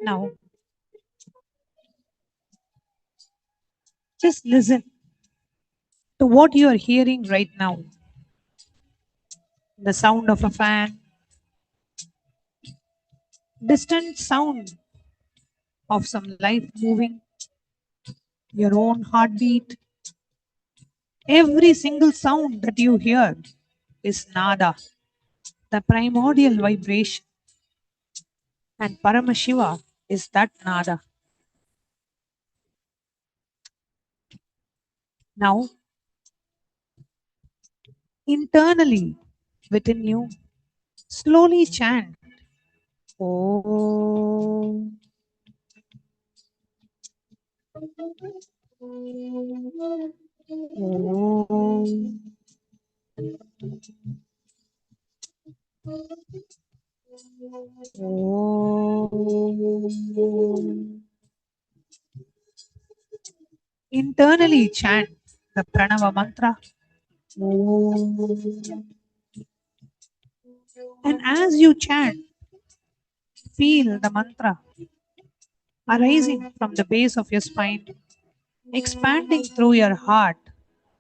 Now, just listen to what you are hearing right now. The sound of a fan, distant sound of some life moving, your own heartbeat. Every single sound that you hear is nada, the primordial vibration. And Paramashiva is that nada. Now, internally within you, slowly chant Om. Om. Om. Internally chant the Pranava mantra. Om. And as you chant, feel the mantra arising from the base of your spine, expanding through your heart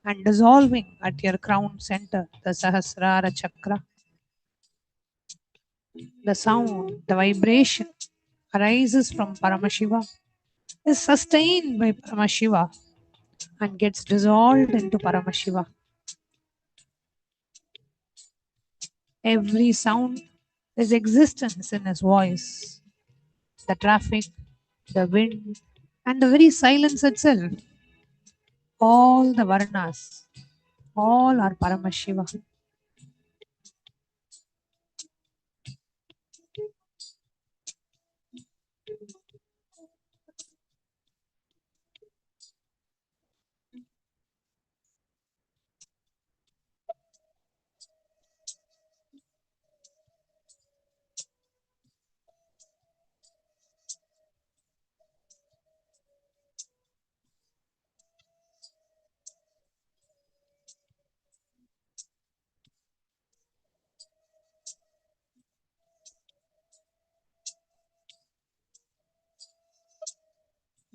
and dissolving at your crown center, the Sahasrara Chakra. The sound, the vibration arises from Paramashiva, is sustained by Paramashiva and gets dissolved into Paramashiva. Every sound is existence in his voice. The traffic, the wind, and the very silence itself. All the Varnas, all are Paramashiva.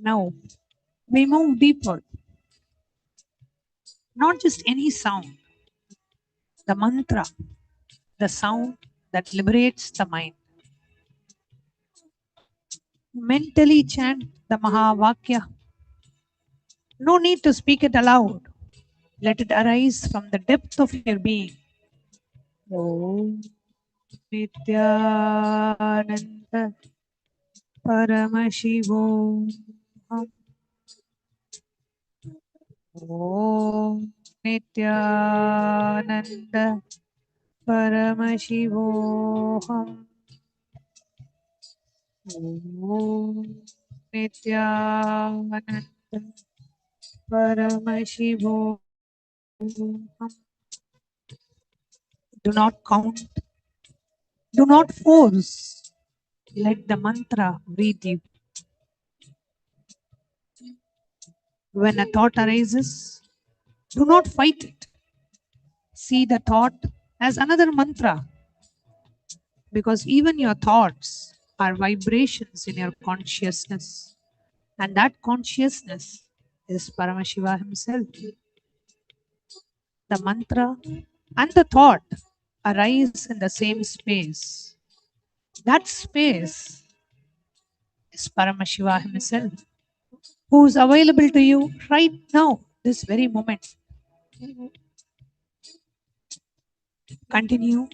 Now, we move deeper. Not just any sound, the mantra, the sound that liberates the mind. Mentally chant the Mahavakya. No need to speak it aloud. Let it arise from the depth of your being. Om Nithyananda Paramashivam. Om Nithyananda Paramashivoham. Om Nithyananda Paramashivam. Do not count, do not force. Let the mantra breathe you. When a thought arises, do not fight it. See the thought as another mantra, because even your thoughts are vibrations in your consciousness, and that consciousness is Paramashiva himself. The mantra and the thought arise in the same space. That space is Paramashiva himself, who is available to you right now, this very moment. Continue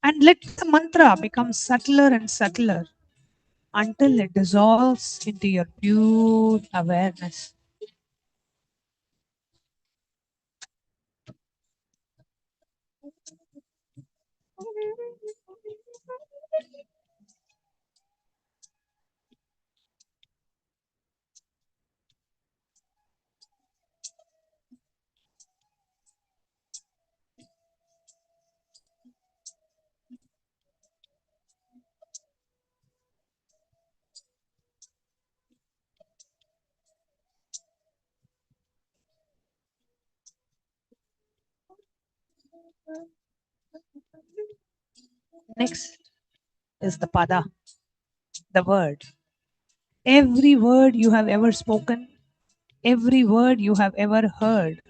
and let the mantra become subtler and subtler until it dissolves into your pure awareness. Next is the pada, the word. Every word you have ever spoken, every word you have ever heard,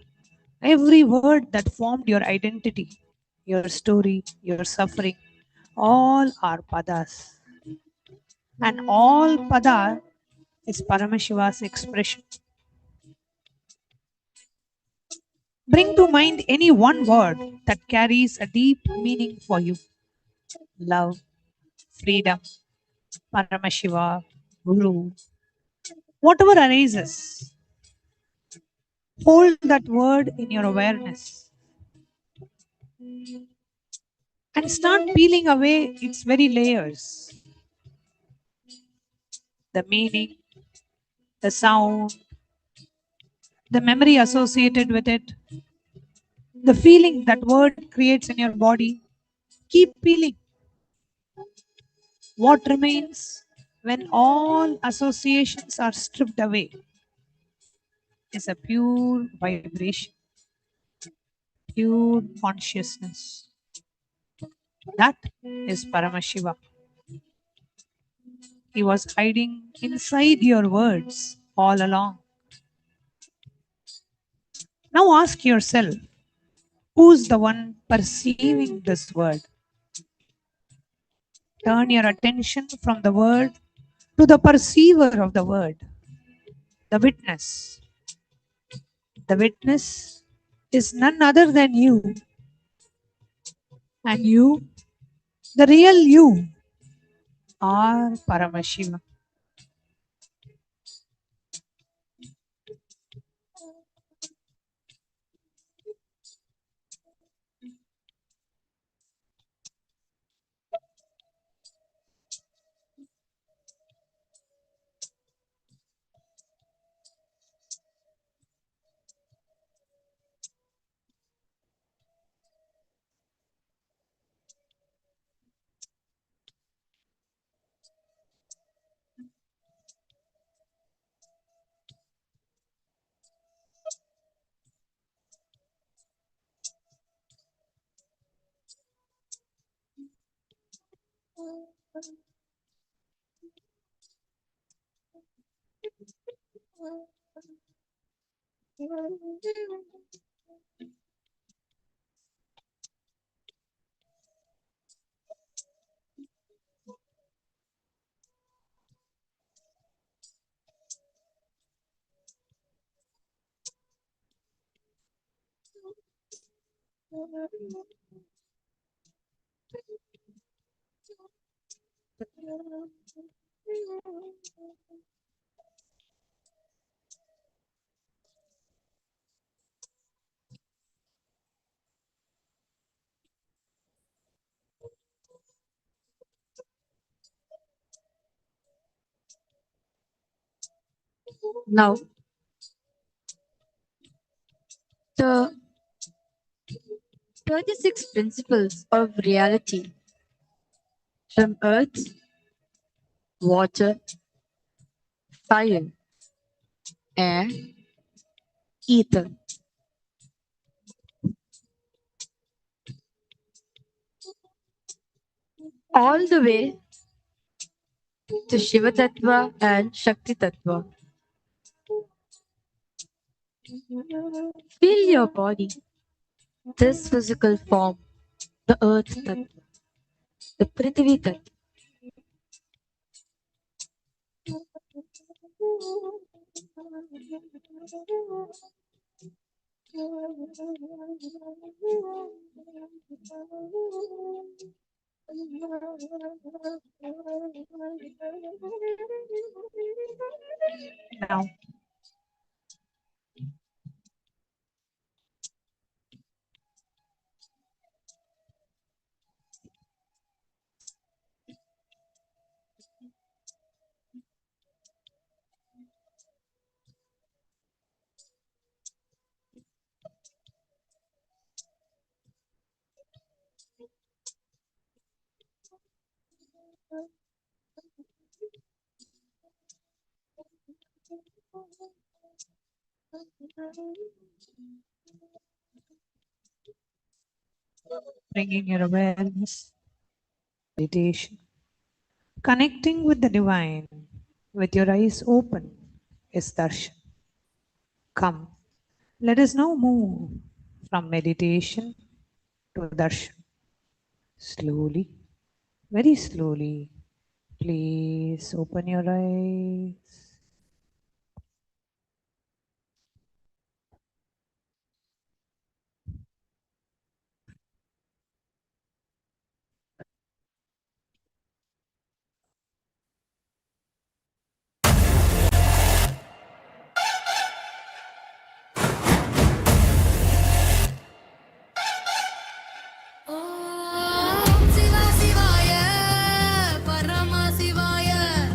every word that formed your identity, your story, your suffering, all are padas. And all pada is Paramashiva's expression. Bring to mind any one word that carries a deep meaning for you. Love, freedom, Paramashiva, Guru, whatever arises, hold that word in your awareness and start peeling away its very layers. The meaning, the sound, the memory associated with it, the feeling that word creates in your body. Keep peeling. What remains when all associations are stripped away is a pure vibration, pure consciousness. That is Paramashiva. He was hiding inside your words all along. Now ask yourself, who's the one perceiving this word? Turn your attention from the word to the perceiver of the word, the witness. The witness is none other than you, and you, the real you, are Paramashiva. Now, the 36 principles of reality from earth, water, fire, air, ether, all the way to Shiva Tattva and Shakti Tattva. Feel your body, this physical form, the earth Tattva, the Prithvi Tattva. Now, bringing your awareness, meditation, connecting with the divine, with your eyes open, is darshan. Come, let us now move from meditation to darshan. Slowly, very slowly, please open your eyes. Om Shiva Shivaya, Paramashivam.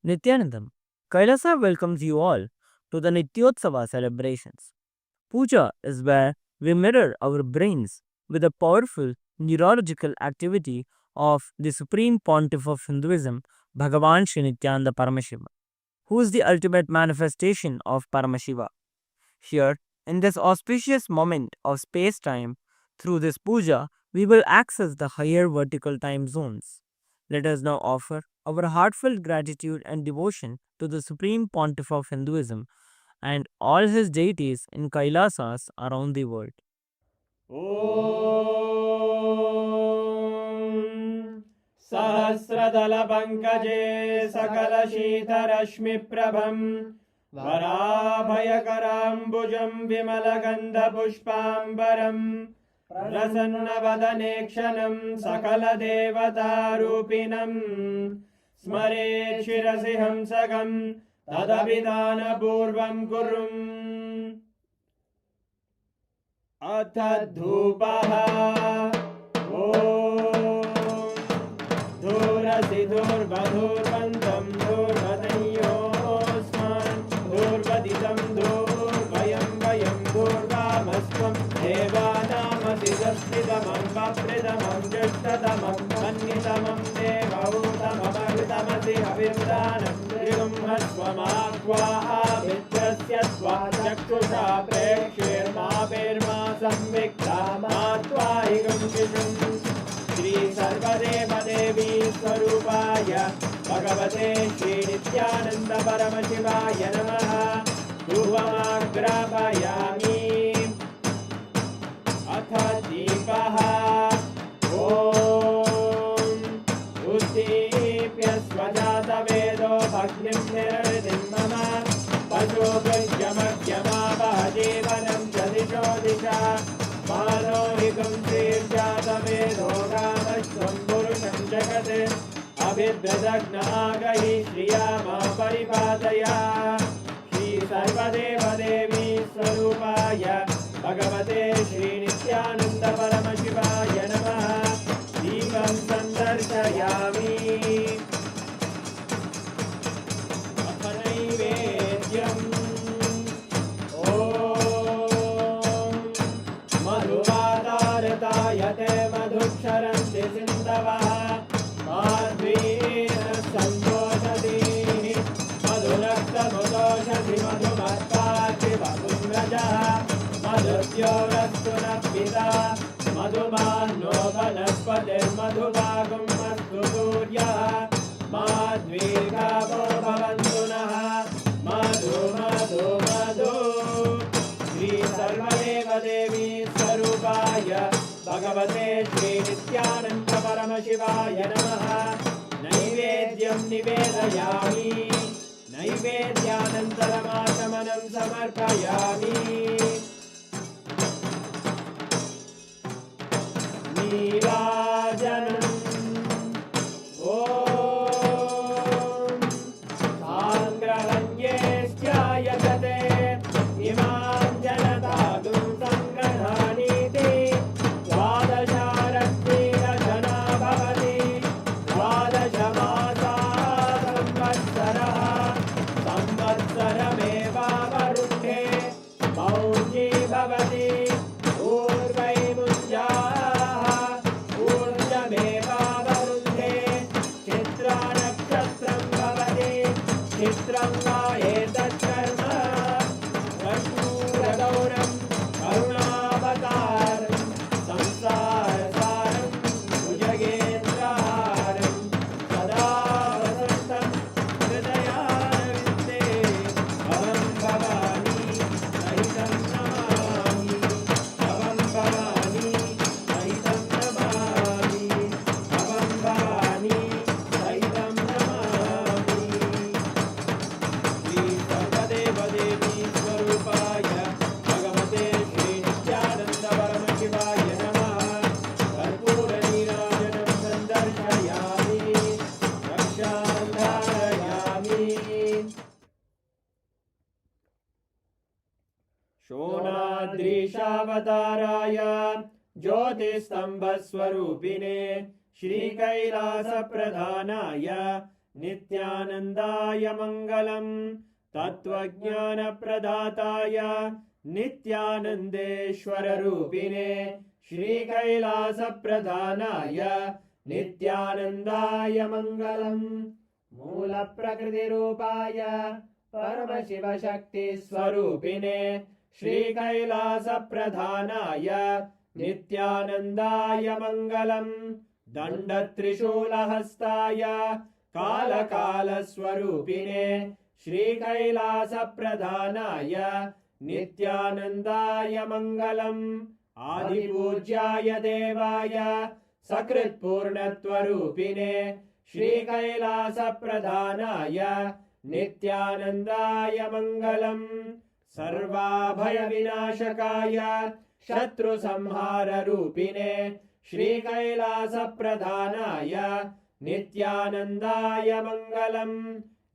Nithyanandam, Kailasa welcomes you all to the Nityotsava celebrations. Puja is where we mirror our brains with the powerful neurological activity of the Supreme Pontiff of Hinduism, Bhagavan Sri Nithyananda Paramashivam, who is the ultimate manifestation of Paramashiva. Here, in this auspicious moment of space time, through this puja, we will access the higher vertical time zones. Let us now offer our heartfelt gratitude and devotion to the Supreme Pontiff of Hinduism and all his deities in Kailasas around the world. ॐ सहस्रदलपङ्कजे सकलशीतरश्मिप्रभं वराभयकराम्बुजं विमलगन्धपुष्पाम्बरं प्रसन्नवदनेक्षणं सकलदेवतारूपिणं स्मरेत् शिरसि हंसकं तदभिधानपूर्वं कुरुम् अथ धूपः ॐ धूरसि धूर्वधूर्वन्तं धूर्वतयोऽस्मान् धूर्वदितं धूर्वयं वयं धूर्वामस्त्वं देवानामसि संस्थितमं वप्रतमं ज्येष्ठतमं मन्यतमं देवहूतममृतमसि हविर्दानं त्रिगुंहस्वमाह्वाः मित्रस्य त्वा चक्षुषा प्रेक्ष्येर्मा संविक्ता मा त्वाहिगं शिशुम् श्री सर्वदेवदेवी स्वरूपाय भगवते श्री नित्यानन्द परमशिवाय नमः धूपमाग्रापयामि अथ दीपः ॐ उद्दीप्य स्वजातवेदो भग्निं निरृतिं मम पशुभृत्यमग्यमावह जीवनं च दिशो दिशा मानोहिकं श्रीर्जातवेदो रामश्वं पुरुषं जगत् अभिद्रदग्नागहि श्रिया मा परिपादया श्री सर्वदेवदेवी स्वरूपाय भगवते श्री नित्यानन्द परमशिवाय नमः दीपं सन्दर्शयामि अथ नैवेद्यम् ॐ मधुवातारतायते मधुक्षरन्ति सिन्धवः माध्वीन सन्तोषति मधुरक्तमुदोषधि मधुमत्पाति मधुम्रजः मधुद्योरस्तु नः पिता मधुमान्नो वनस्पतिर्मधुभागं अस्तु सूर्यः माध्वीर्गावो भवन्तु नः मधु मधु मधु श्री सर्वदेवदेवी स्वरूपाय भगवते श्री नित्यानन्द परमशिवाय नमः नैवेद्यं निवेदयामि नैवेद्यानन्तरमाचमनं समर्पयामि नीराजनम् ॐ साङ्ग्रहण्येश्चायजते इमां जनतागुं सङ्ग्रहाणीति द्वादशारत्नीरजना भवति द्वादशमासाः संवत्सरः संवत्सरमेवावरुद्धे मौञ्जी भवति ऊर्वैमुञ्जाः ऊर्जमेवावरुद्धे चित्रानक्षत्रं भवति चित्रं वा एतत्कर्म कर्पूरगौरं करुणावतारं संसारसारं भुजगेन्द्रहारं सदा वसन्तं हृदयारविन्दे भवं भवानी सहितं नमामि भवं भवानी सहितं नमामि भवं भवानी सहितं नमामि श्री सर्वदेवदेवी स्वरूपाय भगवते श्री नित्यानन्द परमशिवाय नमः कर्पूरनीराजनं सन्दर्शयामि रक्षां धारयामि शोणाद्रीशावताराय ज्योतिस्तम्भस्वरूपिणे श्रीकैलासप्रधानाय नित्यानन्दाय मङ्गलम् तत्त्वज्ञानप्रदाताय नित्यानन्देश्वररूपिणे श्रीकैलासप्रधानाय नित्यानन्दाय मङ्गलम् मूलप्रकृतिरूपाय परमशिवशक्तिस्वरूपिणे श्रीकैलासप्रधानाय नित्यानन्दाय मङ्गलम् दण्डत्रिशूलहस्ताय कालकालस्वरूपिणे श्रीकैलासप्रधानाय नित्यानन्दाय मङ्गलम् आदिपूज्याय देवाय सकृत्पूर्णत्वरूपिणे श्रीकैलासप्रधानाय नित्यानन्दाय मङ्गलम् सर्वाभयविनाशकाय शत्रुसंहाररूपिणे श्रीकैलासप्रधानाय नित्यानन्दाय मङ्गलम्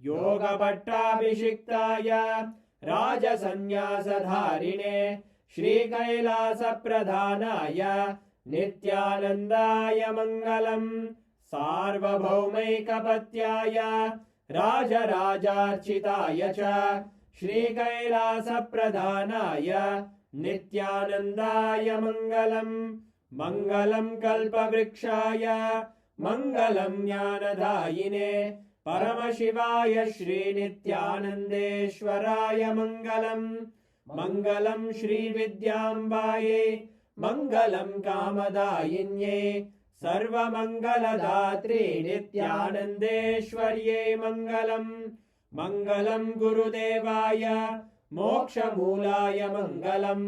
योगपट्टाभिषिक्ताय राजसन्न्यासधारिणे श्रीकैलासप्रधानाय नित्यानन्दाय मङ्गलम् सार्वभौमैकपत्याय राजराजार्चिताय च श्रीकैलासप्रधानाय नित्यानन्दाय मङ्गलम् मङ्गलम् कल्पवृक्षाय मङ्गलम् ज्ञानदायिने परमशिवाय श्रीनित्यानन्देश्वराय मङ्गलम् मङ्गलम् श्रीविद्याम्बायै मङ्गलम् कामदायिन्यै सर्वमङ्गलदात्रे नित्यानन्देश्वर्यै मङ्गलम् मङ्गलम् गुरुदेवाय मोक्षमूलाय मङ्गलम्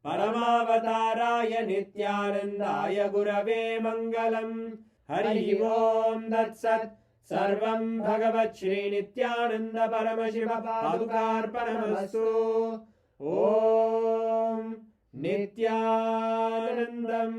परमावताराय नित्यानन्दाय गुरवे मङ्गलम् हरि ओम् तत्सत् सर्वम् भगवत् श्रीनित्यानन्द परमशिव पादुकार्पणमस्तु ॐ नित्यानन्दम्।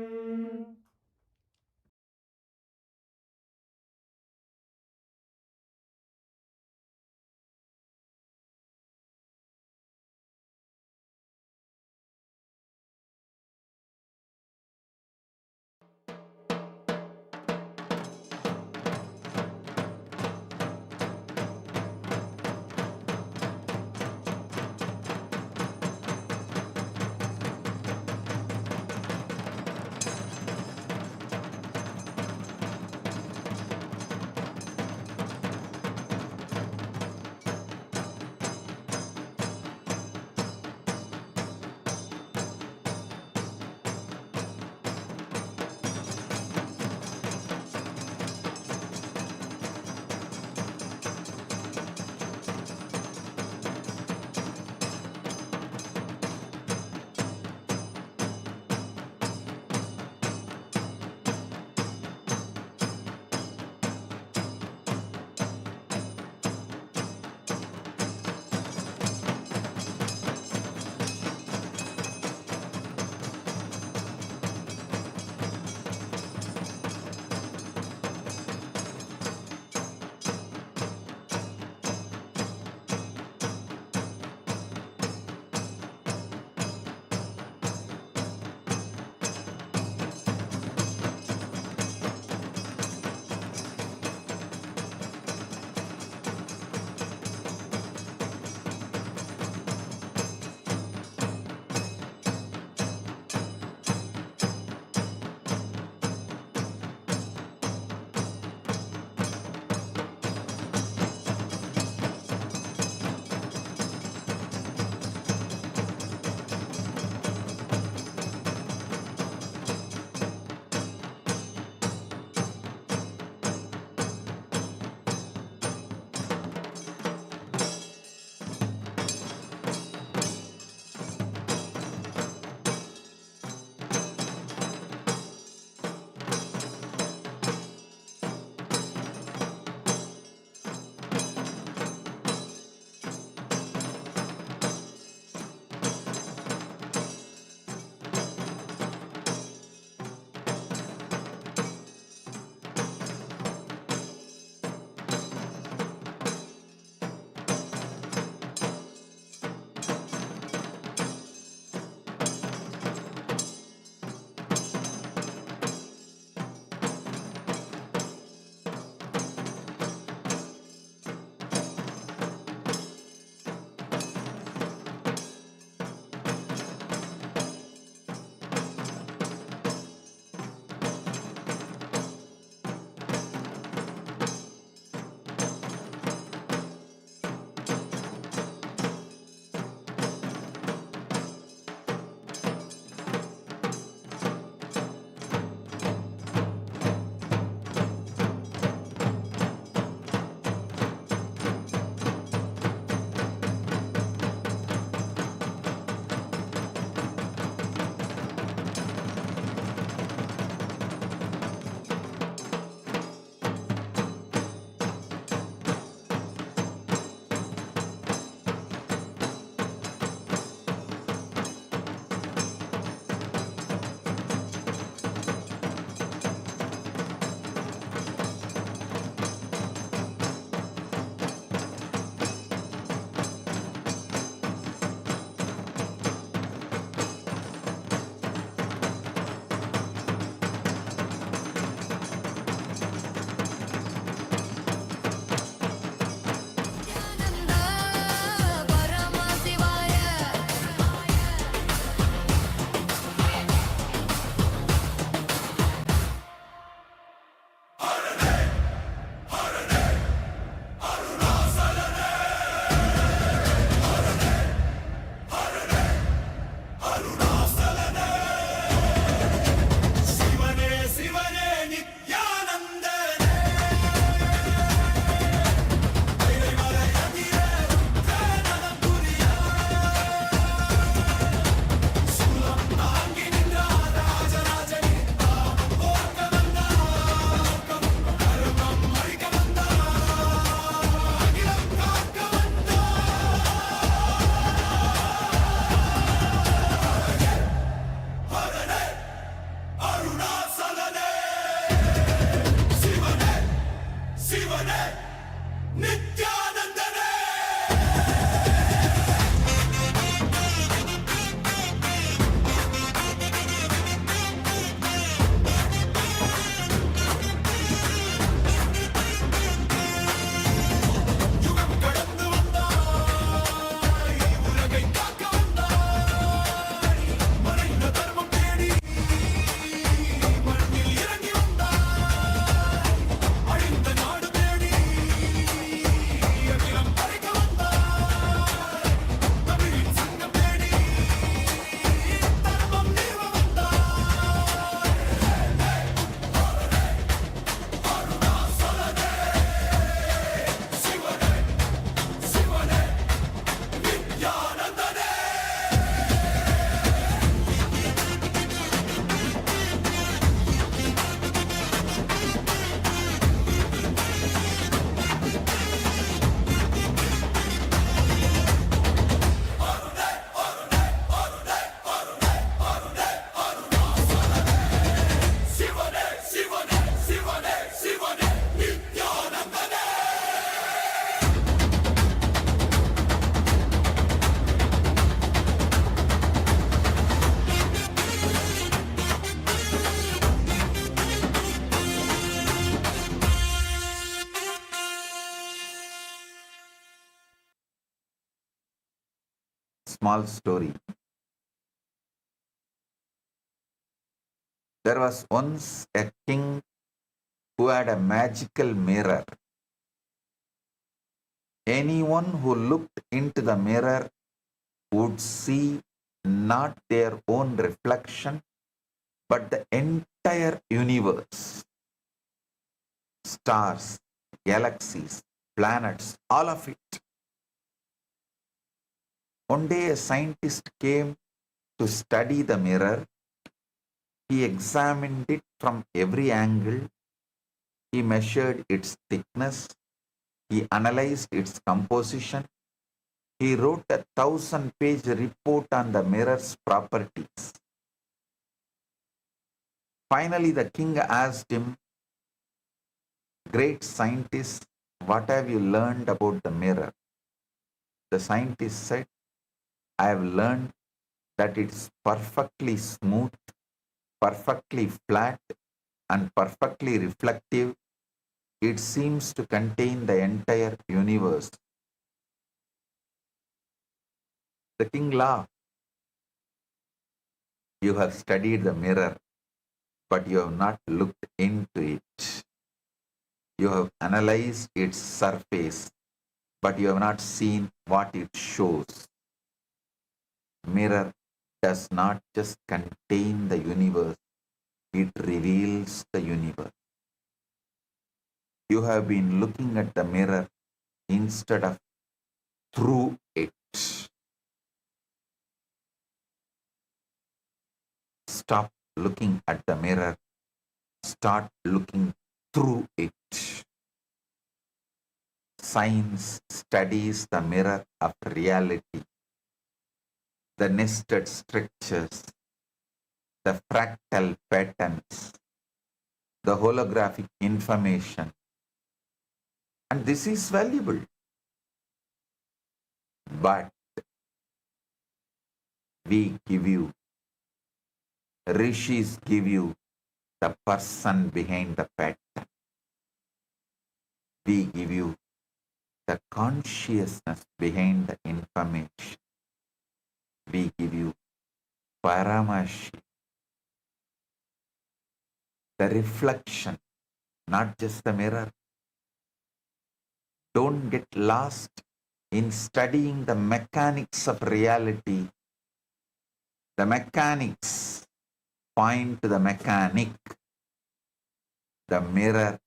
Small story. There was once a king who had a magical mirror. Anyone who looked into the mirror would see not their own reflection, but the entire universe. Stars, galaxies, planets, all of it. One day a scientist came to study the mirror. He examined it from every angle. He measured its thickness. He analyzed its composition. He wrote a 1,000-page report on the mirror's properties. Finally, the king asked him, "Great scientist, what have you learned about the mirror?" The scientist said, "I have learned that it's perfectly smooth, perfectly flat, and perfectly reflective. It seems to contain the entire universe." The king laughed. "You have studied the mirror, but you have not looked into it. You have analyzed its surface, but you have not seen what it shows. Mirror does not just contain the universe, it reveals the universe. You have been looking at the mirror instead of through it. Stop looking at the mirror. Start looking through it." Science studies the mirror of reality, the nested structures, the fractal patterns, the holographic information. And this is valuable. But we give you, rishis give you the person behind the pattern. We give you the consciousness behind the information. We give you Paramashivam, the reflection, not just the mirror. Don't get lost in studying the mechanics of reality. The mechanics point to the mechanic. The mirror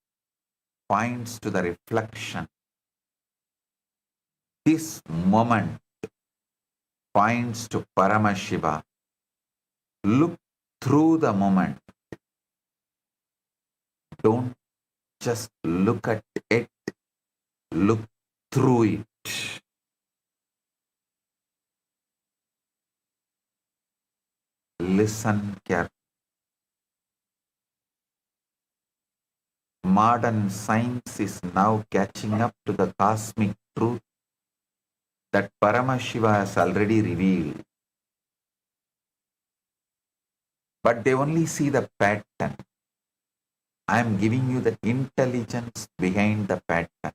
points to the reflection. This moment points to Paramashiva. Look through the moment. Don't just look at it. Look through it. Listen carefully. Modern science is now catching up to the cosmic truth that Paramashiva has already revealed. But they only see the pattern. I am giving you the intelligence behind the pattern,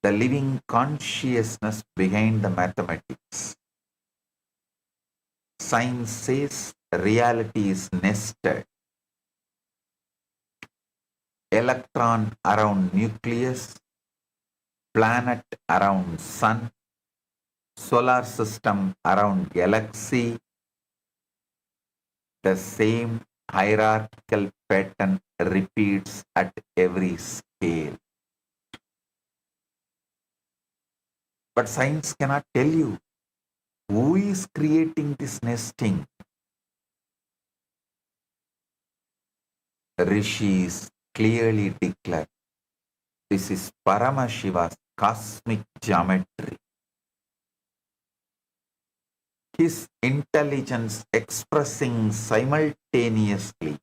the living consciousness behind the mathematics. Science says reality is nested. Electron around nucleus, planet around sun, solar system around galaxy, the same hierarchical pattern repeats at every scale. But science cannot tell you who is creating this nesting. Rishis clearly declare this is Paramashiva's cosmic geometry. His intelligence expressing simultaneously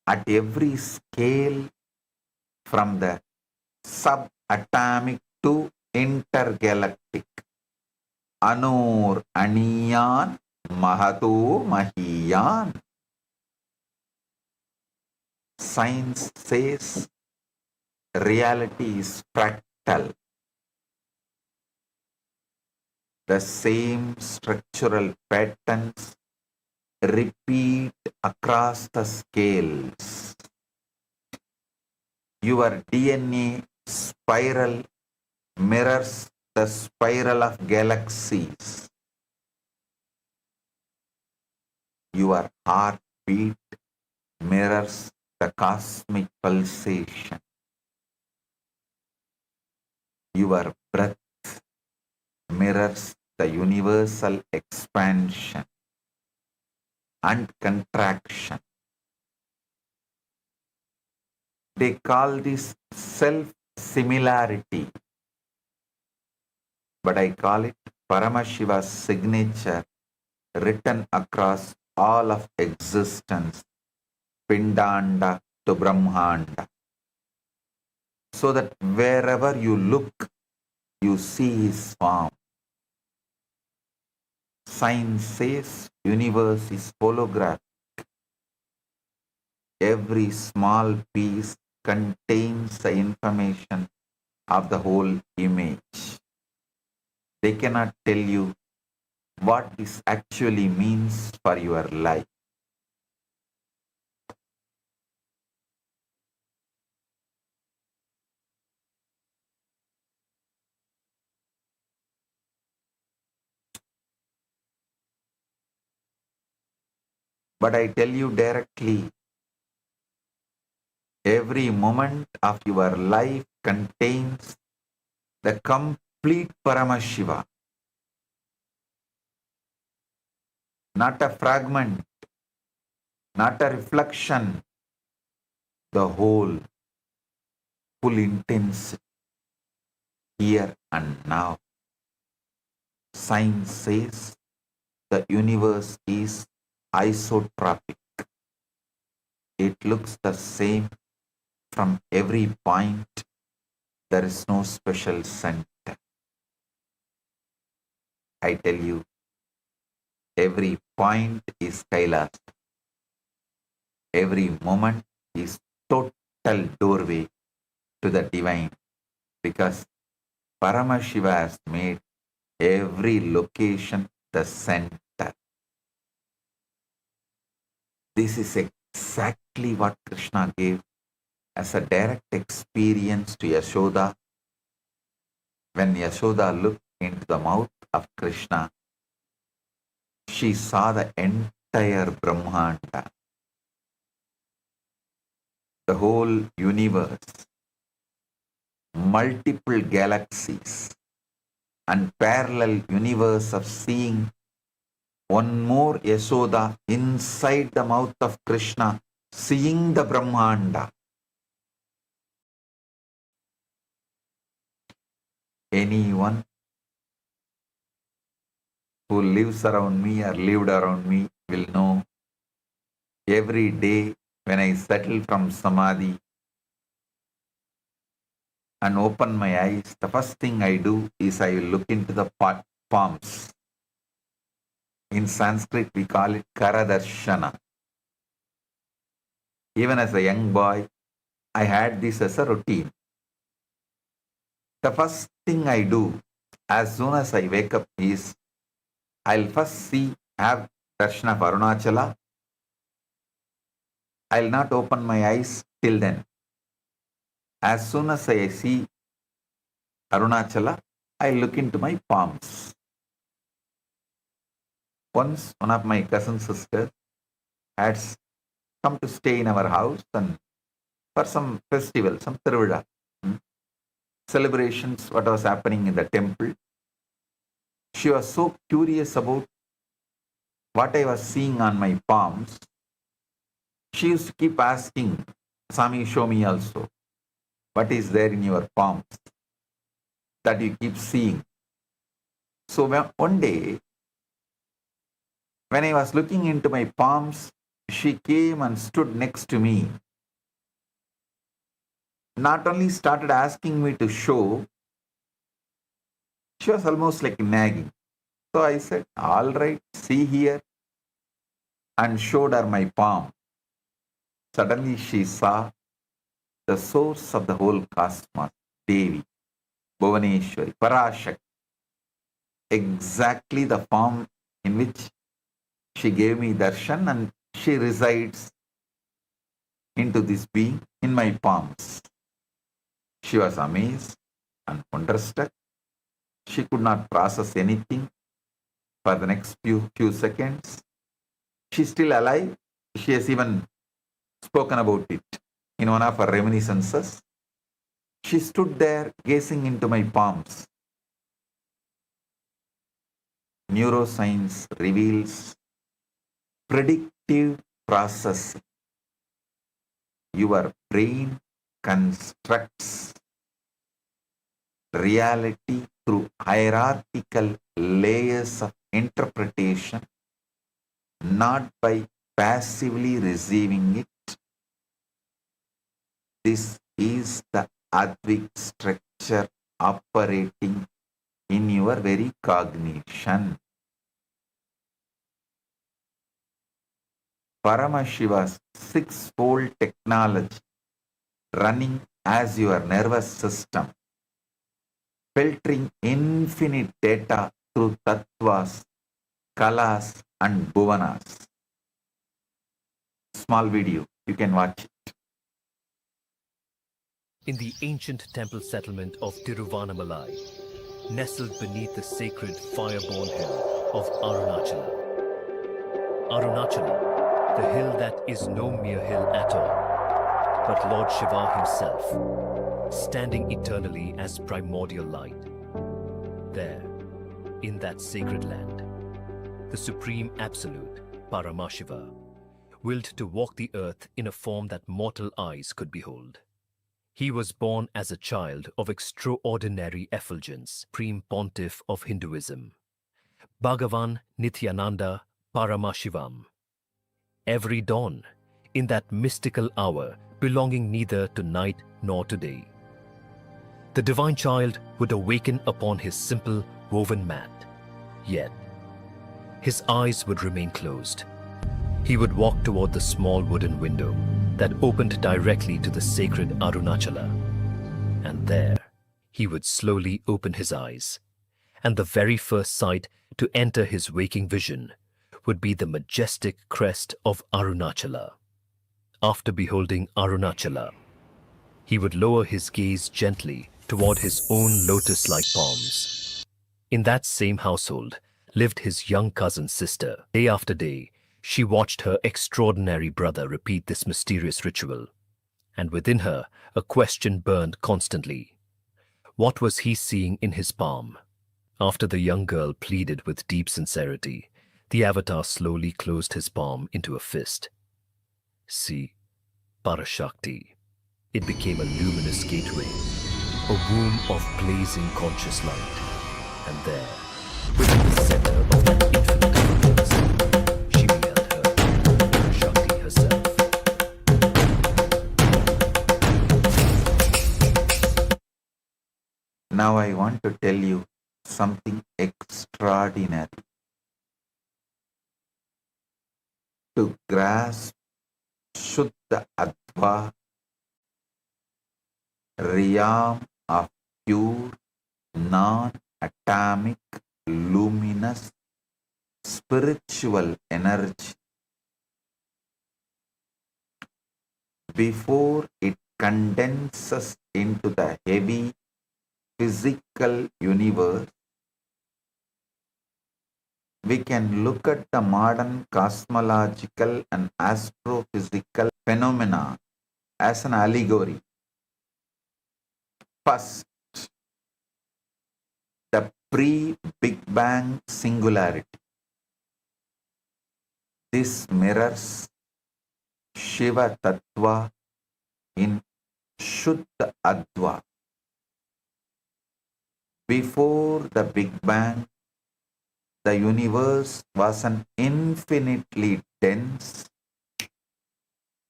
at every scale from the subatomic to intergalactic. Anur Aniyan Mahato Mahiyan. Science says reality is fractal. The same structural patterns repeat across the scales. Your DNA spiral mirrors the spiral of galaxies. Your heartbeat mirrors the cosmic pulsation. Your breath mirrors the universal expansion and contraction. They call this self-similarity, but I call it Paramashiva's signature written across all of existence, Pindanda to Brahmanda, so that wherever you look, you see his form. Science says universe is holographic. Every small piece contains the information of the whole image. They cannot tell you what this actually means for your life. But I tell you directly, every moment of your life contains the complete Paramashiva, not a fragment, not a reflection, the whole, full intensity, here and now. Science says the universe is isotropic. It looks the same from every point. There is no special center. I tell you, every point is Kailasa. Every moment is total doorway to the divine, because Paramashiva has made every location the center. This is exactly what Krishna gave as a direct experience to Yashoda. When Yashoda looked into the mouth of Krishna, she saw the entire Brahmanda, the whole universe, multiple galaxies, and parallel universe of seeing one more Yashoda inside the mouth of Krishna, seeing the Brahmanda. Anyone who lives around me or lived around me will know every day when I settle from samadhi and open my eyes, the first thing I do is I will look into the palms. In Sanskrit, we call it Karadarshana. Even as a young boy, I had this as a routine. The first thing I do as soon as I wake up is I'll first have darshan of Arunachala. I'll not open my eyes till then. As soon as I see Arunachala, I'll look into my palms. Once one of my cousin sisters had come to stay in our house and for some festival, some Tiruvizha, celebrations, what was happening in the temple. She was so curious about what I was seeing on my palms. She used to keep asking, Swami, show me also. What is there in your palms that you keep seeing? So one day, when I was looking into my palms, she came and stood next to me. Not only started asking me to show, she was almost like nagging. So I said, all right, see here, and showed her my palm. Suddenly she saw the source of the whole cosmos, Devi, Bhuvaneshwari, Parashakti, exactly the form in which she gave me darshan, and she resides into this being in my palms. She was amazed and wonderstruck. She could not process anything for the next few seconds. She's still alive. She has even spoken about it in one of her reminiscences. She stood there gazing into my palms. Neuroscience reveals predictive processing. Your brain constructs reality through hierarchical layers of interpretation, not by passively receiving it. This is the Advik structure operating in your very cognition. Paramashiva's six-fold technology running as your nervous system, filtering infinite data through tattvas, kalas and bhuvanas. Small video, you can watch it. In the ancient temple settlement of Tiruvannamalai, nestled beneath the sacred fire-born hill of Arunachala. Arunachala, the hill that is no mere hill at all, but Lord Shiva himself, standing eternally as primordial light. There, in that sacred land, the Supreme Absolute, Paramashiva, willed to walk the earth in a form that mortal eyes could behold. He was born as a child of extraordinary effulgence, Supreme Pontiff of Hinduism, BHAGAVAN Nithyananda Paramashivam. Every dawn, in that mystical hour belonging neither to night nor to day, the divine child would awaken upon his simple woven mat, yet his eyes would remain closed. He would walk toward the small wooden window that opened directly to the sacred Arunachala, and there he would slowly open his eyes, and the very first sight to enter his waking vision would be the majestic crest of Arunachala. After beholding Arunachala, he would lower his gaze gently toward his own lotus-like palms. In that same household lived his young cousin's sister. Day after day, she watched her extraordinary brother repeat this mysterious ritual, and within her a question burned constantly. What was he seeing in his palm? After the young girl pleaded with deep sincerity, the avatar slowly closed his palm into a fist. See, Parashakti. It became a luminous gateway, a womb of blazing conscious light, and there, within the center of that infinite consciousness, she beheld her, Parashakti herself. Now I want to tell you something extraordinary. To grasp Shuddha Adva, realm of pure, non-atomic, luminous, spiritual energy, before it condenses into the heavy physical universe, we can look at the modern cosmological and astrophysical phenomena as an allegory. First, the pre-Big Bang singularity. This mirrors Shiva Tattva in Shuddha Adva. Before the Big Bang, the universe was an infinitely dense,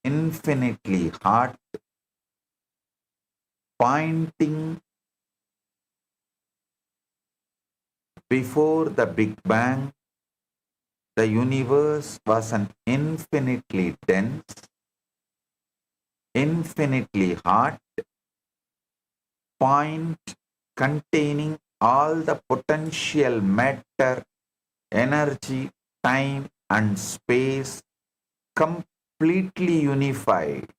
infinitely hot, pointing before the Big Bang, the universe was an infinitely dense, infinitely hot point containing all the potential matter, energy, time, and space completely unified.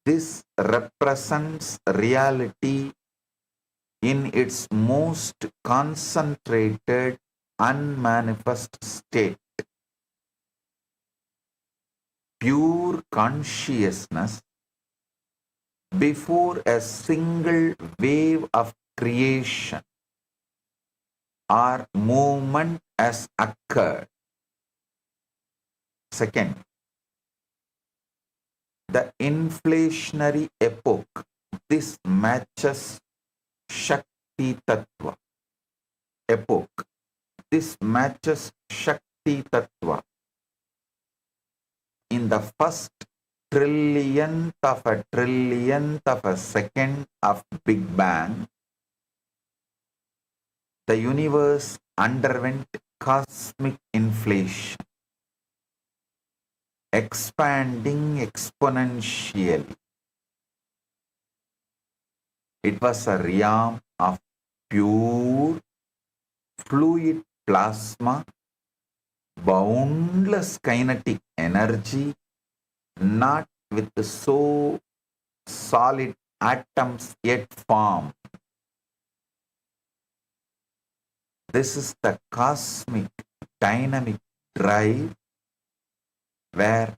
This represents reality in its most concentrated, unmanifest state. Pure consciousness before a single wave of creation or movement has occurred. Second, the inflationary epoch. This matches Shakti Tattva epoch. This matches Shakti Tattva. In the first trillionth of a second of Big Bang, the universe underwent cosmic inflation, expanding exponentially. It was a realm of pure fluid plasma, boundless kinetic energy, not with so solid atoms yet formed. This is the cosmic dynamic drive where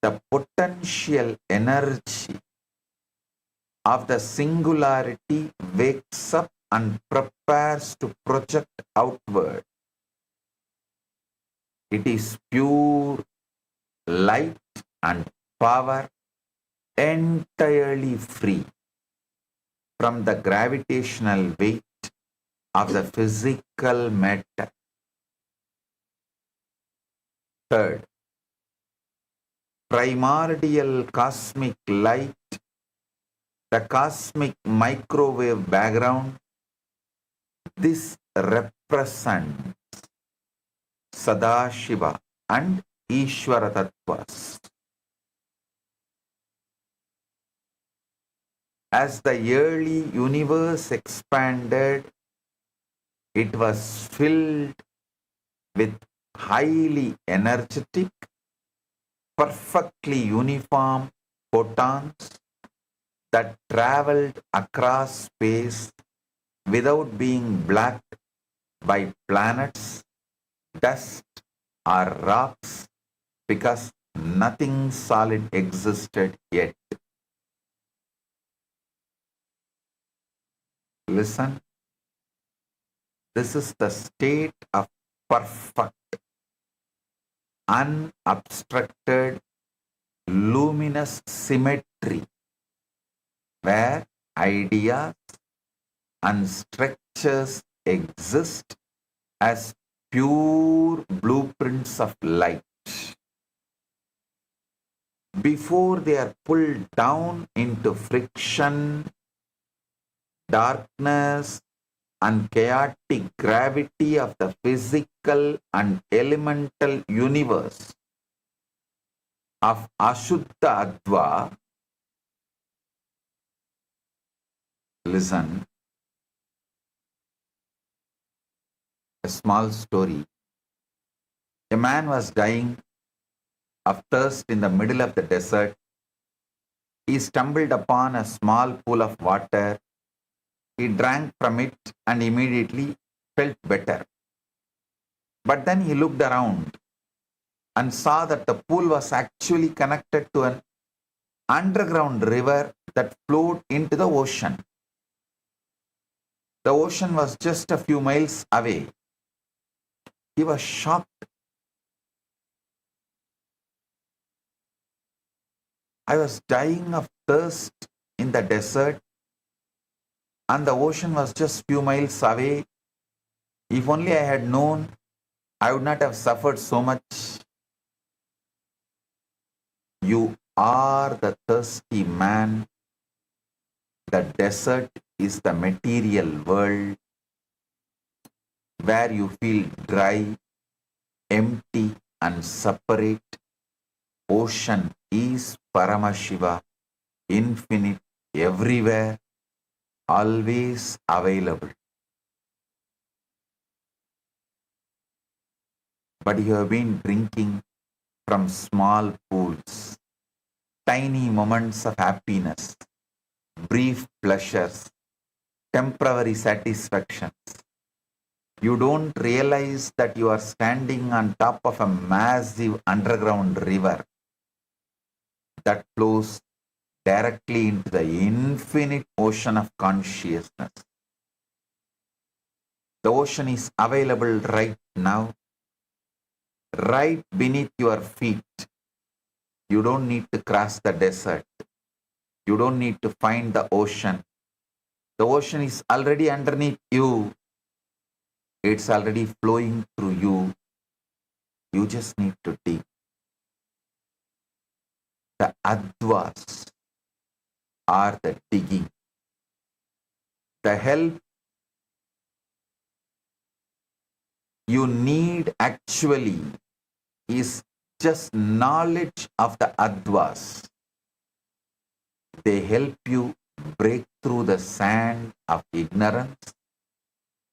the potential energy of the singularity wakes up and prepares to project outward. It is pure light and power, entirely free from the gravitational weight of the physical matter. Third, primordial cosmic light, the cosmic microwave background. This represents Sadashiva and Ishvara Tattvas. As the early universe expanded, it was filled with highly energetic, perfectly uniform photons that traveled across space without being blocked by planets, dust, or rocks, because nothing solid existed yet. Listen, this is the state of perfect, unobstructed, luminous symmetry, where ideas and structures exist as pure blueprints of light. Before they are pulled down into friction darkness and chaotic gravity of the physical and elemental universe of Ashuddha Adva, listen, a small story. A man was dying of thirst in the middle of the desert. He stumbled upon a small pool of water. He drank from it and immediately felt better. But then he looked around and saw that the pool was actually connected to an underground river that flowed into the ocean. The ocean was just a few miles away. He was shocked. I was dying of thirst in the desert and the ocean was just few miles away. If only I had known, I would not have suffered so much. You are the thirsty man. The desert is the material world where you feel dry, empty and separate. Ocean is Paramashiva, infinite, everywhere, always available. But you have been drinking from small pools, tiny moments of happiness, brief pleasures, temporary satisfactions. You don't realize that you are standing on top of a massive underground river that flows directly into the infinite ocean of consciousness. The ocean is available right now, right beneath your feet. You don't need to cross the desert. You don't need to find the ocean. The ocean is already underneath you. It's already flowing through you. You just need to dig. The Advas are the digging. The help you need actually is just knowledge of the Advas. They help you break through the sand of ignorance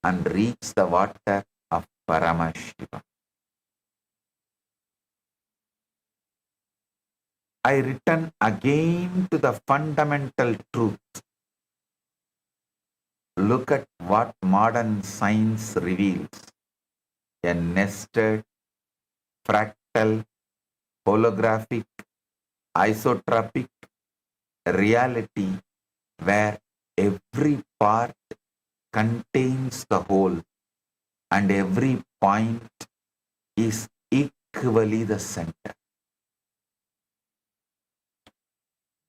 and reach the water of Paramashivam. I return again to the fundamental truth. Look at what modern science reveals. A nested, fractal, holographic, isotropic reality where every part contains the whole and every point is equally the center.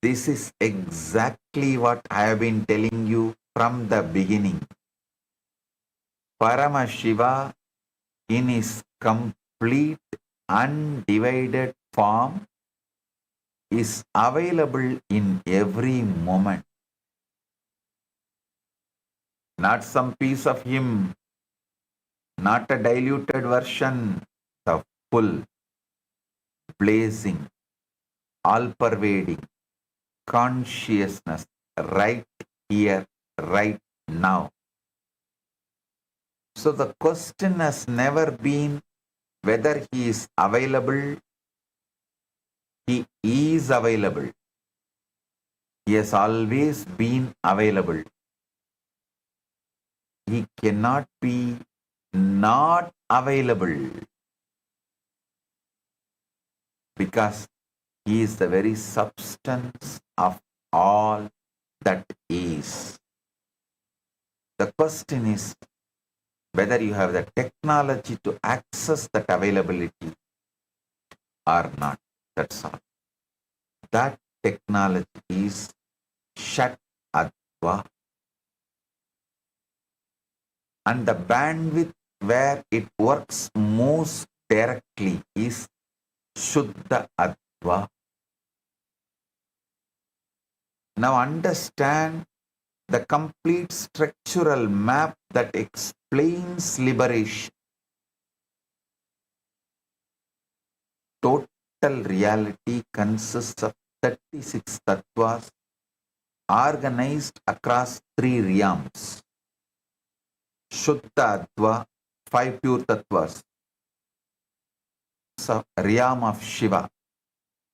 This is exactly what I have been telling you from the beginning. Paramashiva in his complete undivided form is available in every moment. Not some piece of him, not a diluted version, the full, blazing, all-pervading consciousness right here, right now. So the question has never been whether he is available. He is available. He has always been available. He cannot be not available because he is the very substance of all that is. The question is whether you have the technology to access that availability or not. That's all. That technology is Shat Adva. And the bandwidth where it works most directly is Shuddha Adva. Now understand the complete structural map that explains liberation. Total reality consists of 36 tattvas organized across 3 realms. Shuddha Adva, 5 pure tattvas. So, realm of Shiva,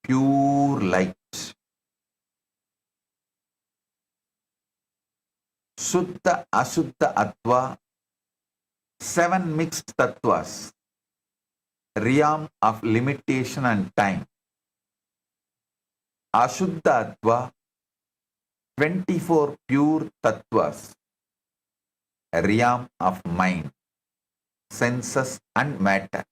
pure light. Shuddha Ashuddha Adva, 7 mixed tattvas, realm of limitation and time. Ashuddha Adva, 24 pure tattvas, realm of mind, senses and matter.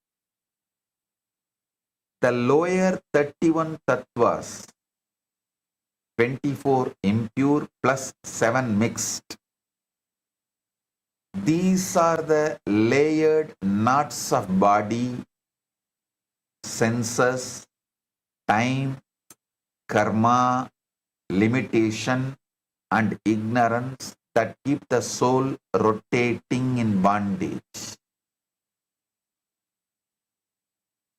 The lower 31 tattvas, 24 impure plus 7 mixed. These are the layered knots of body, senses, time, karma, limitation, and ignorance that keep the soul rotating in bondage.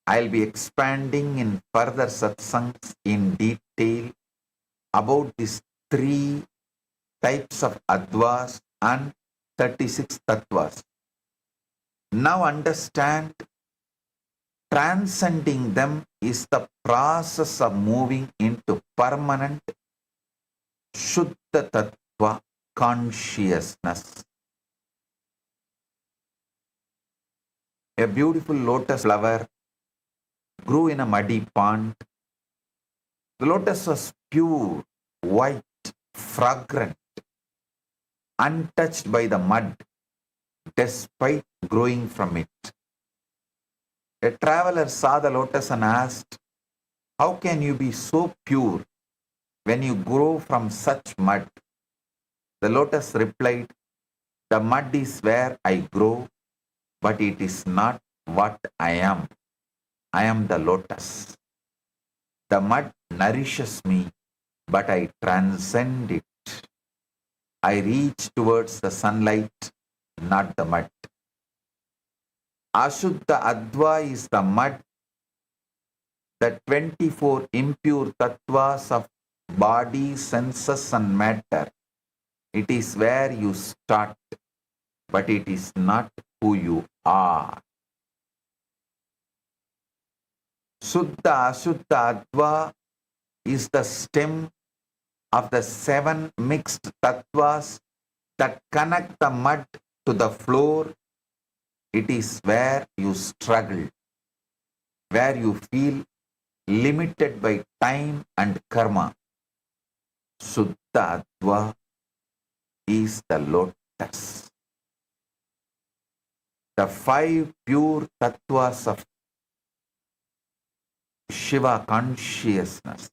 I'll be expanding in further satsangs in detail about these 3 types of advas and 36 tattvas. Now understand, transcending them is the process of moving into permanent Shuddha Tattva consciousness. A beautiful lotus flower grew in a muddy pond. The lotus was pure, white, fragrant, untouched by the mud, despite growing from it. A traveler saw the lotus and asked, "How can you be so pure when you grow from such mud?" The lotus replied, "The mud is where I grow, but it is not what I am. I am the lotus. The mud nourishes me, but I transcend it. I reach towards the sunlight, not the mud." Ashuddha Adva is the mud, the 24 impure tattvas of body, senses and matter. It is where you start, but it is not who you are. Suddha Ashuddha Adva is the stem of the 7 mixed tattvas that connect the mud to the floor. It is where you struggle, where you feel limited by time and karma. Suddha Adva is the lotus. The 5 pure tattvas of Shiva consciousness.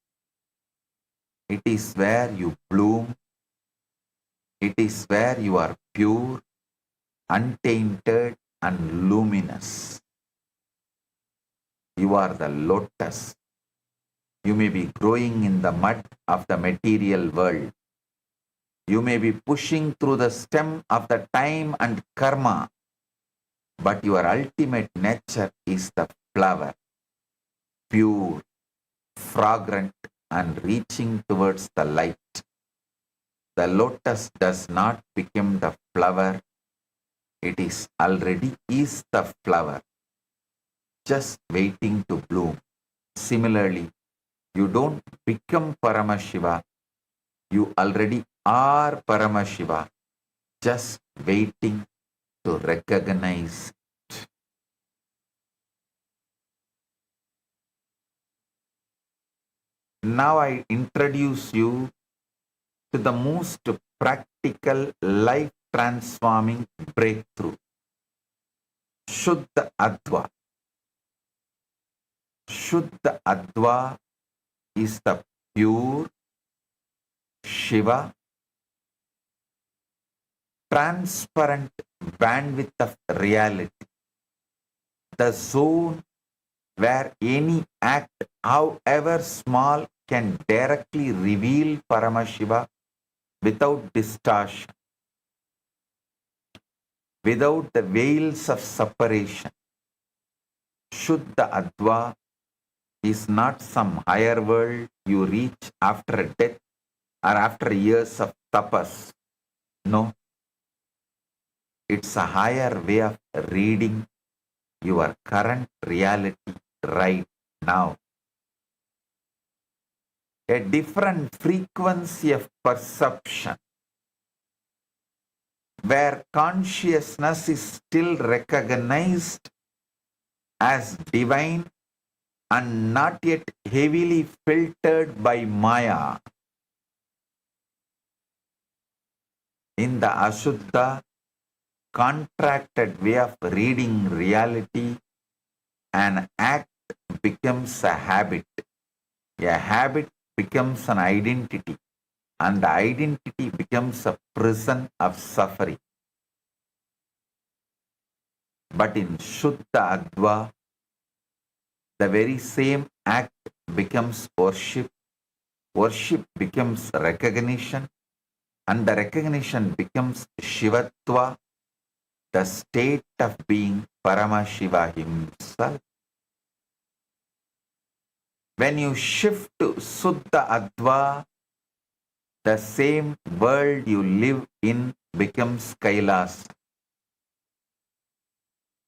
It is where you bloom. It is where you are pure, untainted and luminous. You are the lotus. You may be growing in the mud of the material world. You may be pushing through the stem of the time and karma, but your ultimate nature is the flower, pure, fragrant and reaching towards the light. The lotus does not become the flower. It is already is the flower, just waiting to bloom. Similarly, you don't become Paramashiva. You already are Paramashiva, just waiting to recognize it. Now I introduce you to the most practical, life-transforming breakthrough. Shuddha Adva. Shuddha Adva is the pure Shiva, transparent bandwidth of reality. The zone where any act, however small, can directly reveal Paramashiva without distortion, without the veils of separation. Shuddha Adva is not some higher world you reach after a death or after years of tapas. No, it's a higher way of reading your current reality right now. A different frequency of perception where consciousness is still recognized as divine and not yet heavily filtered by Maya. In the Ashuddha, contracted way of reading reality, an act becomes a habit. A habit becomes an identity, and the identity becomes a prison of suffering. But in Shuddha Adva, the very same act becomes worship, worship becomes recognition, and the recognition becomes Shivatva, the state of being Paramashiva himself. When you shift to Suddha Adva, the same world you live in becomes Kailasa.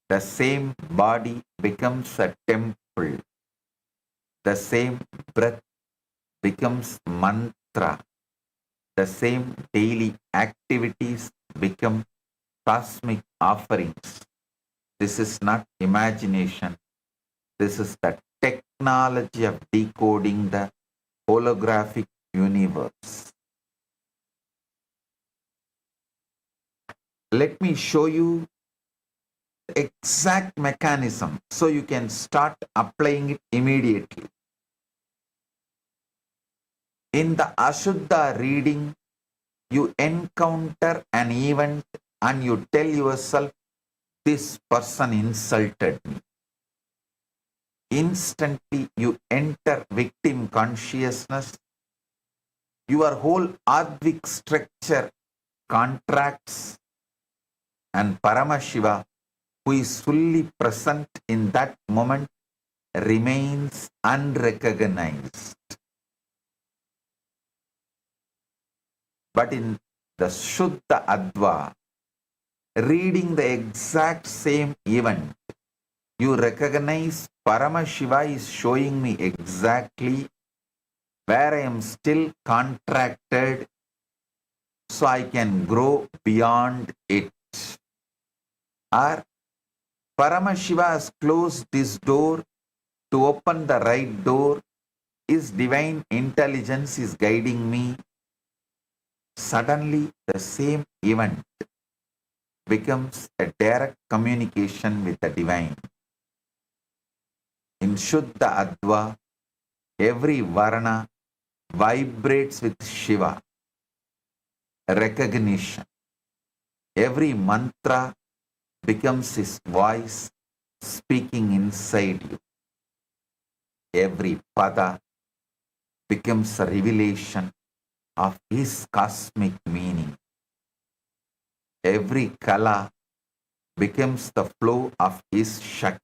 The same body becomes a temple. The same breath becomes mantra. The same daily activities become cosmic offerings. This is not imagination. This is the technology of decoding the holographic universe. Let me show you the exact mechanism so you can start applying it immediately. In the Ashuddha reading, you encounter an event and you tell yourself, this person insulted me. Instantly you enter victim consciousness. Your whole Advik structure contracts, and Paramashiva, who is fully present in that moment, remains unrecognized. But in the Shuddha Adva, reading the exact same event, you recognize Paramashiva is showing me exactly where I am still contracted so I can grow beyond it. Or Paramashiva has closed this door to open the right door. His divine intelligence is guiding me. Suddenly, the same event becomes a direct communication with the divine. In Shuddha Adva, every Varna vibrates with Shiva, recognition. Every mantra becomes his voice speaking inside you. Every pada becomes a revelation of his cosmic meaning. Every kala becomes the flow of his Shakti.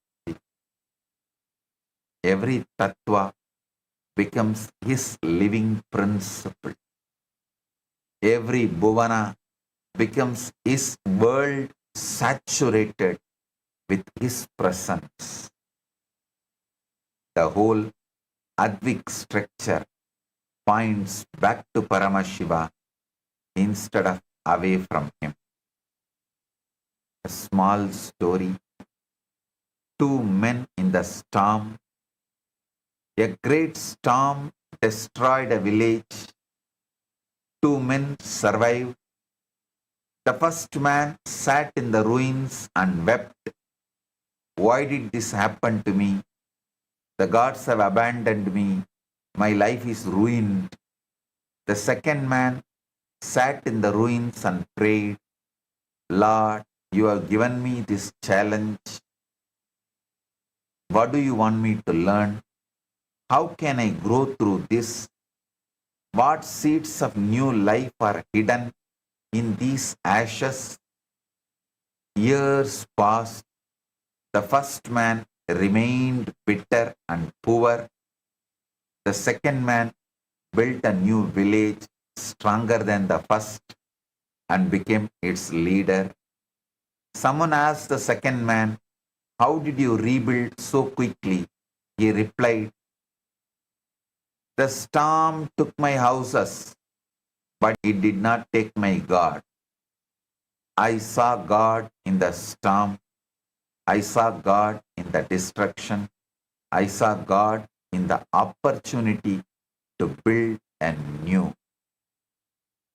Every tattva becomes his living principle. Every bhuvana becomes his world saturated with his presence. The whole Advik structure points back to Paramashiva instead of away from him. A small story. Two men in the storm. A great storm destroyed a village. Two men survived. The first man sat in the ruins and wept. Why did this happen to me? The gods have abandoned me. My life is ruined. The second man sat in the ruins and prayed, Lord, you have given me this challenge. What do you want me to learn? How can I grow through this? What seeds of new life are hidden in these ashes? Years passed. The first man remained bitter and poor. The second man built a new village stronger than the first and became its leader. Someone asked the second man, "How did you rebuild so quickly?" He replied, "The storm took my houses, but it did not take my God. I saw God in the storm. I saw God in the destruction. I saw God in the opportunity to build anew."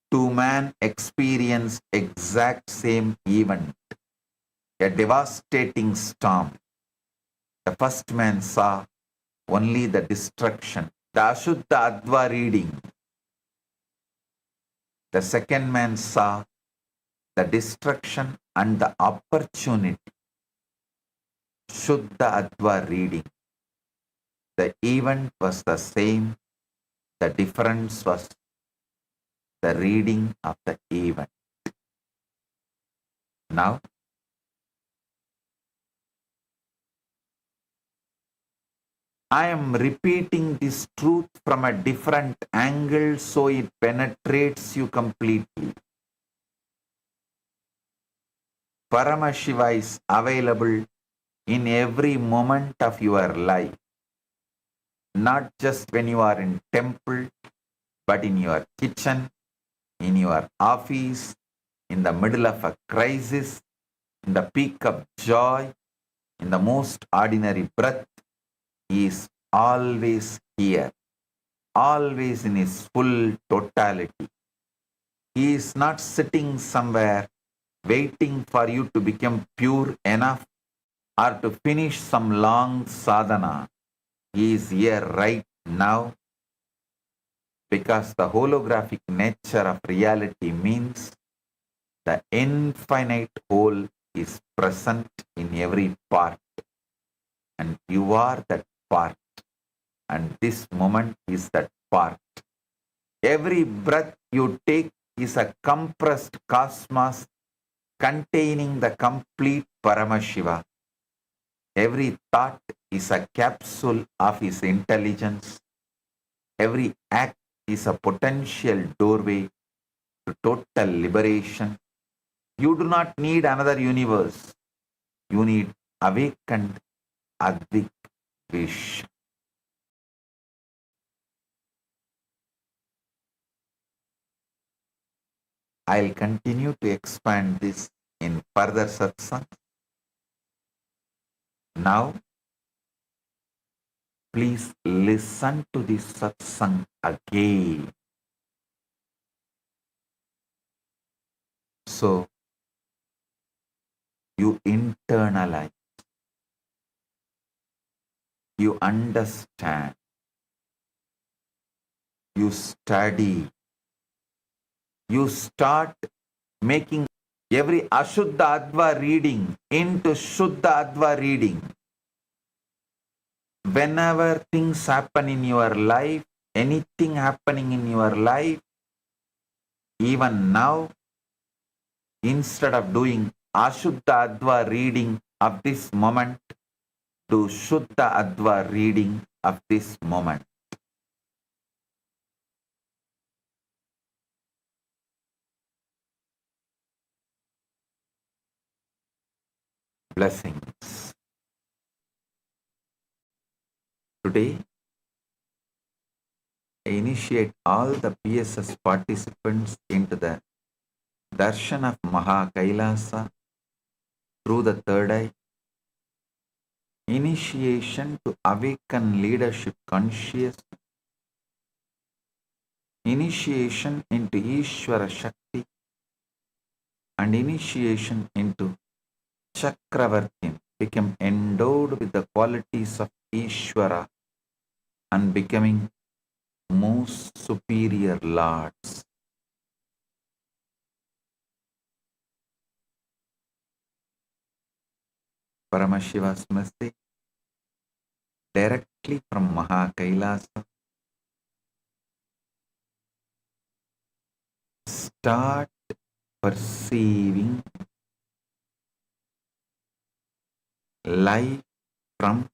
Two men experienced exact same event, a devastating storm. The first man saw only the destruction, the Ashuddha Adva reading. The second man saw the destruction and the opportunity, Shuddha Adva reading. The event was the same, the difference was the reading of the event. Now, I am repeating this truth from a different angle so it penetrates you completely. Paramashiva is available in every moment of your life, not just when you are in temple, but in your kitchen, in your office, in the middle of a crisis, in the peak of joy, in the most ordinary breath. He is always here, always in his full totality. He is not sitting somewhere waiting for you to become pure enough or to finish some long sadhana. He is here right now because the holographic nature of reality means the infinite whole is present in every part, and you are that part, and this moment is that part. Every breath you take is a compressed cosmos containing the complete Paramashiva. Every thought is a capsule of his intelligence. Every act is a potential doorway to total liberation. You do not need another universe. You need awakened Advik Vish. I'll continue to expand this in further satsang. Now, please listen to this satsang again. So, you internalize, you understand, you study, you start making every Ashuddha Adva reading into Shuddha Adva reading. Whenever things happen in your life, anything happening in your life, even now, instead of doing Ashuddha Adva reading of this moment, do Shuddha Adva reading of this moment. Blessings. Today, I initiate all the PSS participants into the darshan of Maha Kailasa through the third eye, initiation to awaken leadership consciousness, initiation into Ishvara Shakti, and initiation into Chakravartin, become endowed with the qualities of Ishvara and becoming most superior lords. Paramashiva's message directly from Maha Kailasa. start perceiving life from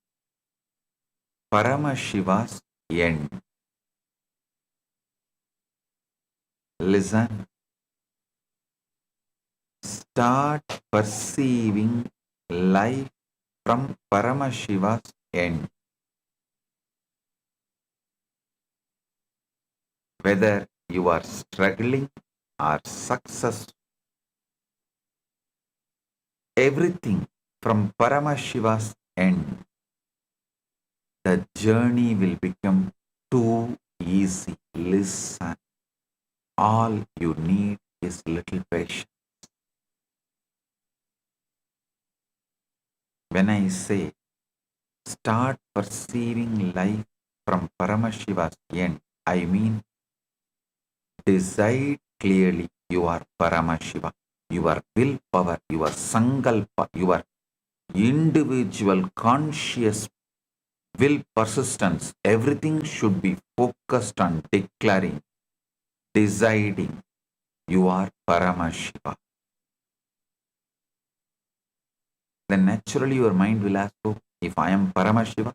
Paramashiva's end. Listen. Start perceiving life from Paramashiva's end. Whether you are struggling or successful, everything from Paramashiva's end, the journey will become too easy. Listen, all you need is little patience. When I say start perceiving life from Paramashiva's end, I mean decide clearly you are Paramashiva. Your willpower, your sankalpa, your individual conscious will persistence, everything should be focused on declaring, deciding you are Paramashiva. Then naturally your mind will ask, oh, if I am Paramashiva,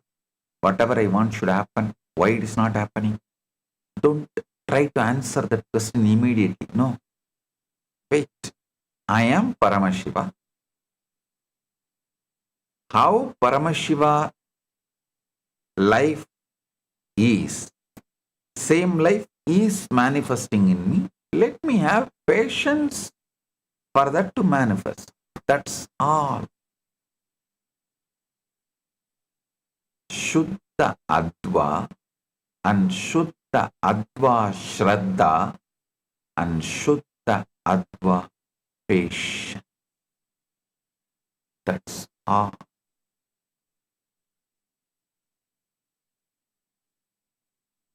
whatever I want should happen. Why it is not happening? Don't try to answer that question immediately. No. Wait. I am Paramashiva. How Paramashiva life is, same life is manifesting in me. Let me have patience for that to manifest. That's all. Shuddha Adva and Shuddha Adva Shraddha and Shuddha Adva Patience. That's all.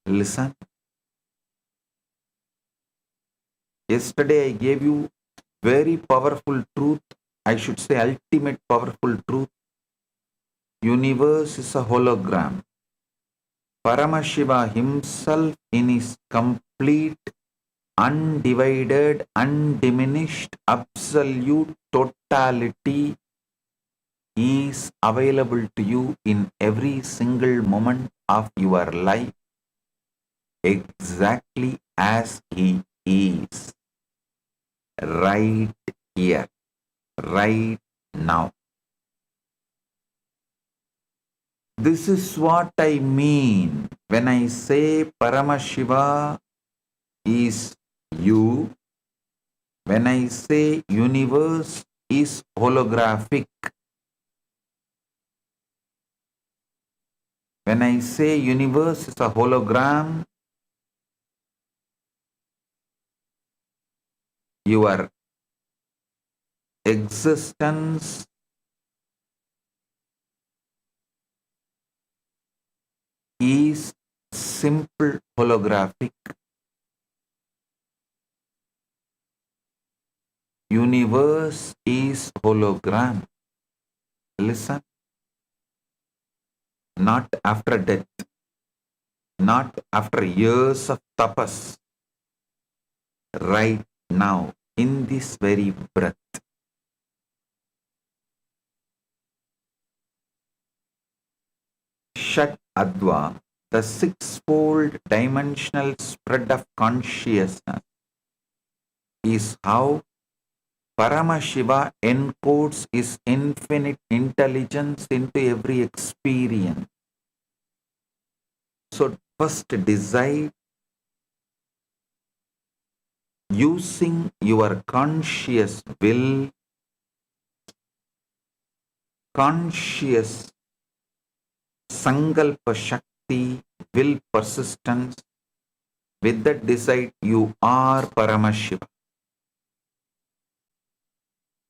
Listen. Yesterday I gave you very powerful truth. I should say ultimate powerful truth. Universe is a hologram. Paramashiva himself in his complete, undivided, undiminished, absolute totality is available to you in every single moment of your life, exactly as he is, right here, right now. This is what I mean when I say Paramashiva is you, when I say universe is holographic, when I say universe is a hologram, your existence is simple holographic. Universe is hologram. Listen. Not after death. Not after years of tapas. Right now, in this very breath. Shat Adva, the sixfold dimensional spread of consciousness, is how Paramashiva encodes his infinite intelligence into every experience. So first decide using your conscious will, conscious sankalpa shakti, will persistence, with that decide you are Paramashiva.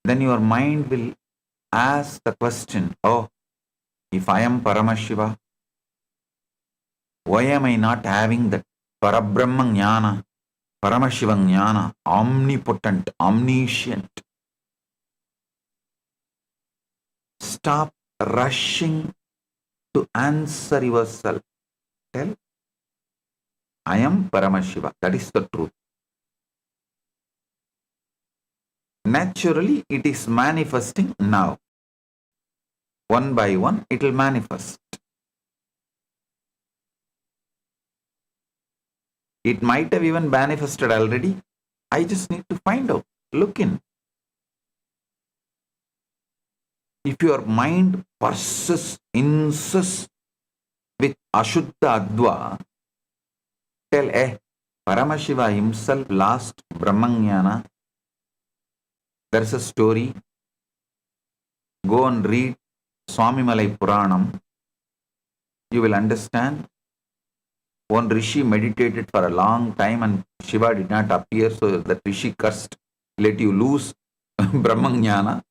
Then your mind will ask the question, oh, if I am Paramashiva, why am I not having that Parabrahma Jnana, Paramashiva Jnana, omnipotent, omniscient? Stop rushing to answer yourself. Tell, I am Paramashiva. That is the truth. naturally it is manifesting now. One by one it will manifest. It might have even manifested already. I just need to find out, look in. If your mind insists with Ashuddha Adva, tell, Paramashiva himself lost Brahmanyana. There's a story. Go and read Swami Malai Puranam. You will understand. One Rishi meditated for a long time and Shiva did not appear, so that Rishi cursed, let you lose Brahmanyana.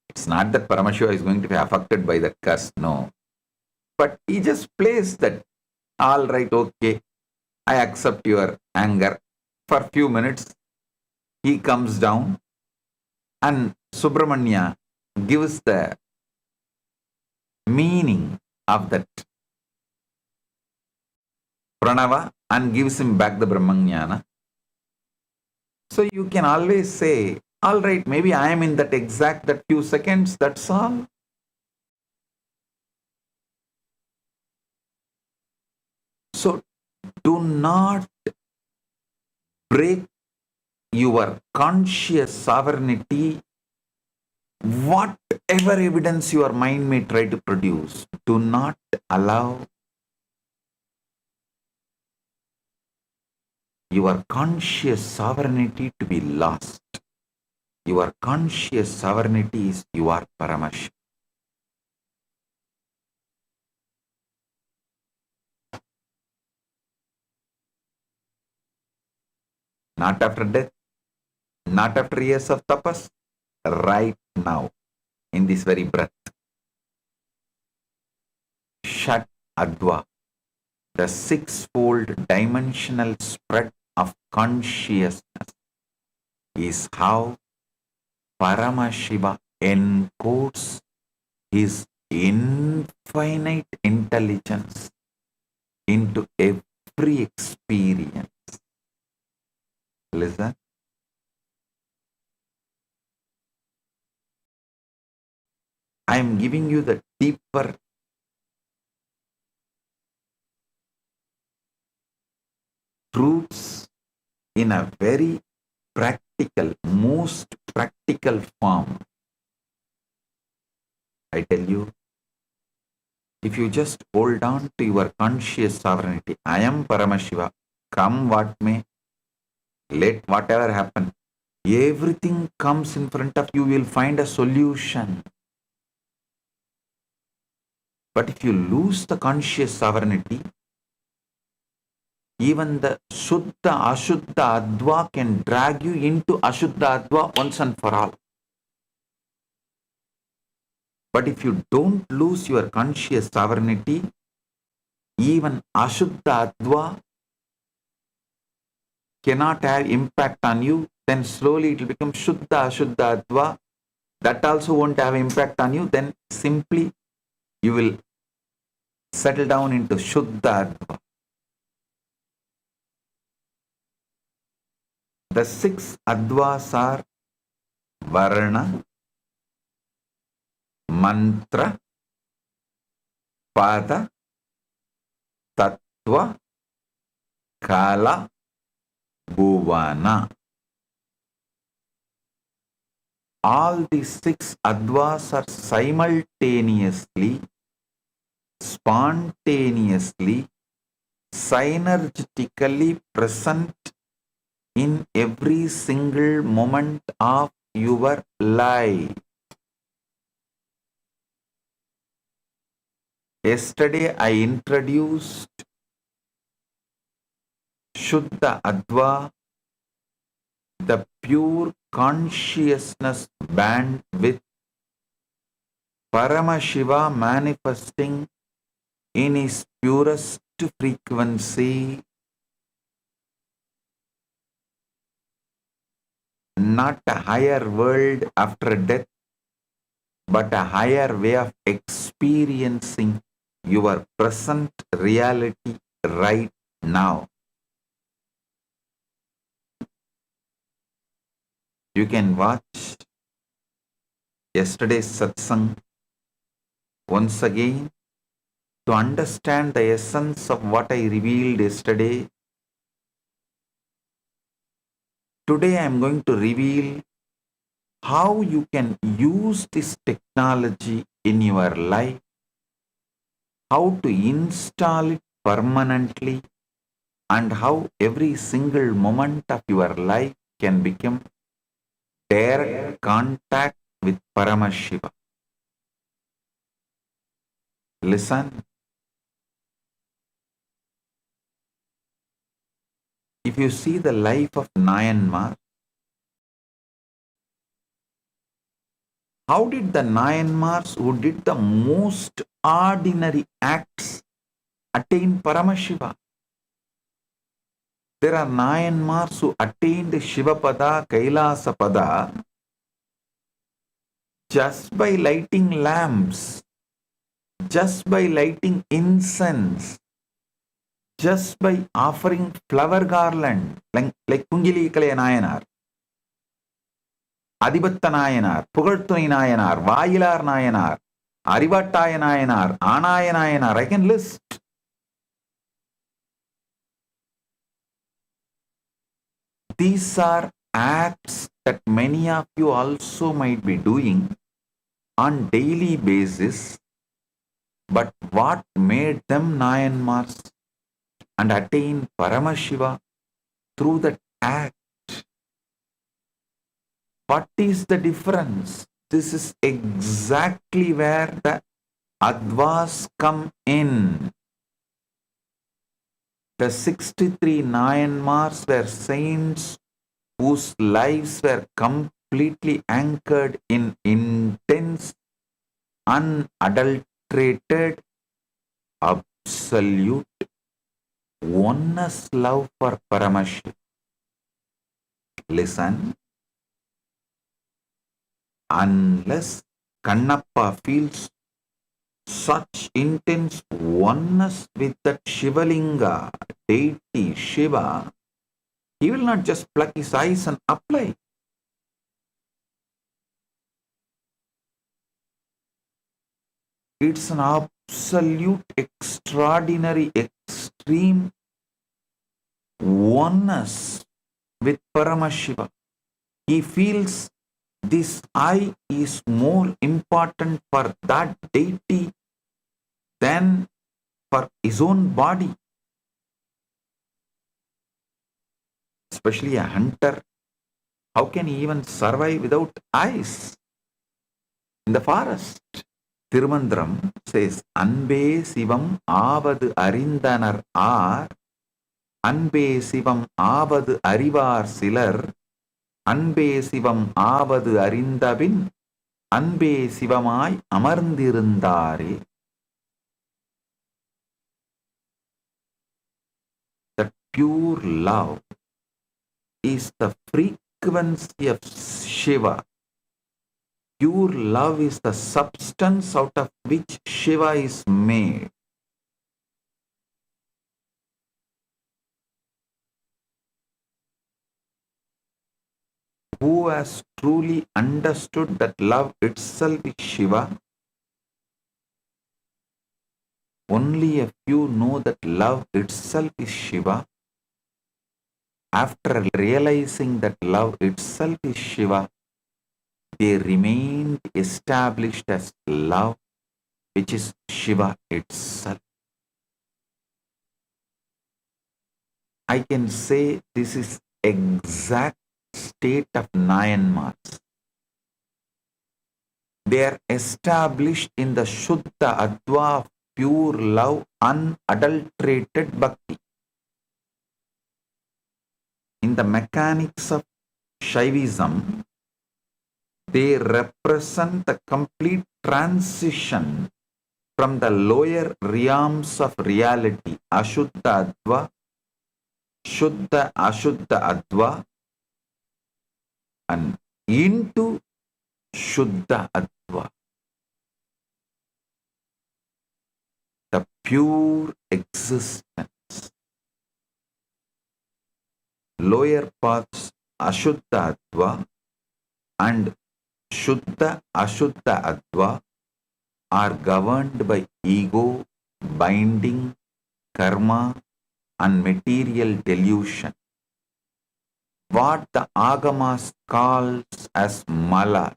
It's not that Paramashiva is going to be affected by the curse, no. But he just plays that, all right, okay, I accept your anger. For a few minutes, he comes down and Subramanya gives the meaning of that Pranava and gives him back the Brahmanyana. So you can always say, all right, maybe I am in that few seconds, that's all. So do not break your conscious sovereignty, whatever evidence your mind may try to produce. Do not allow your conscious sovereignty to be lost. Your conscious sovereignty is your Paramashiva. Not after death, not after years of tapas, right now, in this very breath. Shat Adva, the sixfold dimensional spread of consciousness, is how Paramashiva encodes his infinite intelligence into every experience. Listen. I am giving you the deeper truths in a very practical, most practical form. I tell you, if you just hold on to your conscious sovereignty, I am Paramashiva, come what may, let whatever happen, everything comes in front of you, you will find a solution. But if you lose the conscious sovereignty, even the Shuddha Ashuddha Adva can drag you into Ashuddha Adva once and for all. But if you don't lose your conscious sovereignty, even Ashuddha Adva cannot have impact on you, then slowly it will become Shuddha Ashuddha Adva. That also won't have impact on you, then simply you will settle down into Shuddha Adva. The six Advas are Varna, Mantra, Pada, Tattva, Kala, Bhuvana. All these six Advas are simultaneously, spontaneously, synergetically present in every single moment of your life. Yesterday I introduced Shuddha Adva, the pure consciousness band with Paramashiva manifesting in his purest frequency. Not a higher world after death, but a higher way of experiencing your present reality right now. You can watch yesterday's satsang once again to understand the essence of what I revealed yesterday. Today I am going to reveal how you can use this technology in your life, how to install it permanently, and how every single moment of your life can become direct contact with Paramashiva. Listen, if you see the life of Nayanmar, how did the Nayanmars who did the most ordinary acts attain Paramashiva? There are Nayanmars who attained Shivapada, Kailasa Pada just by lighting lamps, just by lighting incense, just by offering flower garland, like Kungili Kalaya Nayanar, Adibatta Nayanar, Pugartuni Nayanar, Vayilar Nayanar, Arivattaya Nayanar, Anaya Nayanar. I can list. These are acts that many of you also might be doing on daily basis, but what made them Nayanmars and attain Paramashiva through that act? What is the difference? This is exactly where the Advas come in. The 63 Nayanmars were saints whose lives were completely anchored in intense, unadulterated, absolute oneness love for Paramashiva. Listen, unless Kannappa feels such intense oneness with that Shivalinga, deity Shiva, he will not just pluck his eyes and apply. It's an absolute, extraordinary, extreme oneness with Paramashiva. He feels this eye is more important for that deity than for his own body. Especially a hunter, how can he even survive without eyes in the forest? Tirumandram says, Anbe Sivam Avadu Arindanar Ar, Anbe Sivam Avadu Arivar Silar, Anbe Sivam Avadu Arindabin, Anbe Sivamai Amarndirundare. That pure love is the frequency of Shiva. Pure love is the substance out of which Shiva is made. Who has truly understood that love itself is Shiva? Only a few know that love itself is Shiva. After realizing that love itself is Shiva, they remained established as love, which is Shiva itself. I can say this is exact state of Nayanmars. They are established in the Shuddha Adva of pure love, unadulterated bhakti. In the mechanics of Shaivism, they represent the complete transition from the lower realms of reality, Ashuddha Adva, Shuddha Ashuddha Adva, and into Shuddha Adva, the pure existence. Lower paths Ashuddha Adva, and Shuddha Ashuddha Adva are governed by ego, binding, karma, and material delusion. What the Agamas calls as malas,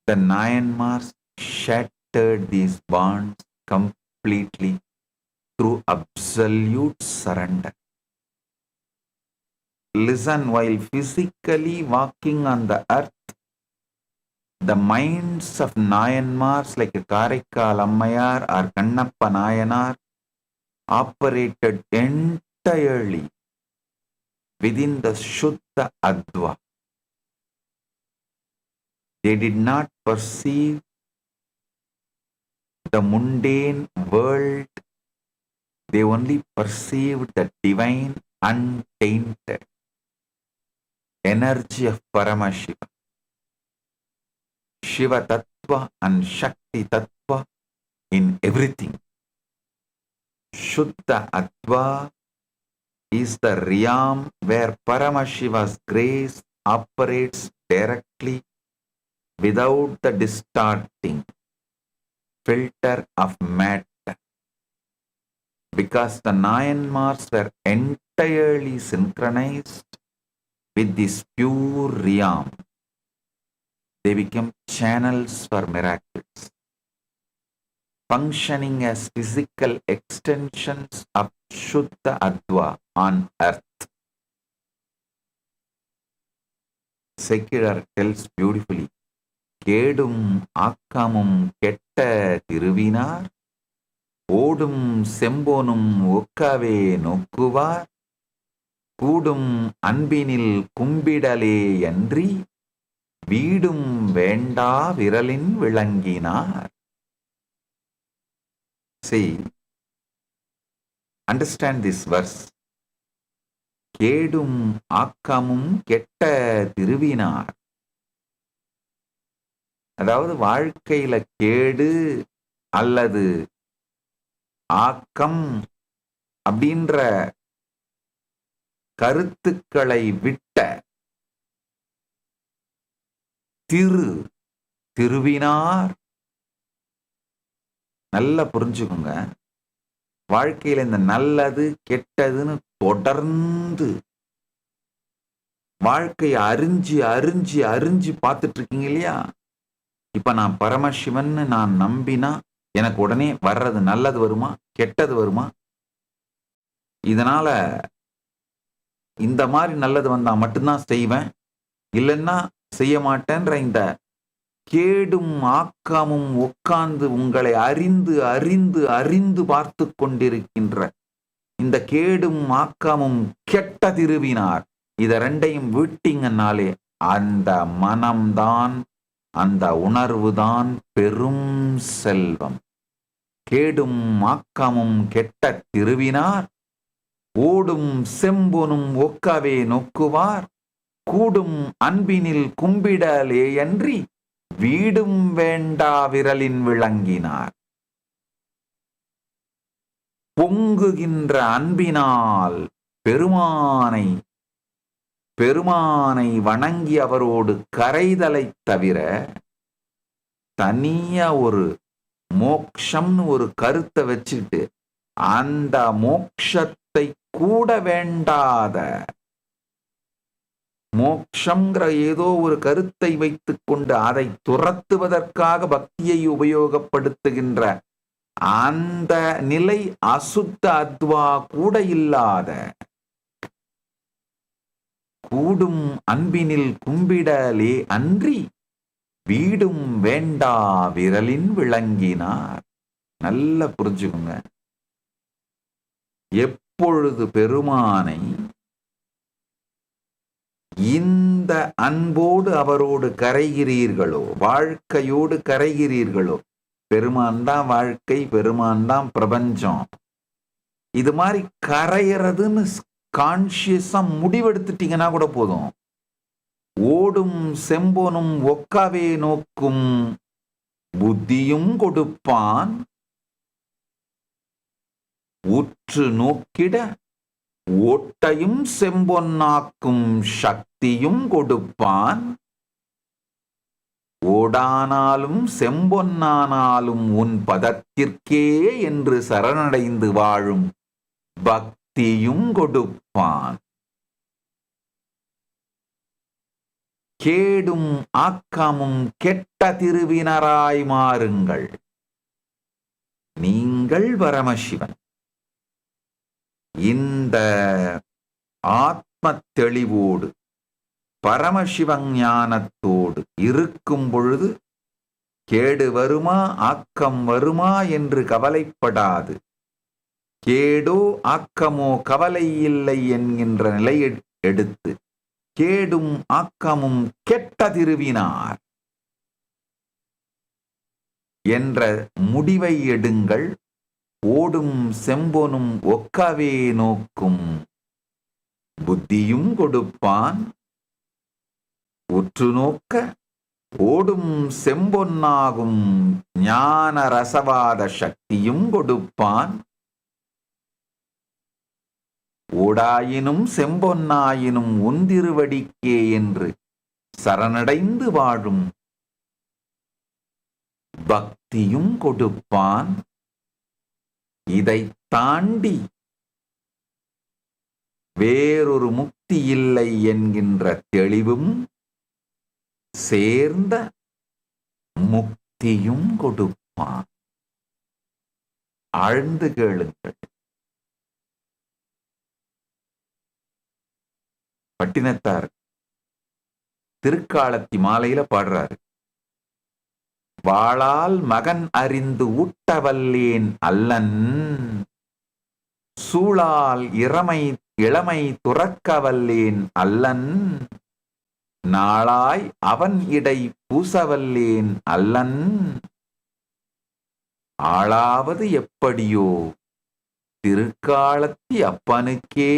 the Nayanmars shattered these bonds completely through absolute surrender. Listen, while physically walking on the earth, the minds of Nayanmars like Karaikal Ammayar or Kannappa Nayanar operated entirely within the Shuddha Adva. They did not perceive the mundane world, they only perceived the divine, untainted energy of Paramashivam. Shiva Tattva and Shakti Tattva in everything. Shuddha Adva is the realm where Paramashiva's grace operates directly without the distorting filter of matter. Because the Nayanmars were entirely synchronized with this pure realm, they became channels for miracles, functioning as physical extensions of Shuddha Adva on earth. Secular tells beautifully, Kedum Akkamum Ketta Tiruvinar, Odum Sembonum Okkave Nokkuvar, Kudum Anbinil Kumbidale Yandri, Vidum Venda Viralin Vilanginar. See, understand this verse. Kedum Akkamum Ketta Tiruvinar. அதாவது வாழ்க்கையில கேடு அல்லது ஆக்கம் அப்படின்ற கருத்துக்களை விட்ட திருவினார். நல்லா புரிஞ்சுக்கோங்க, வாழ்க்கையில இந்த நல்லது கெட்டதுன்னு தொடர்ந்து வாழ்க்கையை அறிஞ்சு அறிஞ்சு அறிஞ்சு பார்த்துட்டு இருக்கீங்க இல்லையா? இப்ப நான் பரமசிவன் நான் நம்பினா எனக்கு உடனே வர்றது நல்லது வருமா கெட்டது வருமா? இதனால இந்த மாதிரி நல்லது வந்தா மட்டும்தான் செய்வேன், இல்லைன்னா செய்ய மாட்டேன்ற இந்த கேடும் ஆக்காமும் உட்கார்ந்து உங்களை அறிந்து அறிந்து அறிந்து பார்த்து கொண்டிருக்கின்ற இந்த கேடும் ஆக்காமும் கெட்ட திருவினார், இத ரெண்டையும் விட்டீங்கன்னாலே அந்த மனம்தான், அந்த உணர்வுதான் பெரும் செல்வம். கேடும் ஆக்கமும் கெட்ட திருவினார், ஓடும் செம்பொனும் ஒக்கவே நோக்குவார், கூடும் அன்பினில் கும்பிடலே அன்றி வீடும் வேண்டா விரலின் விளங்கினார். பொங்குகின்ற அன்பினால் பெருமானை வணங்கி அவரோடு கரைதலை தவிர தனியா ஒரு மோக்ஷம்னு ஒரு கருத்தை வச்சுட்டு அந்த மோக்ஷத்தை கூட வேண்டாத, மோக்ஷங்கிற ஏதோ ஒரு கருத்தை வைத்துக் கொண்டு அதை துரத்துவதற்காக பக்தியை உபயோகப்படுத்துகின்ற அந்த நிலை அசுத்த அத்வா கூட இல்லாத, கூடும் அன்பினில் கும்பிடலே அன்றி வீடும் வேண்டா விரலின் விளங்கினார். நல்லா புரிஞ்சுக்கோங்க, எப்பொழுது பெருமானை இந்த அன்போடு அவரோடு கரைகிறீர்களோ, வாழ்க்கையோடு கரைகிறீர்களோ, பெருமான் தான் வாழ்க்கை, பெருமான் தான் பிரபஞ்சம், இது மாதிரி கரையிறதுன்னு கான்சியஸா முடிவெடுத்துட்டீங்கன்னா கூட போதும். ஓடும் செம்பொனும் ஒக்காவே நோக்கும் புத்தியும் கொடுப்பான், உற்று நோக்கிட ஓட்டையும் செம்பொன்னாக்கும் சக்தியும் கொடுப்பான். ஓடானாலும் செம்பொன்னானாலும் உன் பதத்திற்கே என்று சரணடைந்து வாழும் பக்தியும் கொடுப்பான். கேடும் ஆக்கமும் கெட்ட திருவினராய் மாறுங்கள். நீங்கள் பரமசிவன். இந்த ஆத்ம தெளிவோடு பரமசிவஞானத்தோடு இருக்கும் பொழுது கேடு வருமா ஆக்கம் வருமா என்று கவலைப்படாது. கேடோ ஆக்கமோ கவலை இல்லை என்கின்ற நிலை எடுத்து கேடும் ஆக்கமும் கெட்ட திருவினார் என்ற முடிவை எடுங்கள். ஓடும் செம்பொனும் ஒக்கவே நோக்கும் புத்தியும் கொடுப்பான். உற்று நோக்க ஓடும் செம்பொன்னாகும் ஞான ரசவாத சக்தியும் கொடுப்பான். ஓடாயினும் செம்பொன்னாயினும் உந்திருவடிக்கே என்று சரணடைந்து வாழும் பக்தியும் கொடுப்பான். இதை தாண்டி வேறொரு முக்தி இல்லை என்கின்ற தெளிவும் சேர்ந்த முக்தியும் கொடுப்பான். ஆழ்ந்து கேளுங்கள். பட்டினத்தார் திருக்காலத்தி மாலையில பாடுறாரு. வாளால் மகன் அறிந்து ஊட்டவல்லேன் அல்லன், சூளால் இளமை துறக்கவல்லேன் அல்லன், நாளாய் அவன் இடை பூசவல்லேன் அல்லன், ஆளாவது எப்படியோ திருக்காலத்தி அப்பனுக்கே.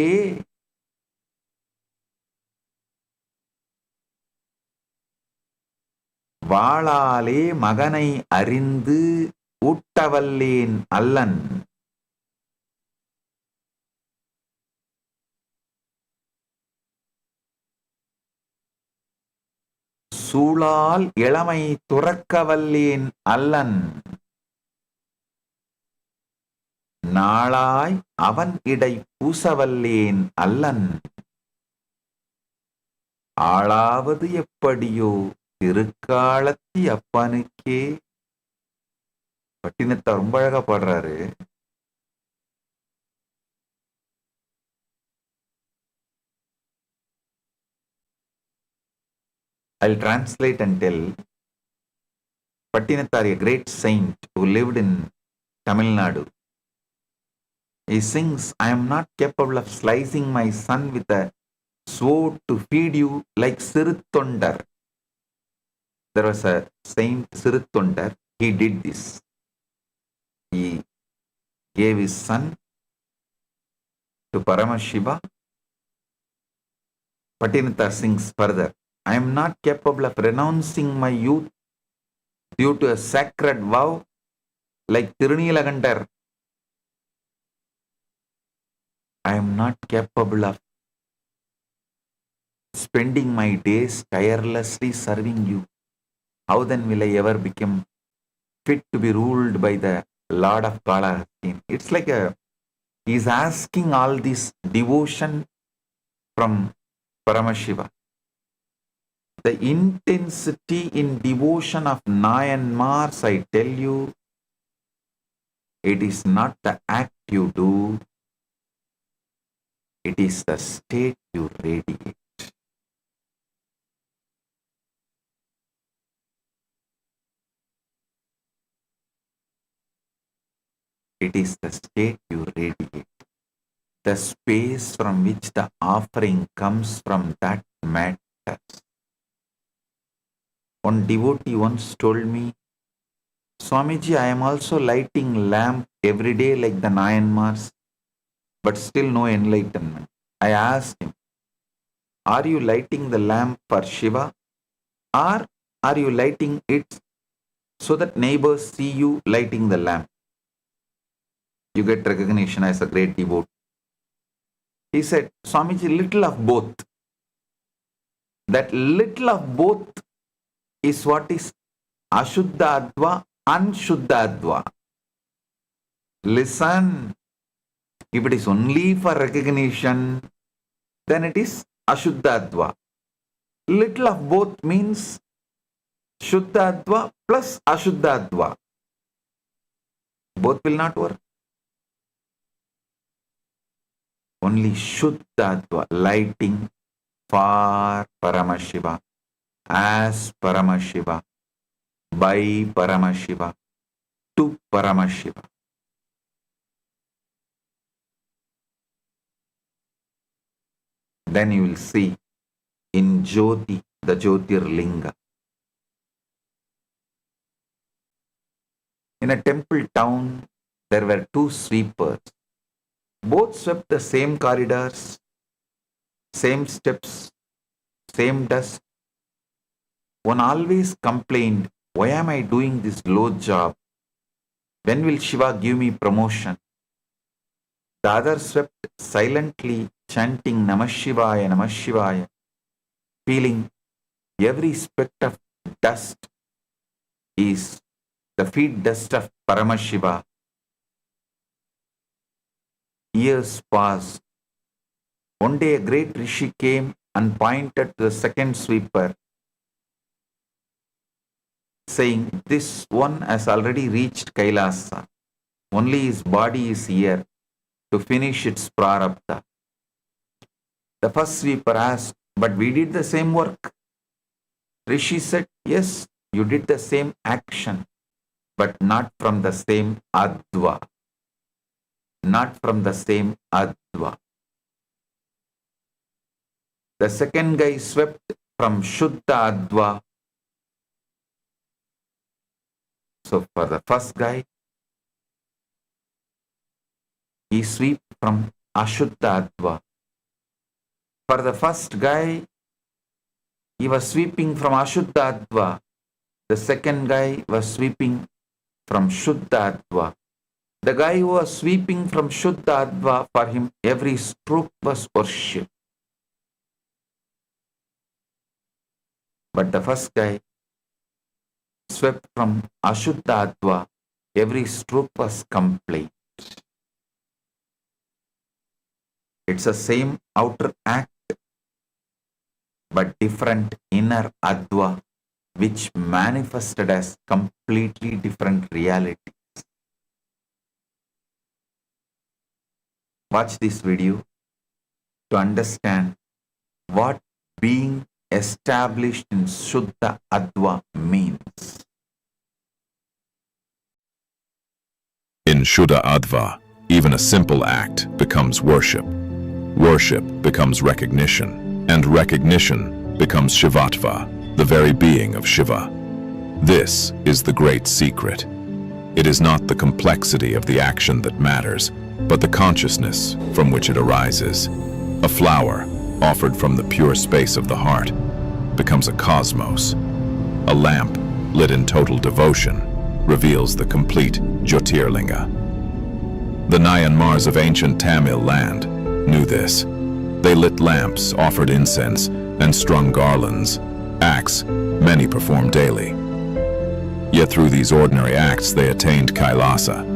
வாளாலே மகனை அறிந்து ஊட்டவல்லேன் அல்லன், சூளால் இளமை துறக்கவல்லேன் அல்லன், நாளாய் அவன் இடை பூசவல்லேன் அல்லன், ஆளாவது எப்படியோ திருக்காலத்தி அப்பனுக்கே. பட்டினத்தார் ரொம்ப அழகா பாடுறாரு. I'll translate and tell. Pattinatthar, a great saint who lived in Tamil Nadu, he sings, I am not capable of slicing my son with a sword to feed you like Siruttondar. There was a saint, Siruttondar, he did this. He gave his son to Paramashiva. Pattinatthar sings further, I am not capable of renouncing my youth due to a sacred vow like Tirunilagandar. I am not capable of spending my days tirelessly serving you. How then will I ever become fit to be ruled by the Lord of Kailasa? It's like he's asking all this devotion from Paramashiva. The intensity in devotion of Nayanmars, I tell you, it is not the act you do, it is the state you radiate. It is the state you radiate. The space from which the offering comes from that matters. One devotee once told me, Swamiji, I am also lighting lamp every day like the Nayanmars, but still no enlightenment. I asked him, are you lighting the lamp for Shiva, or are you lighting it so that neighbors see you lighting the lamp? You get recognition as a great devotee. He said, Swamiji, little of both. That little of both is what is Ashuddhadva, Anshuddhadva. Listen, if it is only for recognition, then it is Ashuddhadva. Little of both means Shuddhadva plus Ashuddhadva. Both will not work. Only Shuddhadva, lighting for Paramashiva, as Paramashiva, by Paramashiva, to Paramashiva. Then you will see in Jyoti, the Jyotirlinga. In a temple town, there were two sweepers. Both swept the same corridors, same steps, same dust. One always complained, why am I doing this low job? When will Shiva give me promotion? The other swept silently, chanting Namah Shivaya, feeling every speck of dust is the feet dust of Paramashiva. Years passed. One day a great rishi came and pointed to the second sweeper, saying, this one has already reached Kailasa. Only his body is here to finish its prarabdha. The first sweeper asked, but we did the same work. Rishi said, yes, you did the same action, but not from the same adva. Not from the same adva. The second guy swept from Shuddha adva. So for the first guy, he swept from Ashuddha adva. For the first guy, he was sweeping from Ashuddha adva. The second guy was sweeping from Shuddha adva. The guy who was sweeping from Shuddha adva, for him every stroke was worship. But the first guy swept from Ashuddha adva, every stroke was complaint. It's the same outer act, but different inner adva, which manifested as completely different reality. Watch this video to understand what being established in Shuddha Adva means. In Shuddha Adva, even a simple act becomes worship. Worship becomes recognition, and recognition becomes Shivatva, the very being of Shiva. This is the great secret. It is not the complexity of the action that matters, but the consciousness from which it arises. A flower, offered from the pure space of the heart, becomes a cosmos. A lamp, lit in total devotion, reveals the complete Jyotirlinga. The Nayanmars of ancient Tamil land knew this. They lit lamps, offered incense, and strung garlands, acts many perform daily. Yet through these ordinary acts they attained Kailasa.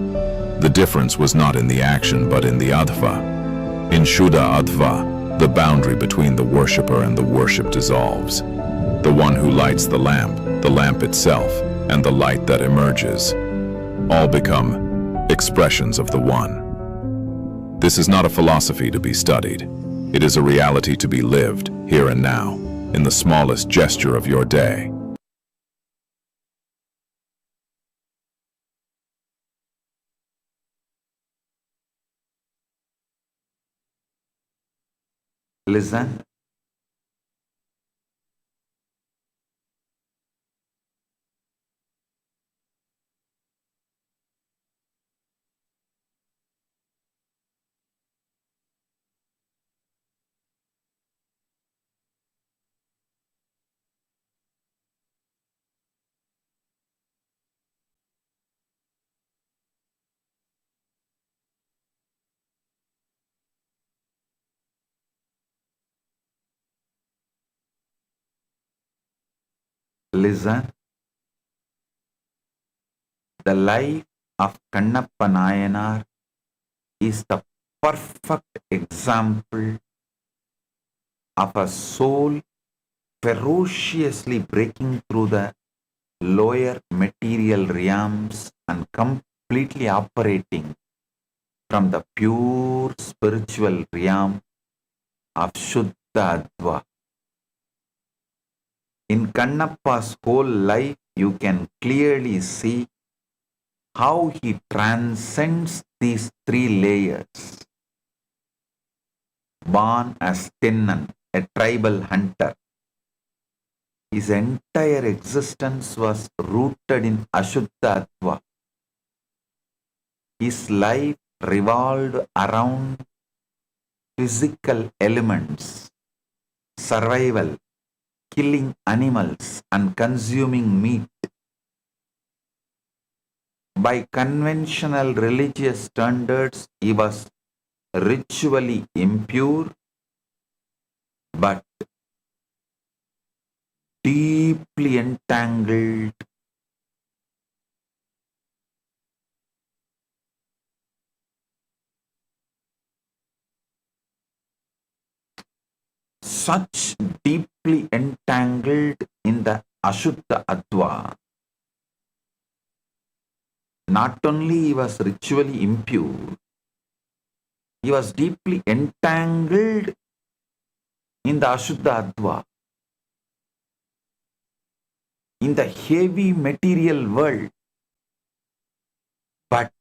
The difference was not in the action but in the adva. In Shuddha Adva, the boundary between the worshipper and the worship dissolves. The one who lights the lamp itself, and the light that emerges, all become expressions of the One. This is not a philosophy to be studied. It is a reality to be lived, here and now, in the smallest gesture of your day. Listen. listen. The life of Kannappa Nayanar is the perfect example of a soul ferociously breaking through the lower material realms and completely operating from the pure spiritual realm of Shuddha Adva. In Kannappa's whole life, you can clearly see how he transcends these three layers. Born as Tinnan, a tribal hunter, his entire existence was rooted in Ashuddha Adva. His life revolved around physical elements, survival, killing animals, and consuming meat. By conventional religious standards, he was ritually impure, but deeply entangled. Such deeply entangled in the Ashuddha Adva. Not only he was ritually impure, he was deeply entangled in the Ashuddha Adva, in the heavy material world. But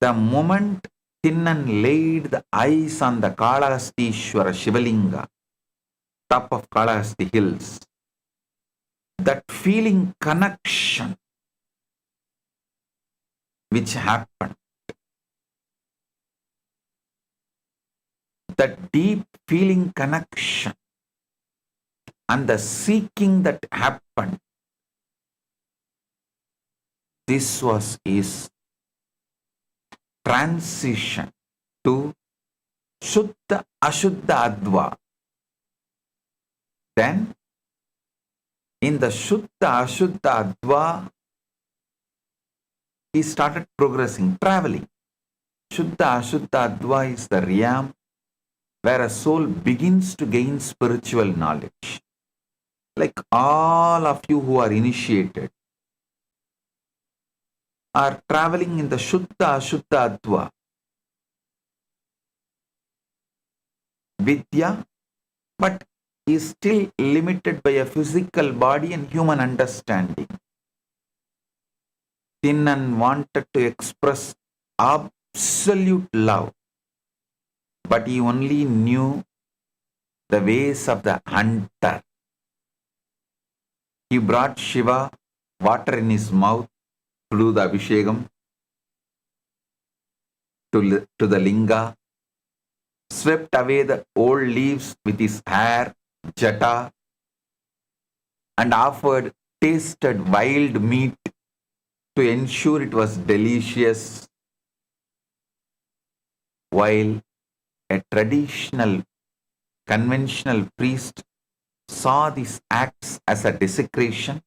the moment Tinnan laid the eyes on the Kalahastishwara Shivalinga, top of Kalahasti hills, that feeling connection which happened, that deep feeling connection and the seeking that happened, this was his transition to Shuddha Ashuddha Adva. Then, in the Shuddha Ashuddha Adva, he started progressing, traveling. Shuddha Ashuddha Adva is the realm where a soul begins to gain spiritual knowledge. Like all of you who are initiated are traveling in the Shuddha Ashuddha Adva. Vidya, but is still limited by a physical body and human understanding. Tinnan wanted to express absolute love, but he only knew the ways of the hunter. He brought Shiva water in his mouth to do the Abhishekam to the Linga, swept away the old leaves with his hair, jata, and offered tasted wild meat to ensure it was delicious, while a traditional, conventional priest saw these acts as a desecration,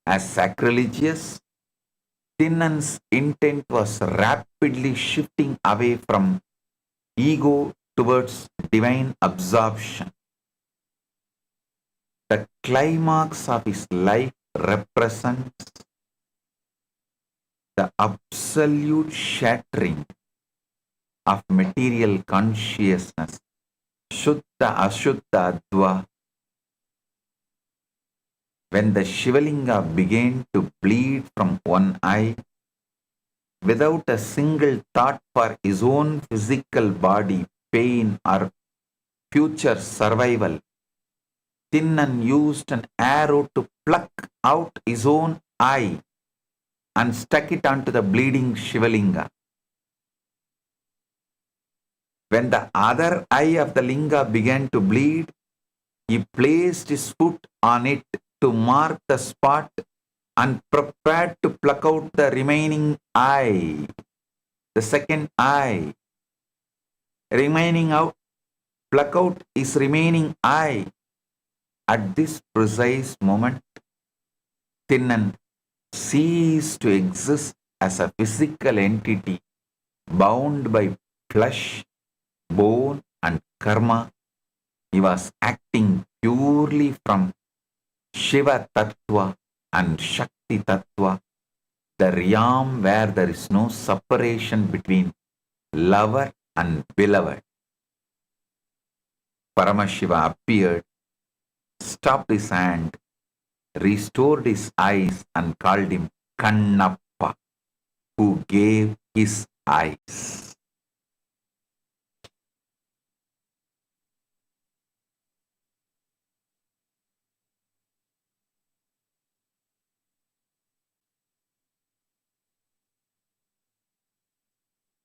as sacrilegious. Tinnan's intent was rapidly shifting away from ego towards divine absorption. The climax of his life represents the absolute shattering of material consciousness, Shuddha Ashuddha Adva, when the Shivalinga began to bleed from one eye without a single thought for his own physical body, pain, or future survival. Tinnan used an arrow to pluck out his own eye and stuck it onto the bleeding Shivalinga. When the other eye of the linga began to bleed, he placed his foot on it to mark the spot and prepared to pluck out the remaining eye, the second eye. Pluck out his remaining eye. At this precise moment, Tinnan ceased to exist as a physical entity bound by flesh, bone, and karma. He was acting purely from Shiva Tattva and Shakti Tattva, the realm where there is no separation between lover and beloved. Paramashiva appeared, stopped his hand, restored his eyes, and called him Kannappa, who gave his eyes.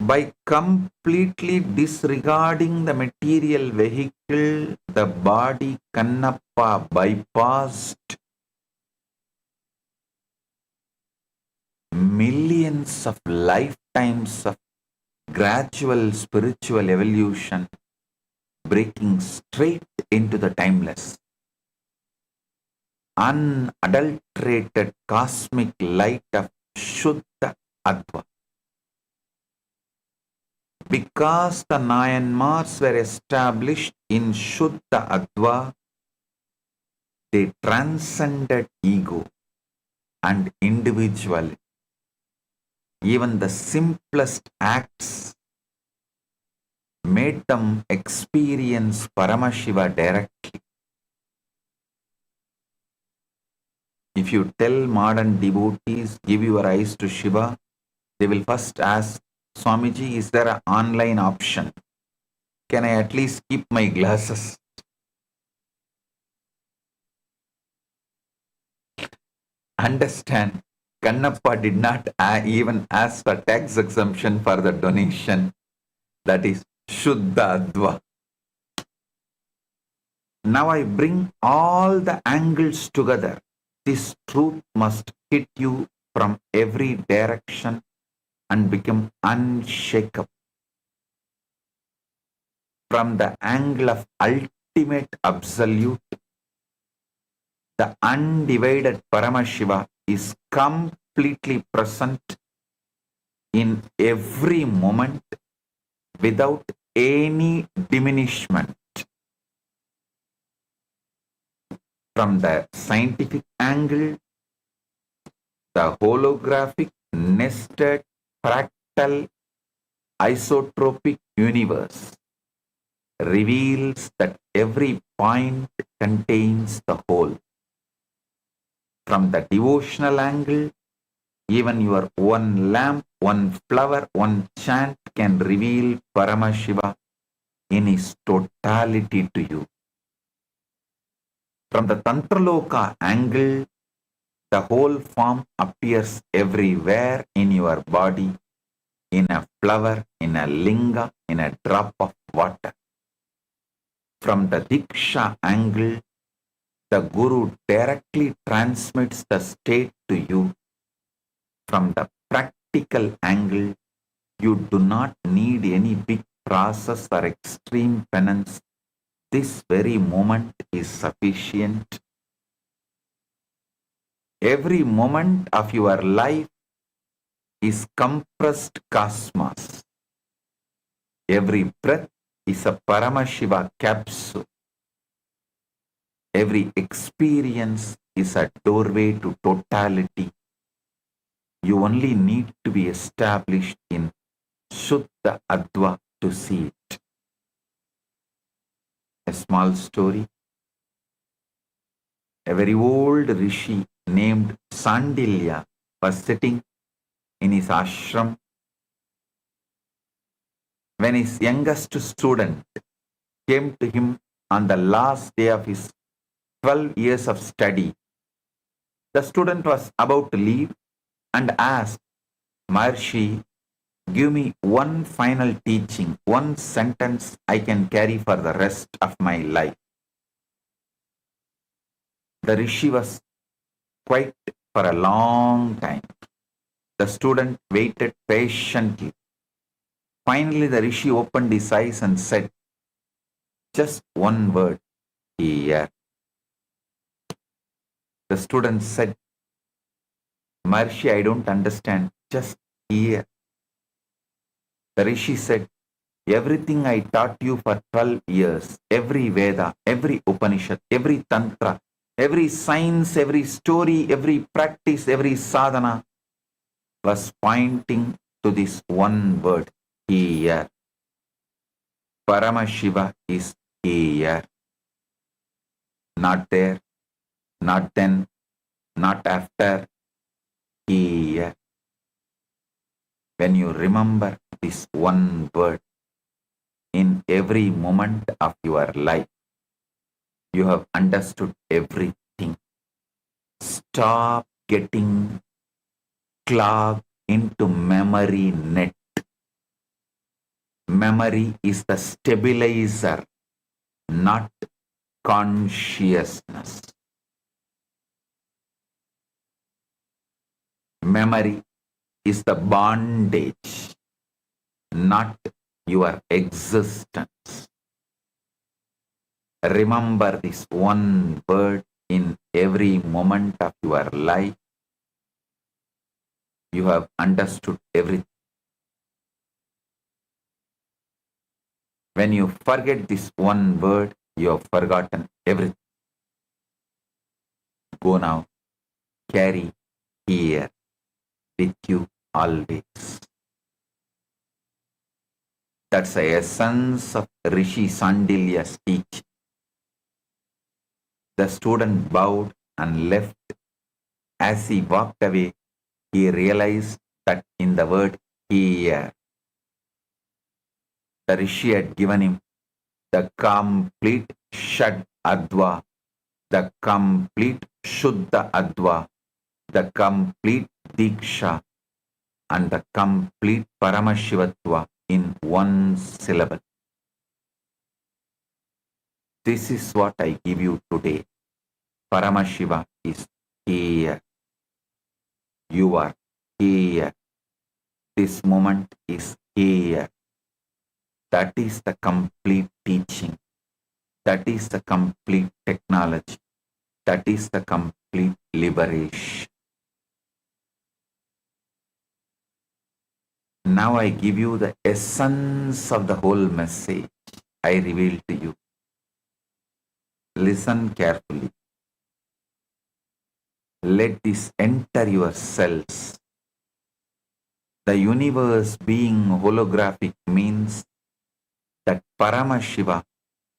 By completely disregarding the material vehicle, the body, Kannappa bypassed millions of lifetimes of gradual spiritual evolution, breaking straight into the timeless, unadulterated cosmic light of Shuddha Adva. Because the Nayanmars were established in Shuddha Adva, they transcended ego and individuality. Even the simplest acts made them experience Paramashiva directly. If you tell modern devotees, give your eyes to Shiva, they will first ask, Swamiji, is there an online option? Can I at least keep my glasses? Understand, Kannappa did not even ask for tax exemption for the donation. That is Shuddha Adva. Now I bring all the angles together. This truth must hit you from every direction and become unshakable. From the angle of ultimate absolute, the undivided Paramashiva is completely present in every moment without any diminishment. From the scientific angle, the holographic, nested, fractal, isotropic universe reveals that every point contains the whole. From the devotional angle, even your one lamp, one flower, one chant can reveal Paramashiva in his totality to you. From the Tantraloka angle, the whole form appears everywhere in your body, in a flower, in a linga, in a drop of water. From the Diksha angle, the Guru directly transmits the state to you. From the practical angle, you do not need any big process or extreme penance. This very moment is sufficient. Every moment of your life is compressed cosmos. Every breath is a Paramashiva capsule. Every experience is a doorway to totality. You only need to be established in Shuddha Adva to see it. A small story. A very old rishi named Sandilya was sitting in his ashram when his youngest student came to him on the last day of his 12 years of study. The student was about to leave and asked, Maharshi, give me one final teaching, one sentence I can carry for the rest of my life. The rishi was quiet for a long time. The student waited patiently. Finally, the rishi opened his eyes and said, just one word, here. The student said, Maharishi, I don't understand. Just hear. The Rishi said, everything I taught you for 12 years, every Veda, every Upanishad, every Tantra, every science, every story, every practice, every sadhana was pointing to this one word, here. Paramashiva is here. Not there, not then, not after, here. When you remember this one word in every moment of your life, you have understood everything. Stop getting clogged into memory net. Memory is the stabilizer, not consciousness. Memory is the bondage, not your existence. Remember this one word in every moment of your life. You have understood everything. When you forget this one word, you have forgotten everything. Go now, carry here with you always. That's the essence of Rishi Sandilya's teaching. The student bowed and left. As he walked away, he realized that in the word here, the Rishi had given him the complete Shad Adva, the complete Shuddha Adva, the complete Diksha, and the complete Paramashivatva in one syllable. This is what I give you today. Paramashiva is here. You are here. This moment is here. That is the complete teaching. That is the complete technology. That is the complete liberation. Now I give you the essence of the whole message I reveal to you. Listen carefully. Let this enter your cells. The universe being holographic means that Paramashiva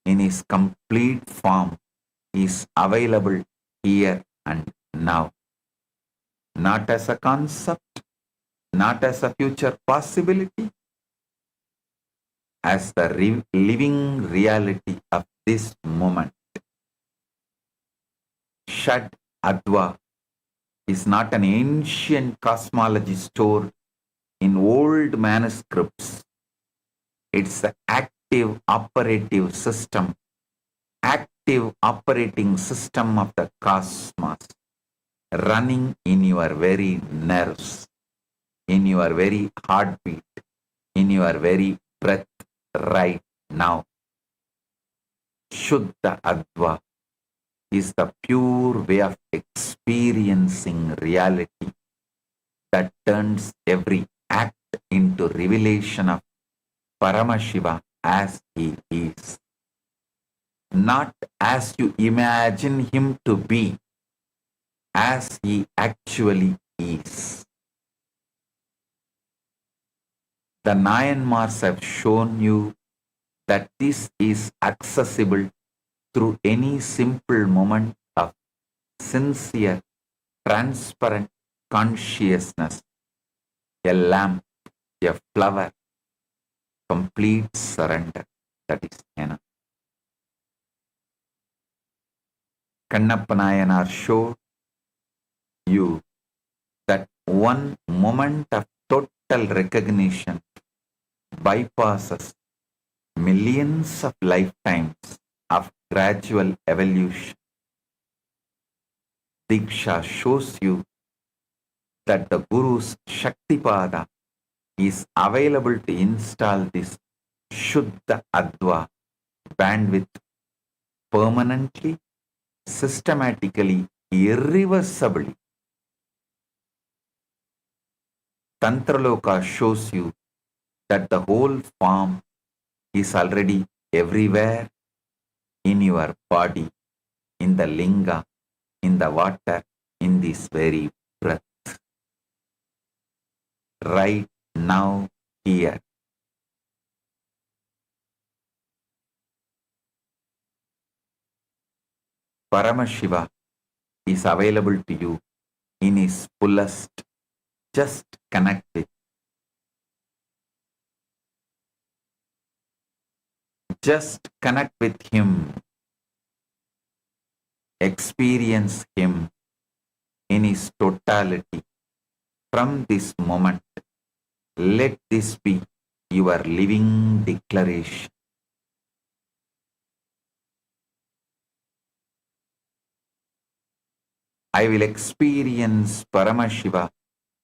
in his complete form is available here and now. Not as a concept, not as a future possibility, as the living reality of this moment. Shad Adva is not an ancient cosmology stored in old manuscripts. It's the active operating system of the cosmos, running in your very nerves, in your very heartbeat, in your very breath right now. Shuddha Adva is the pure way of experiencing reality that turns every act into revelation of Paramashiva as he is. Not as you imagine him to be, as he actually is. The Nayanmars have shown you that this is accessible through any simple moment of sincere, transparent consciousness. A lamp, a flower, complete surrender. That is enough. Kannappa Nayanar showed you that one moment of total recognition bypasses millions of lifetimes of gradual evolution. Diksha shows you that the Guru's Shaktipada is available to install this Shuddha Adva bandwidth permanently, systematically, irreversibly. Tantraloka shows you that the whole form is already everywhere in your body, in the linga, in the water, in this very breath. Right now, here. Paramashiva is available to you in his fullest. Just connect with. Just connect with him. Experience him in his totality. From this moment, let this be your living declaration. I will experience Paramashiva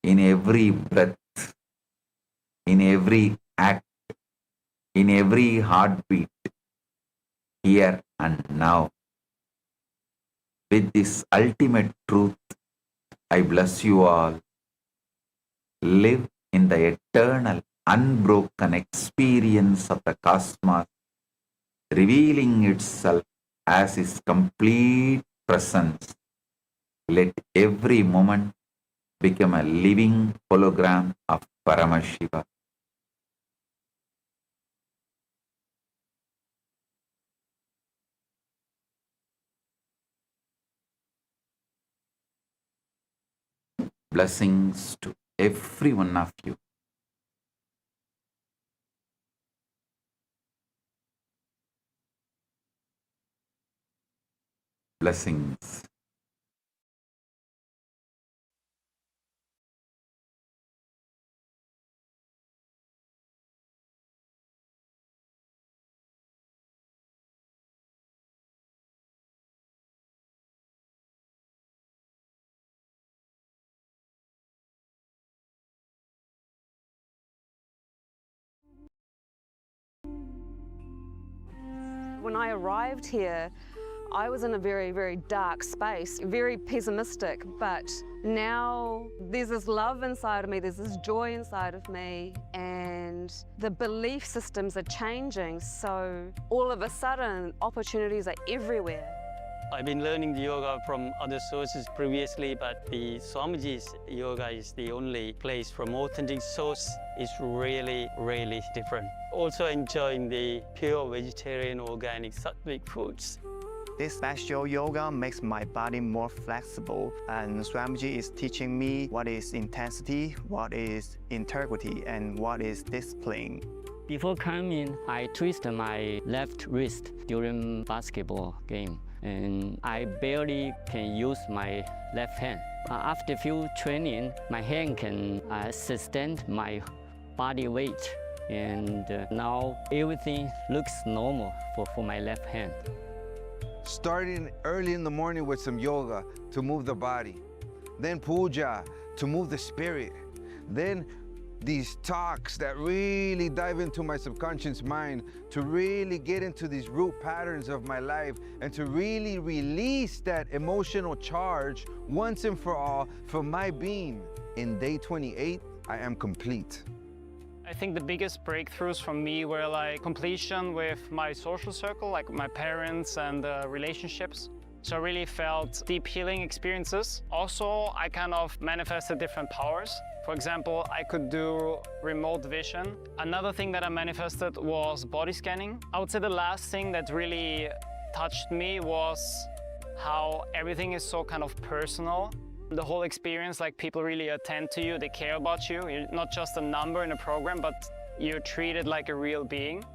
in every breath, in every act, in every heartbeat, here and now. With this ultimate truth, I bless you all. Live in the eternal, unbroken experience of the cosmos, revealing itself as his complete presence. Let every moment become a living hologram of Paramashiva. Blessings to every one of you. Blessings. When I arrived here, I was in a very, very dark space, very pessimistic, but now there's this love inside of me, there's this joy inside of me, and the belief systems are changing, so all of a sudden opportunities are everywhere. I've been learning the yoga from other sources previously, but the Swamiji's yoga is the only place from authentic source. It's really, really different. Also enjoying the pure vegetarian, organic, sattvic foods. This special yoga makes my body more flexible, and Swamiji is teaching me what is intensity, what is integrity, and what is discipline. Before coming, I twisted my left wrist during basketball game, and I barely can use my left hand. After few training, my hand can sustain my body weight, and now everything looks normal for my left hand. Starting early in the morning with some yoga to move the body, then puja to move the spirit, then these talks that really dive into my subconscious mind to really get into these root patterns of my life and to really release that emotional charge once and for all from my being. In day 28, I am complete. I think the biggest breakthroughs for me were like completion with my social circle, like my parents and relationships. So I really felt deep healing experiences. Also, I kind of manifested different powers. For example, I could do remote vision. Another thing that I manifested was body scanning. I would say the last thing that really touched me was how everything is so kind of personal. The whole experience, like people really attend to you, they care about you. You're not just a number in a program, but you're treated like a real being.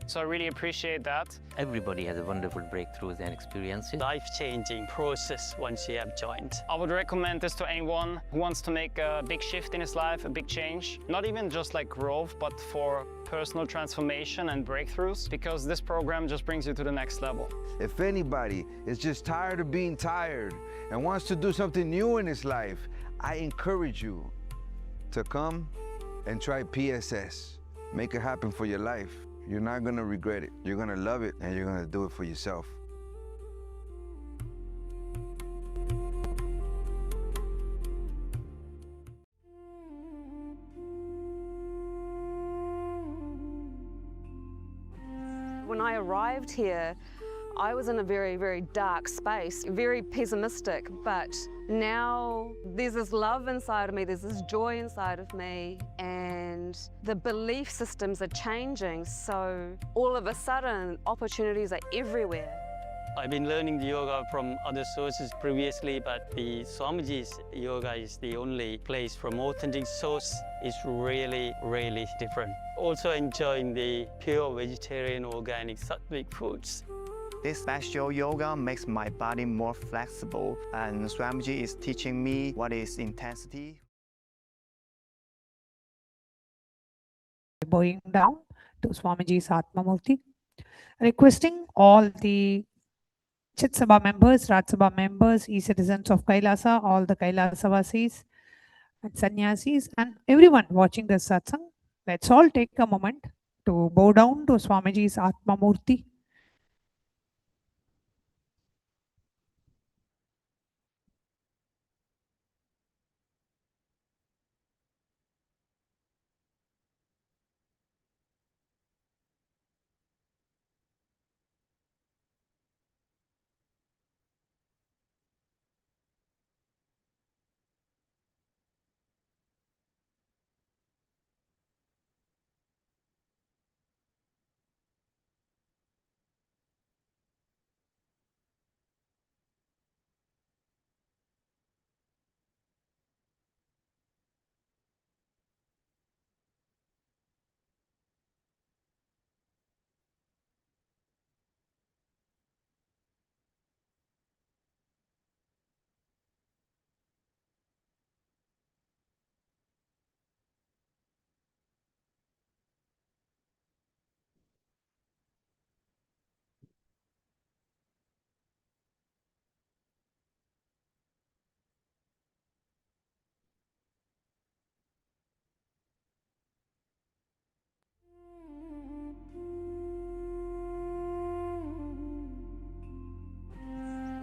So I really appreciate that. Everybody has a wonderful breakthroughs and experiences. Life-changing process once you have joined. I would recommend this to anyone who wants to make a big shift in his life, a big change. Not even just like growth, but for personal transformation and breakthroughs, because this program just brings you to the next level. If anybody is just tired of being tired and wants to do something new in his life, I encourage you to come and try PSS. Make it happen for your life. You're not gonna regret it. You're gonna love it, and you're gonna do it for yourself. I arrived here, I was in a very, very dark space, very pessimistic, but now there's this love inside of me, there's this joy inside of me, and the belief systems are changing, so all of a sudden opportunities are everywhere. I've been learning the yoga from other sources previously, but the Swamiji's yoga is the only place from authentic source. Is really, really different. Also enjoying the pure vegetarian, organic, sattvic foods. This special yoga makes my body more flexible, and Swamiji is teaching me what is intensity. Bowing down to Swamiji's Atmamurti, requesting all the Chit Sabha members, Raj Sabha members, e-citizens of Kailasa, all the Kailasa and sannyasis, and everyone watching this satsang, let's all take a moment to bow down to Swamiji's Atmamurti.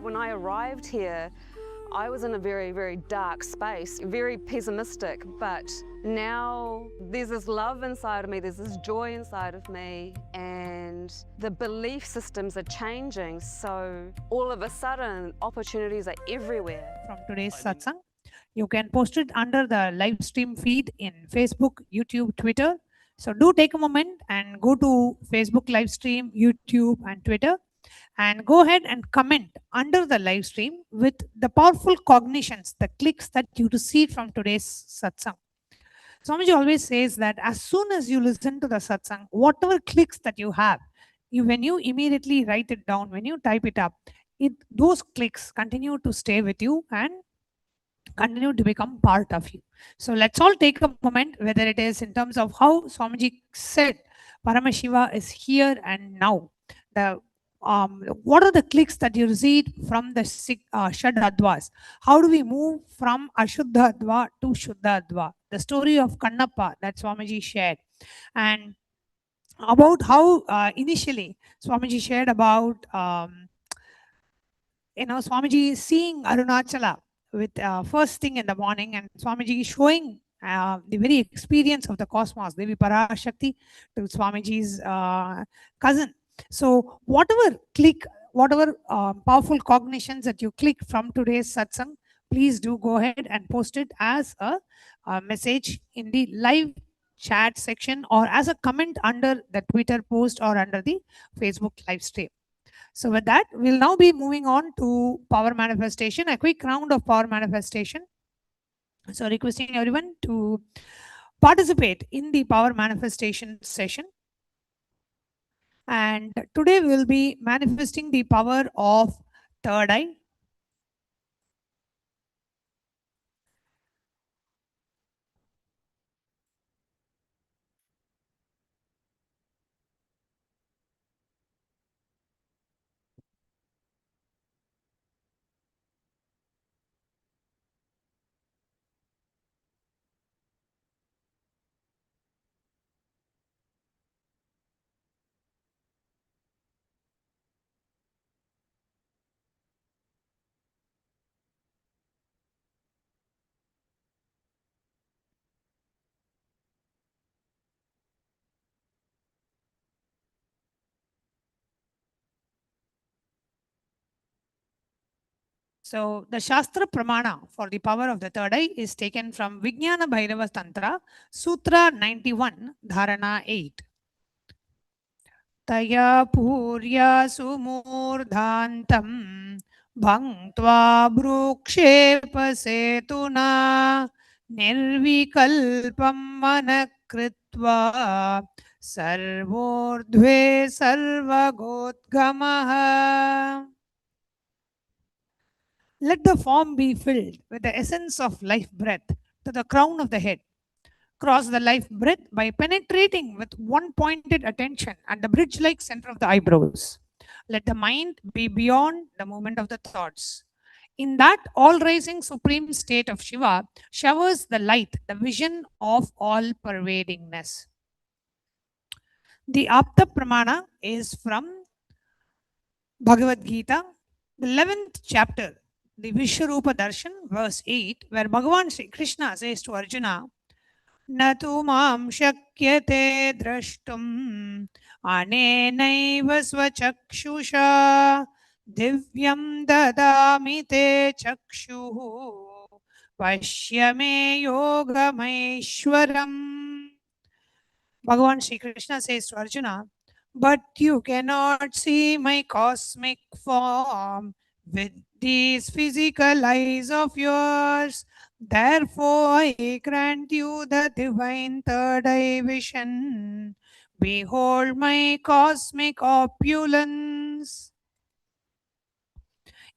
When I arrived here, I was in a very, very dark space, very pessimistic, but now there's this love inside of me, there's this joy inside of me, and the belief systems are changing, so all of a sudden opportunities are everywhere. From today's satsang, you can post it under the live stream feed in Facebook, YouTube, Twitter. So do take a moment and go to Facebook live stream, YouTube and Twitter, and go ahead and comment under the live stream with the powerful cognitions, the clicks that you receive from today's satsang. Swamiji always says that as soon as you listen to the satsang, whatever clicks that you have, when you immediately write it down, when you type it up, those clicks continue to stay with you and continue to become part of you. So let's all take a moment, whether it is in terms of how Swamiji said Paramashiva is here and now. What are the clicks that you receive from the Shadadvas? How do we move from Ashuddhadva to Shuddhadva? The story of Kannappa that Swamiji shared. And about how initially Swamiji shared about Swamiji seeing Arunachala with first thing in the morning, and Swamiji showing the very experience of the cosmos, Devi Parashakti, to Swamiji's cousin. So whatever powerful cognitions that you click from today's satsang, please do go ahead and post it as a message in the live chat section or as a comment under the Twitter post or under the Facebook live stream. So with that, we'll now be moving on to power manifestation, a quick round of power manifestation. So requesting everyone to participate in the power manifestation session. And today we'll be manifesting the power of third eye. So the Shastra Pramana for the power of the third eye is taken from Vijnana Bhairava Tantra, Sutra 91, Dharana 8. Taya purya sumurdhantam bhangtva brukshepa setuna nirvikalpam manakritva sarvordhve sarvagotgamaha. Let the form be filled with the essence of life breath to the crown of the head. Cross the life breath by penetrating with one pointed attention at the bridge-like center of the eyebrows. Let the mind be beyond the movement of the thoughts. In that all-rising supreme state of Shiva showers the light, the vision of all-pervadingness. The Apta Pramana is from Bhagavad Gita, the 11th chapter, the Vishwarupa Darshan, verse 8, where Bhagavan Sri Krishna says to Arjuna, Natu mam shakyate drashtum anenaiva svachakshusha divyam dadami te chakshuhu pashyame yogameshwaram. Bhagavan Sri Krishna says to Arjuna, but you cannot see my cosmic form with these physical eyes of yours. Therefore, I grant you the divine third eye vision. Behold my cosmic opulence.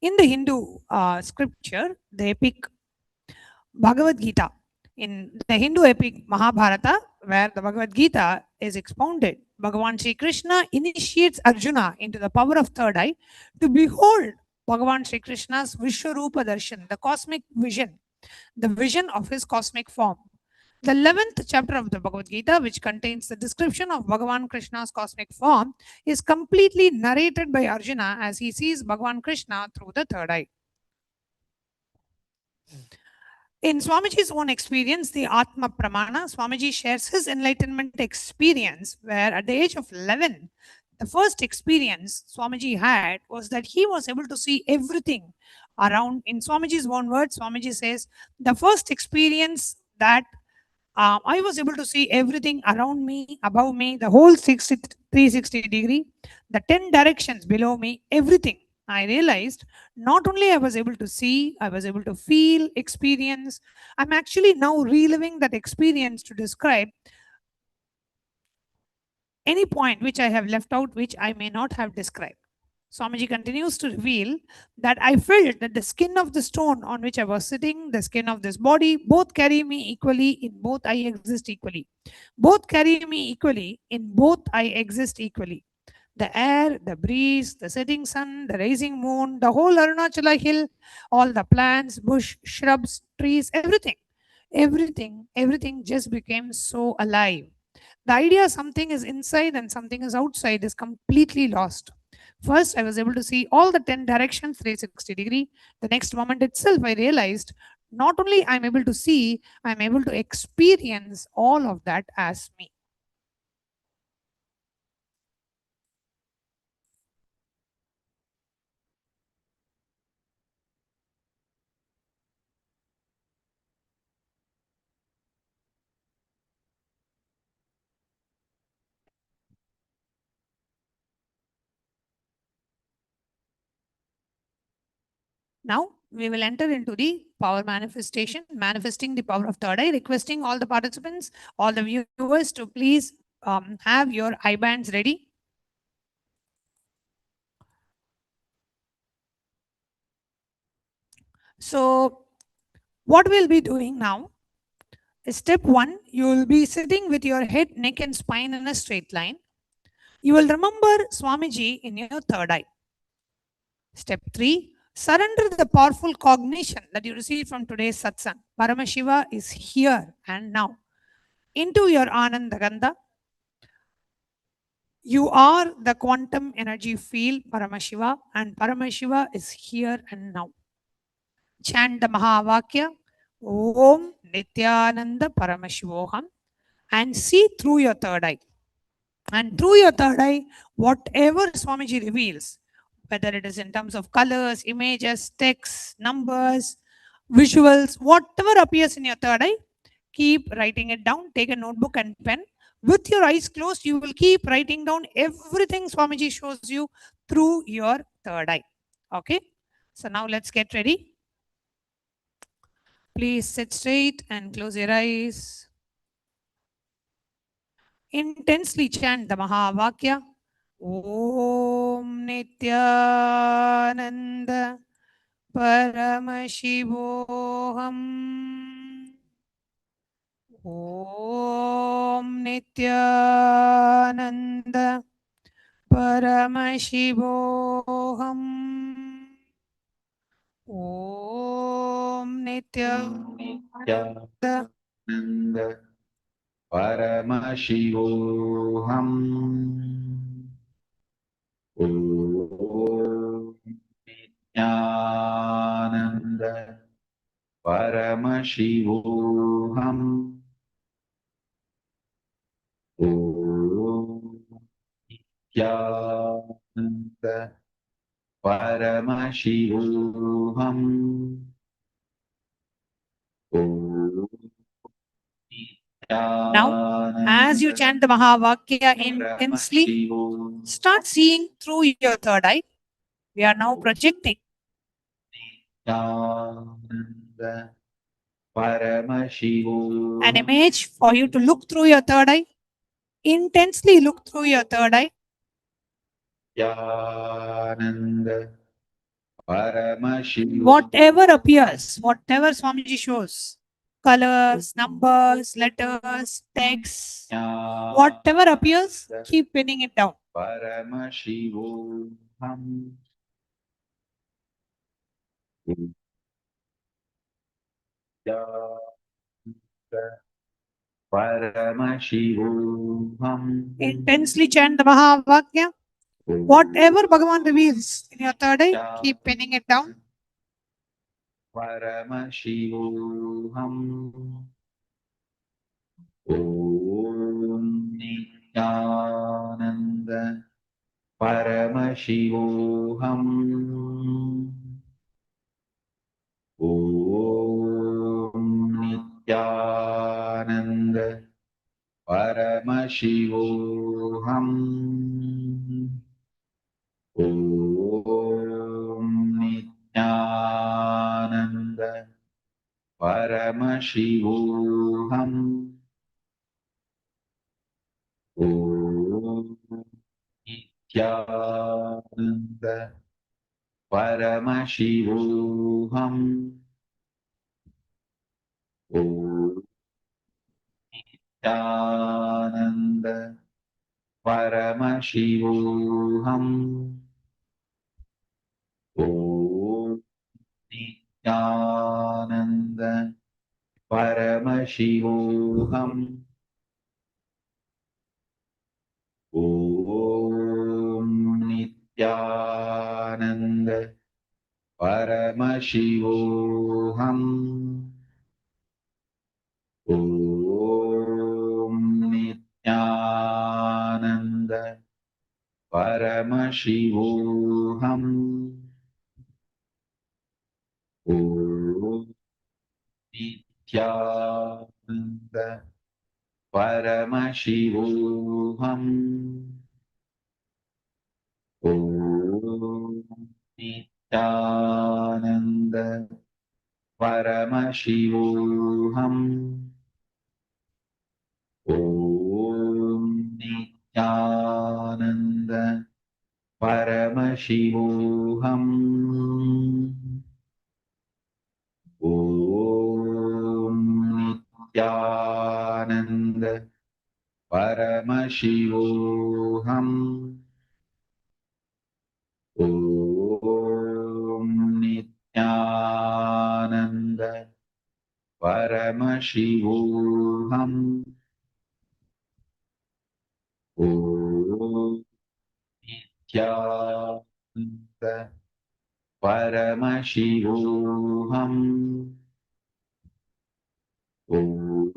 In the Hindu scripture, the epic Bhagavad Gita, in the Hindu epic Mahabharata, where the Bhagavad Gita is expounded, Bhagavan Sri Krishna initiates Arjuna into the power of third eye to behold Bhagavan Sri Krishna's Vishwarupa Darshan, the cosmic vision, the vision of his cosmic form. The 11th chapter of the Bhagavad Gita, which contains the description of Bhagavan Krishna's cosmic form, is completely narrated by Arjuna as he sees Bhagavan Krishna through the third eye. In Swamiji's own experience, the Atma Pramana, Swamiji shares his enlightenment experience where at the age of 11, the first experience Swamiji had was that he was able to see everything around. In Swamiji's own words, Swamiji says, the first experience that I was able to see everything around me, above me, the whole 360 degree, the 10 directions below me, everything. I realized not only I was able to see, I was able to feel, experience. I'm actually now reliving that experience to describe any point which I have left out, which I may not have described. Swamiji continues to reveal that I felt that the skin of the stone on which I was sitting, the skin of this body, both carry me equally, in both I exist equally. Both carry me equally, in both I exist equally. The air, the breeze, the setting sun, the rising moon, the whole Arunachala hill, all the plants, bush, shrubs, trees, everything just became so alive. The idea something is inside and something is outside is completely lost. First, I was able to see all the 10 directions, 360 degree. The next moment itself, I realized not only I'm able to see, I'm able to experience all of that as me. Now, we will enter into the power manifestation, manifesting the power of third eye, requesting all the participants, all the viewers to please have your eye bands ready. So, what we'll be doing now is step 1, you will be sitting with your head, neck and spine in a straight line. You will remember Swamiji in your third eye. Step 3, surrender the powerful cognition that you received from today's satsang. Paramashiva is here and now. Into your Ananda Gandha. You are the quantum energy field, Paramashiva, and Paramashiva is here and now. Chant the Mahavakya, Om Nithyananda Paramashivoham, and see through your third eye. And through your third eye, whatever Swamiji reveals, whether it is in terms of colors, images, text, numbers, visuals, whatever appears in your third eye, keep writing it down. Take a notebook and pen. With your eyes closed, you will keep writing down everything Swamiji shows you through your third eye. Okay? So now let's get ready. Please sit straight and close your eyes. Intensely chant the Mahavakya. Om Nithyananda Paramashivam. Om Nithyananda Paramashivam. Om Nithyananda Paramashivoham. Om Nithyananda Paramashivoham. Om Nithyananda Paramashivoham. Om Now, as you chant the Mahavakya intensely, start seeing through your third eye. We are now projecting. Nithyananda Paramashivoham. An image for you to look through your third eye. Intensely look through your third eye. Nithyananda Paramashivoham. Whatever appears, whatever Swamiji shows, colors, numbers, letters, text, whatever appears, keep pinning it down. Paramashivoham. Paramashivoham. Intensely chant the Mahavakya. Whatever Bhagavan reveals in your third eye, keep pinning it down. Paramashivoham. Om Nithyananda Paramashivoham. Om Nithyananda Paramashivoham. Om Nithyananda Paramashivoham. Om Nithyananda Paramashivoham. Om Nithyananda Paramashivoham. Om Nithyananda Paramashivoham. Om Nithyananda Paramashivoham. Om Nithyananda Paramashivoham. Om Nithyananda Paramashivoham. Om Nithyananda Paramashivoham. Om Nithyananda Paramashivoham. Om Nithyananda Paramashivoham. Om Nithyananda Paramashivoham. Om Nithyananda Paramashivoham. Om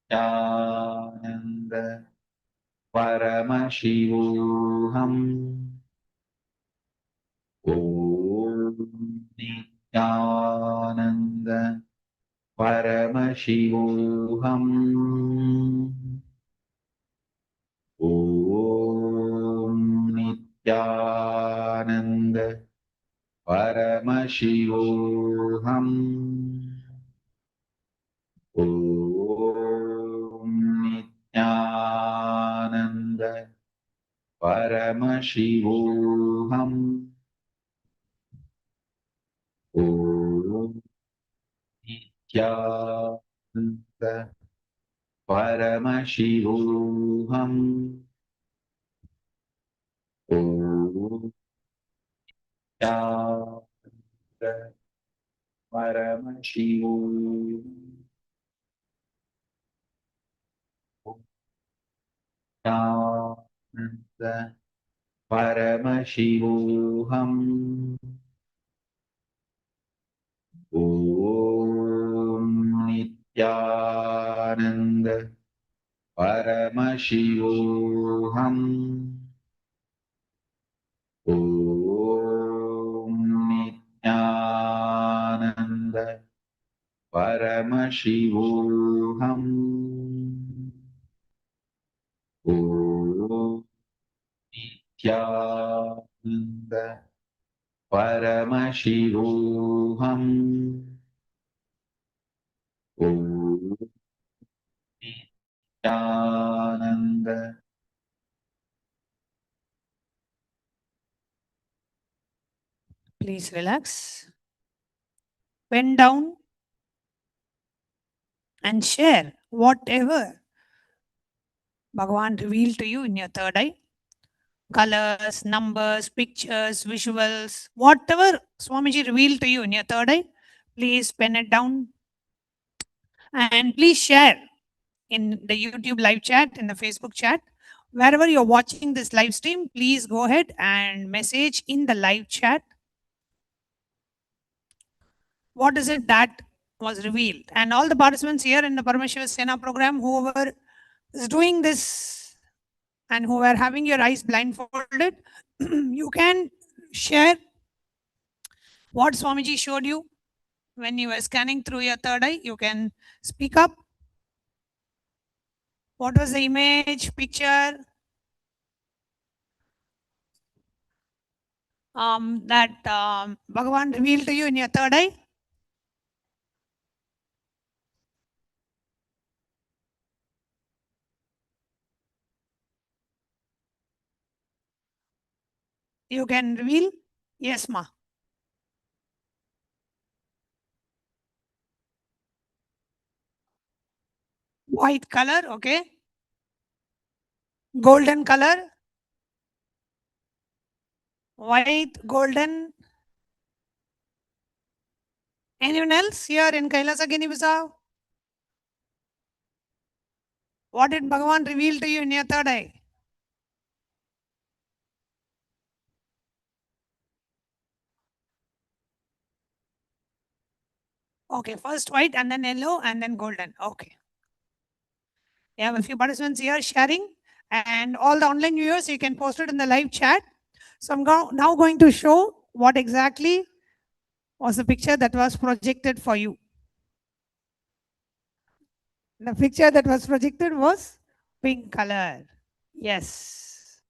Nithyananda Paramashivoham. Om Nithyananda Paramashivam. Om Nithyananda Paramashivam. Om Nithyananda Paramashivam. Om Nithyananda Paramashivam. Om Nithyananda Paramashivam. Nithyananda Paramashivam. Om Nithyananda Paramashivam. Om Nithyananda Paramashivam. Om Nithyananda Paramashivam. Om Nithyananda. Please relax. Bend down and share whatever Bhagavan revealed to you in your third eye. Colors, numbers, pictures, visuals, whatever Swamiji revealed to you in your third eye, please pen it down and please share in the YouTube live chat, in the Facebook chat. Wherever you're watching this live stream, please go ahead and message in the live chat. What is it that was revealed? And all the participants here in the Paramashiva Sena program, whoever is doing this and who are having your eyes blindfolded, you can share what Swamiji showed you when you were scanning through your third eye. You can speak up. What was the image, picture that Bhagavan revealed to you in your third eye? You can reveal? Yes, ma. White color, okay. Golden color. White, golden. Anyone else here in Kailasa, Guinea-Bissau? What did Bhagavan reveal to you in your third eye? Okay, first white and then yellow and then golden. Okay. We have a few participants here sharing, and all the online viewers, you can post it in the live chat. So I'm now going to show what exactly was the picture that was projected for you. The picture that was projected was pink color. Yes.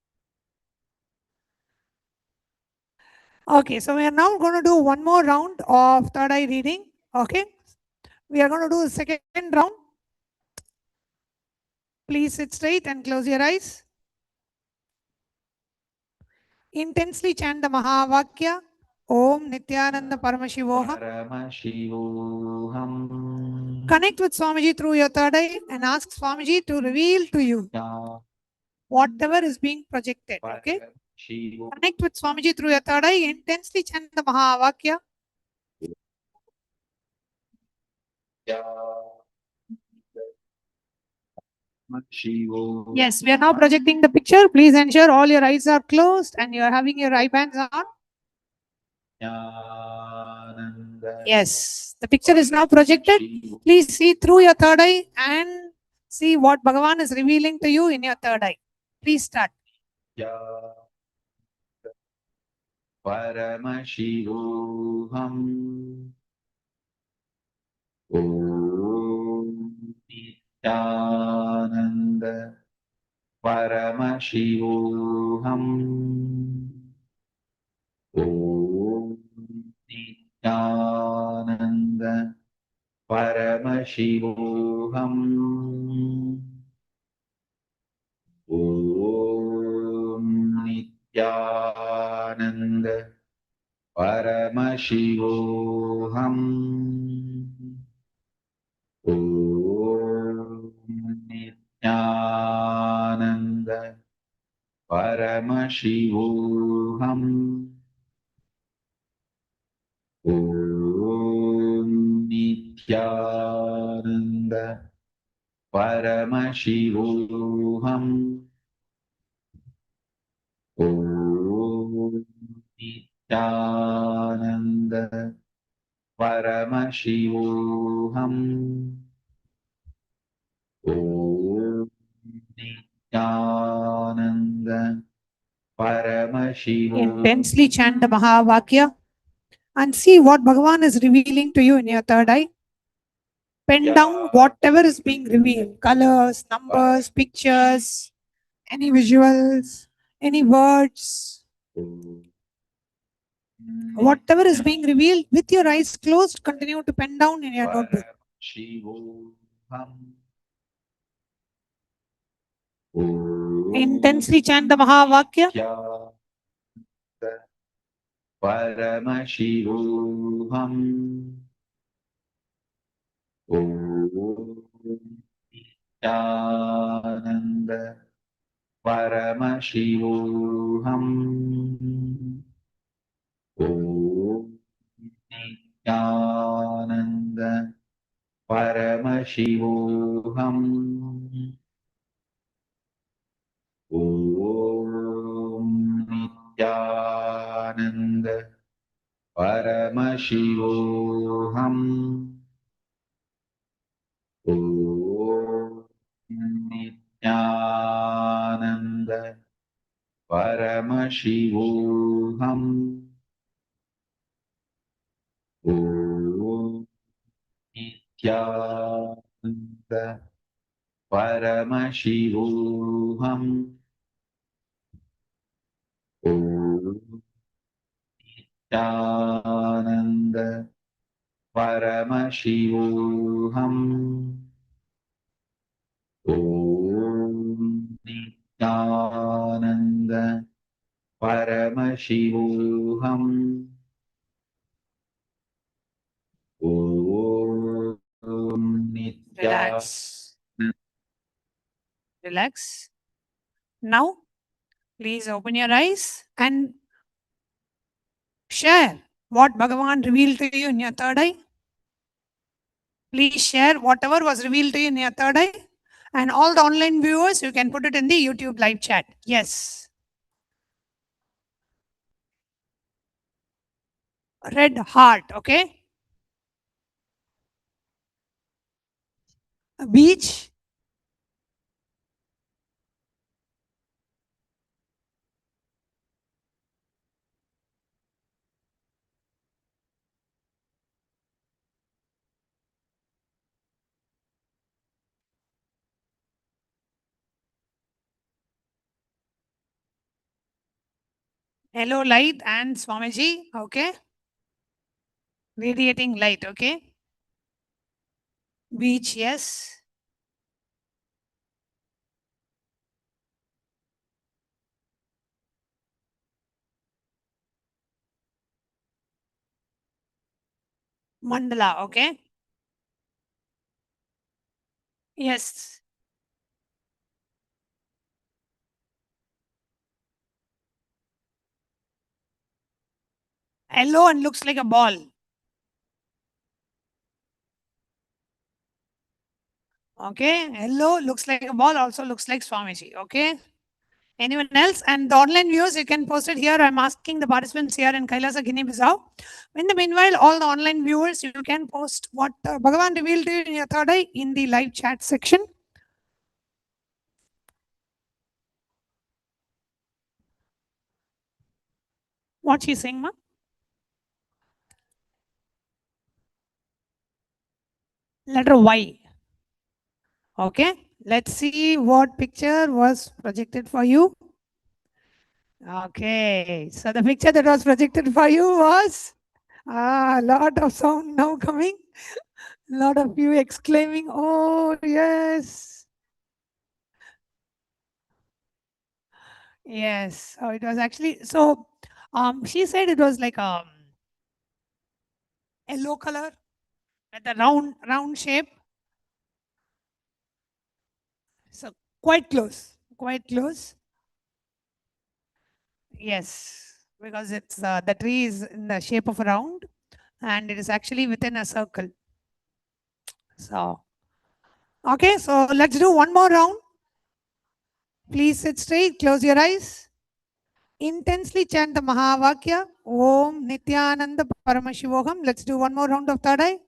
Okay, so we are now going to do one more round of third eye reading. Okay. We are going to do the second round. Please sit straight and close your eyes. Intensely chant the Mahavakya. Om Nithyananda Paramashivoham. Connect with Swamiji through your third eye and ask Swamiji to reveal to you whatever is being projected. Okay? Connect with Swamiji through your third eye. Intensely chant the Mahavakya. Yes, we are now projecting the picture. Please ensure all your eyes are closed and you are having your eye bands on. Yes, the picture is now projected. Please see through your third eye and see what Bhagavan is revealing to you in your third eye. Please start. Paramashivoham. Om Nithyananda Paramashivoham. Om Nithyananda Paramashivoham. Om Nithyananda Paramashivoham. Om Nithyananda Paramashivoham. Om Nithyananda Paramashivoham. Om Nithyananda Paramashivoham. Om Nithyananda Paramashivoham. Intensely chant the Mahavakya and see what Bhagavan is revealing to you in your third eye. Pen down whatever is being revealed, colors, numbers, pictures, any visuals, any words. Whatever is being revealed with your eyes closed, continue to pen down in your notebook. Intensely chant the Mahavakya. Paramashivoham. Om Nithyananda Paramashivoham. Om Nithyananda Paramashivoham. Om Nithyananda Paramashivoham. Om Nithyananda Paramashivoham. Om Nithyananda Paramashivoham. Om Nithyananda Paramashivoham. Om Nithyananda Paramashivoham. Om Relax. Relax. Now, please open your eyes and share what Bhagavan revealed to you in your third eye. Please share whatever was revealed to you in your third eye. And all the online viewers, you can put it in the YouTube live chat. Yes. Red heart, okay? A beach. Yellow light and Swamiji, okay? Radiating light, okay? Beach, yes. Mandala, okay? Yes. Yellow and looks like a ball. Okay, yellow looks like a ball, also looks like Swamiji. Okay. Anyone else? And the online viewers, you can post it here. I'm asking the participants here in Kailasa, Guinea-Bissau. In the meanwhile, all the online viewers, you can post what Bhagavan revealed to you in your third eye in the live chat section. What she's saying, ma? Letter Y. Okay. Let's see what picture was projected for you. Okay. So the picture that was projected for you was a lot of sound now coming. A lot of you exclaiming, oh, yes. Yes. So it was actually, so she said it was like a yellow color at the round shape. So quite close, quite close. Yes, because it's the tree is in the shape of a round and it is actually within a circle. So, okay, so let's do one more round. Please sit straight, close your eyes. Intensely chant the Mahavakya, Om Nithyananda Paramashivam. Let's do one more round of third eye.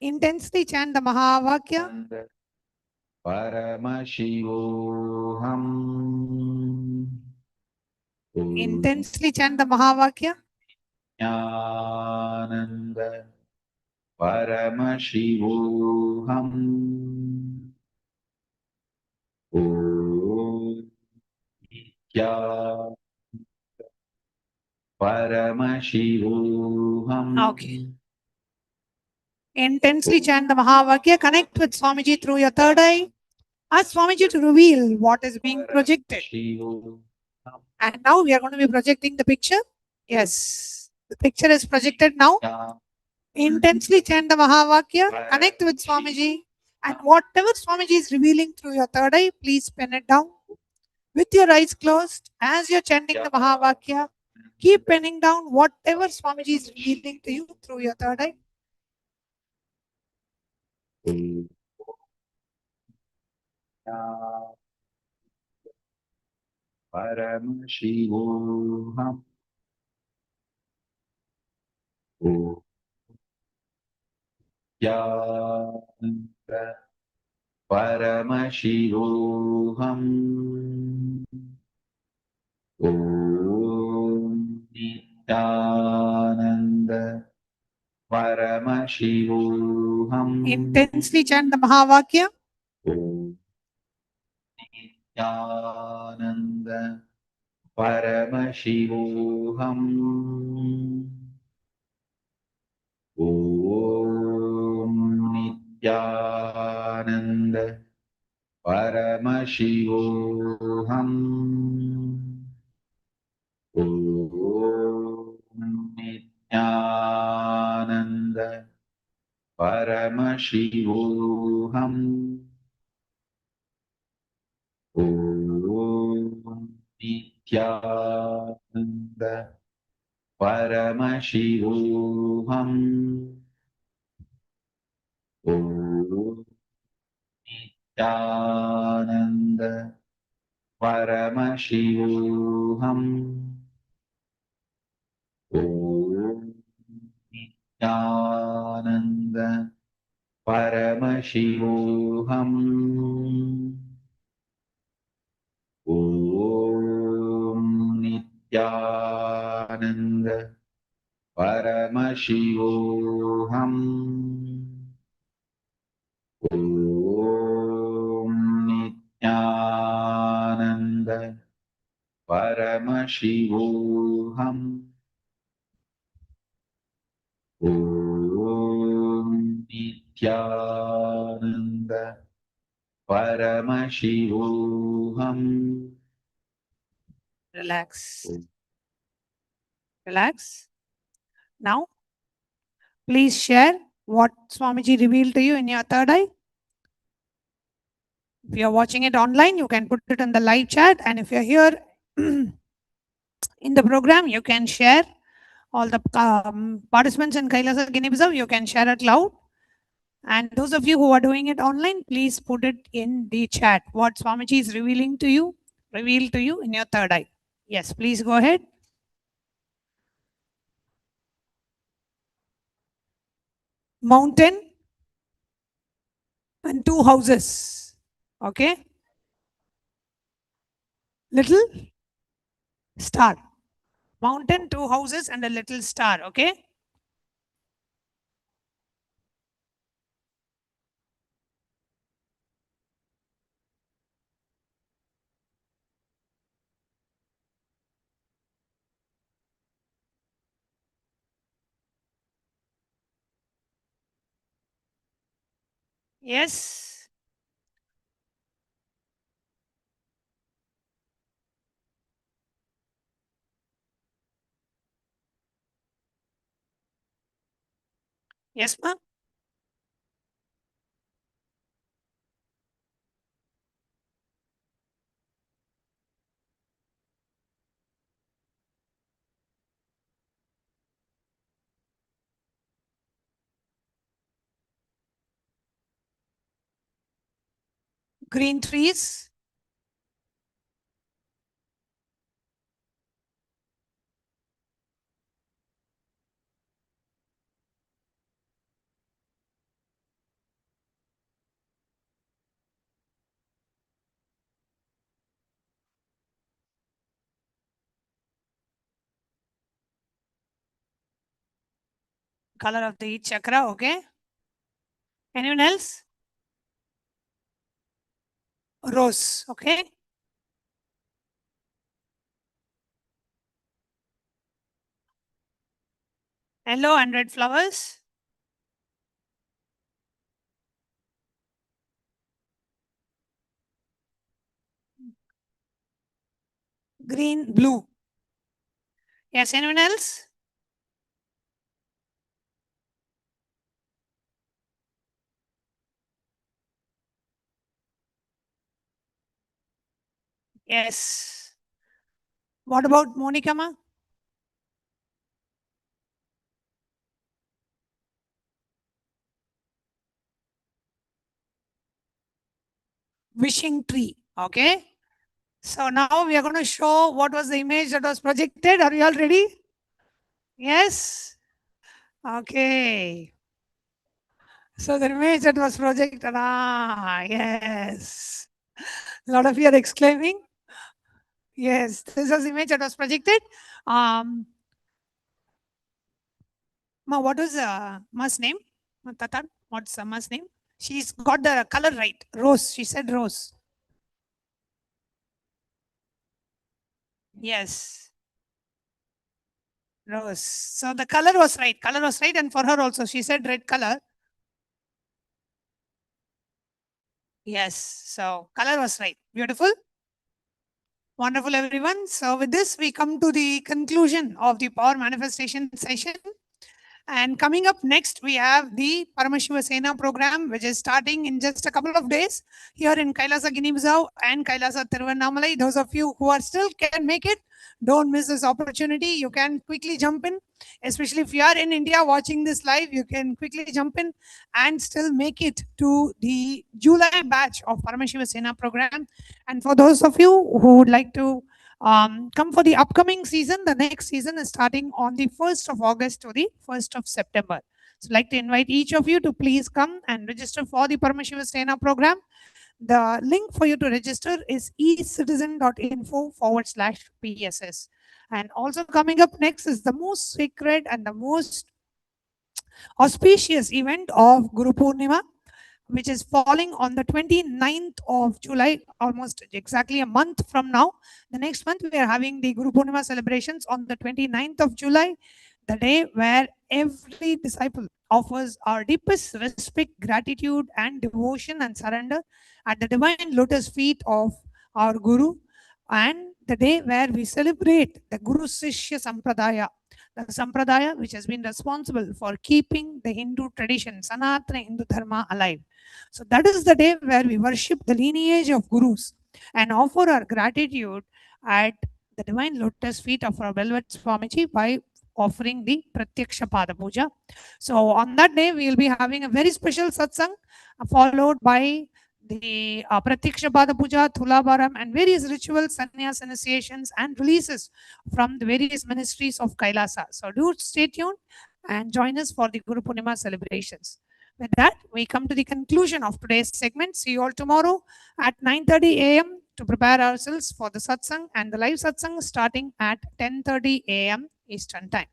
Intensely chant the Mahavakya. Paramashivoham. Intensely chant the Mahavakya. Nithyananda Paramashivoham. Om Nithyananda Paramashivoham. Okay. Intensely chant the Mahavakya. Connect with Swamiji through your third eye. Ask Swamiji to reveal what is being projected. And now we are going to be projecting the picture. Yes. The picture is projected now. Intensely chant the Mahavakya. Connect with Swamiji. And whatever Swamiji is revealing through your third eye, please pen it down. With your eyes closed, as you're chanting the Mahavakya, keep penning down whatever Swamiji is revealing to you through your third eye. Paramashivoham. Om Nithyananda Paramashivoham. Om Nithyananda Paramashivoham. Intensely chant the Mahavakya. Om Nithyananda Paramashivoham. Om Nithyananda Paramashivoham. Om Nithyananda Paramashivoham. Om Nithyananda Paramashivoham. Om Nithyananda Paramashivoham. Om Nithyananda Paramashivoham. Om Nithyananda Paramashivoham. Om Nithyananda Paramashivoham. Om Nithyananda Paramashivoham. Relax. Relax. Now, please share what Swamiji revealed to you in your third eye. If you are watching it online, you can put it in the live chat. And if you're here in the program, you can share. All the participants in Kailasa Guinea-Bissau, you can share it loud. And those of you who are doing it online, please put it in the chat. What Swamiji is revealed to you in your third eye. Yes, please go ahead. Mountain and two houses. Okay. Little Star. Mountain, 2 houses, and a little star. Okay. Yes. Yes, ma'am. Green trees. Color of the chakra. Okay. Anyone else? Rose. Okay. Yellow and red flowers. Green, blue. Yes, anyone else? Yes. What about Monica ma? Wishing tree. Okay. So now we are going to show what was the image that was projected. Are you all ready? Yes. Okay. So the image that was projected. Yes. A lot of you are exclaiming. Yes, this is the image that was projected. Ma, what was Ma's name? Tatan, what's Ma's name? She's got the color right. Rose. She said rose. Yes. Rose. So the color was right. Color was right. And for her also, she said red color. Yes. So color was right. Beautiful. Wonderful, everyone. So with this, we come to the conclusion of the power manifestation session. And coming up next, we have the Paramashiva Sena program, which is starting in just a couple of days here in Kailasa, Guinea-Bissau and Kailasa, Tiruvannamalai. Those of you who are still can make it, don't miss this opportunity. You can quickly jump in, especially if you are in India watching this live, you can quickly jump in and still make it to the July batch of Paramashiva Sena program. And for those of you who would like to come for the upcoming season. The next season is starting on the 1st of August to the 1st of September. So I'd like to invite each of you to please come and register for the Paramashiva Sena program. The link for you to register is ecitizen.info/PSS. And also coming up next is the most sacred and the most auspicious event of Guru Purnima, which is falling on the 29th of July, almost exactly a month from now. The next month, we are having the Guru Purnima celebrations on the 29th of July, the day where every disciple offers our deepest respect, gratitude, and devotion and surrender at the divine lotus feet of our Guru, and the day where we celebrate the Guru Sishya Sampradaya, the Sampradaya which has been responsible for keeping the Hindu tradition, Sanatana Hindu Dharma, alive. So that is the day where we worship the lineage of Gurus and offer our gratitude at the divine lotus feet of our Velvet Swamiji by offering the Pratyaksha Pada Puja. So on that day, we will be having a very special satsang followed by the Pratyaksha Pada Puja, Thulabharam, and various rituals, sannyas initiations, and releases from the various ministries of Kailasa. So do stay tuned and join us for the Guru Purnima celebrations. With that, we come to the conclusion of today's segment. See you all tomorrow at 9:30 a.m. to prepare ourselves for the satsang, and the live satsang starting at 10:30 a.m. Eastern Time.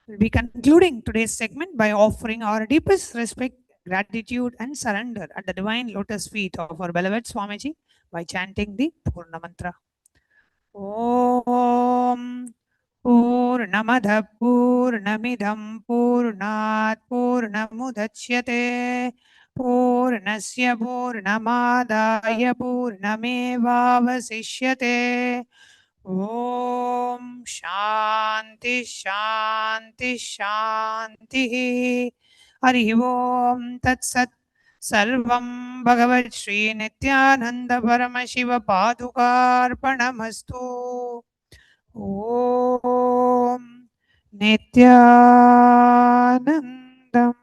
We'll be concluding today's segment by offering our deepest respect, gratitude, and surrender at the divine lotus feet of our beloved Swamiji by chanting the Purna Mantra. Om Purnamada Purnamidam Purnat Purnamudachyate Purnasya Purnamadaya Purnamevavasishyate. Om Shanti Shanti Shanti. Hari Om Tat Sat. Sarvam Bhagavat Shri Nithyananda Paramashiva Padukarpanamastu. Om Nithyanandam.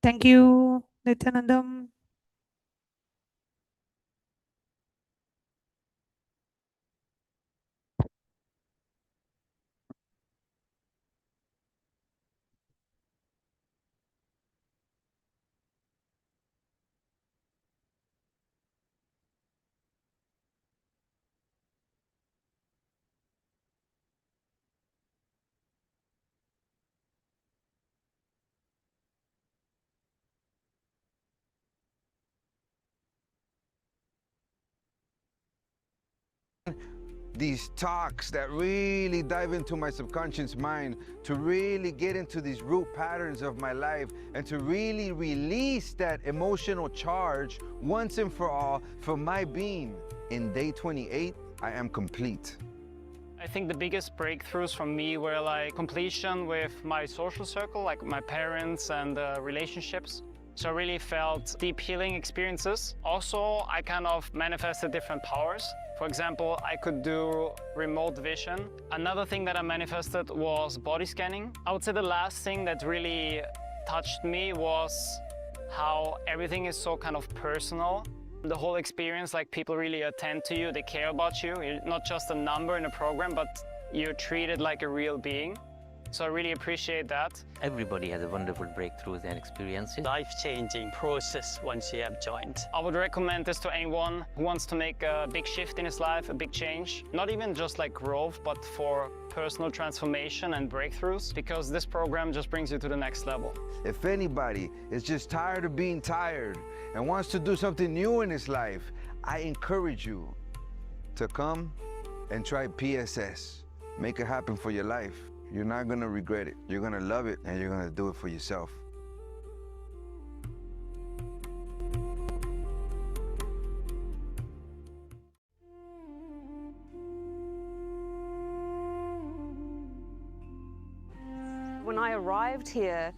Thank you, Nithyanandam. These talks that really dive into my subconscious mind to really get into these root patterns of my life and to really release that emotional charge once and for all for my being. In day 28, I am complete. I think the biggest breakthroughs for me were like completion with my social circle, like my parents and relationships. So I really felt deep healing experiences. Also, I kind of manifested different powers. For example, I could do remote vision. Another thing that I manifested was body scanning. I would say the last thing that really touched me was how everything is so kind of personal. The whole experience, like people really attend to you, they care about you. You're not just a number in a program, but you're treated like a real being. So I really appreciate that. Everybody has a wonderful breakthroughs and experiences. Life-changing process once you have joined. I would recommend this to anyone who wants to make a big shift in his life, a big change. Not even just like growth, but for personal transformation and breakthroughs, because this program just brings you to the next level. If anybody is just tired of being tired and wants to do something new in his life, I encourage you to come and try PSS. Make it happen for your life. You're not gonna regret it. You're gonna love it, and you're gonna do it for yourself. When I arrived here,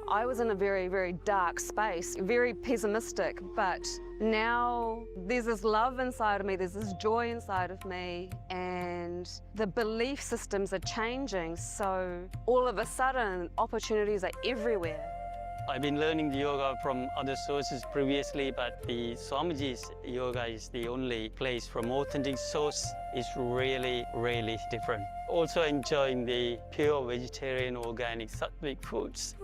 I was in a very, very dark space, very pessimistic, but now there's this love inside of me, there's this joy inside of me, and the belief systems are changing, so all of a sudden opportunities are everywhere. I've been learning the yoga from other sources previously, but the Swamiji's yoga is the only place from authentic source. Is really, really different. Also enjoying the pure vegetarian, organic, sattvic foods.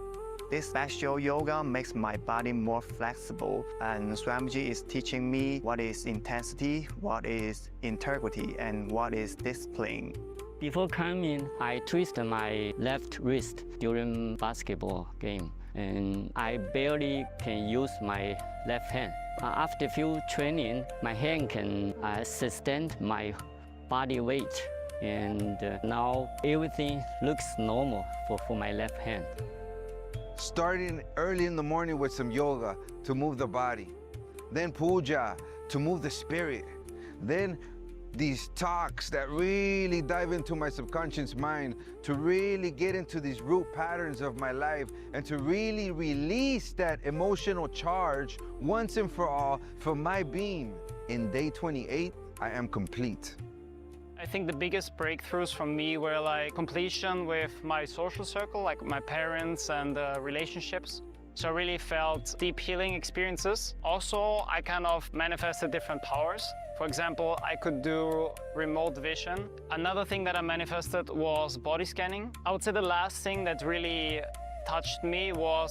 This special yoga makes my body more flexible, and Swamiji is teaching me what is intensity, what is integrity, and what is discipline. Before coming, I twisted my left wrist during basketball game, and I barely can use my left hand. After few training, my hand can sustain my body weight, and now everything looks normal for my left hand. Starting early in the morning with some yoga to move the body, then puja to move the spirit, then these talks that really dive into my subconscious mind to really get into these root patterns of my life and to really release that emotional charge once and for all for my being. In day 28, I am complete. I think the biggest breakthroughs for me were like completion with my social circle, like my parents and relationships. So I really felt deep healing experiences. Also, I kind of manifested different powers. For example, I could do remote vision. Another thing that I manifested was body scanning. I would say the last thing that really touched me was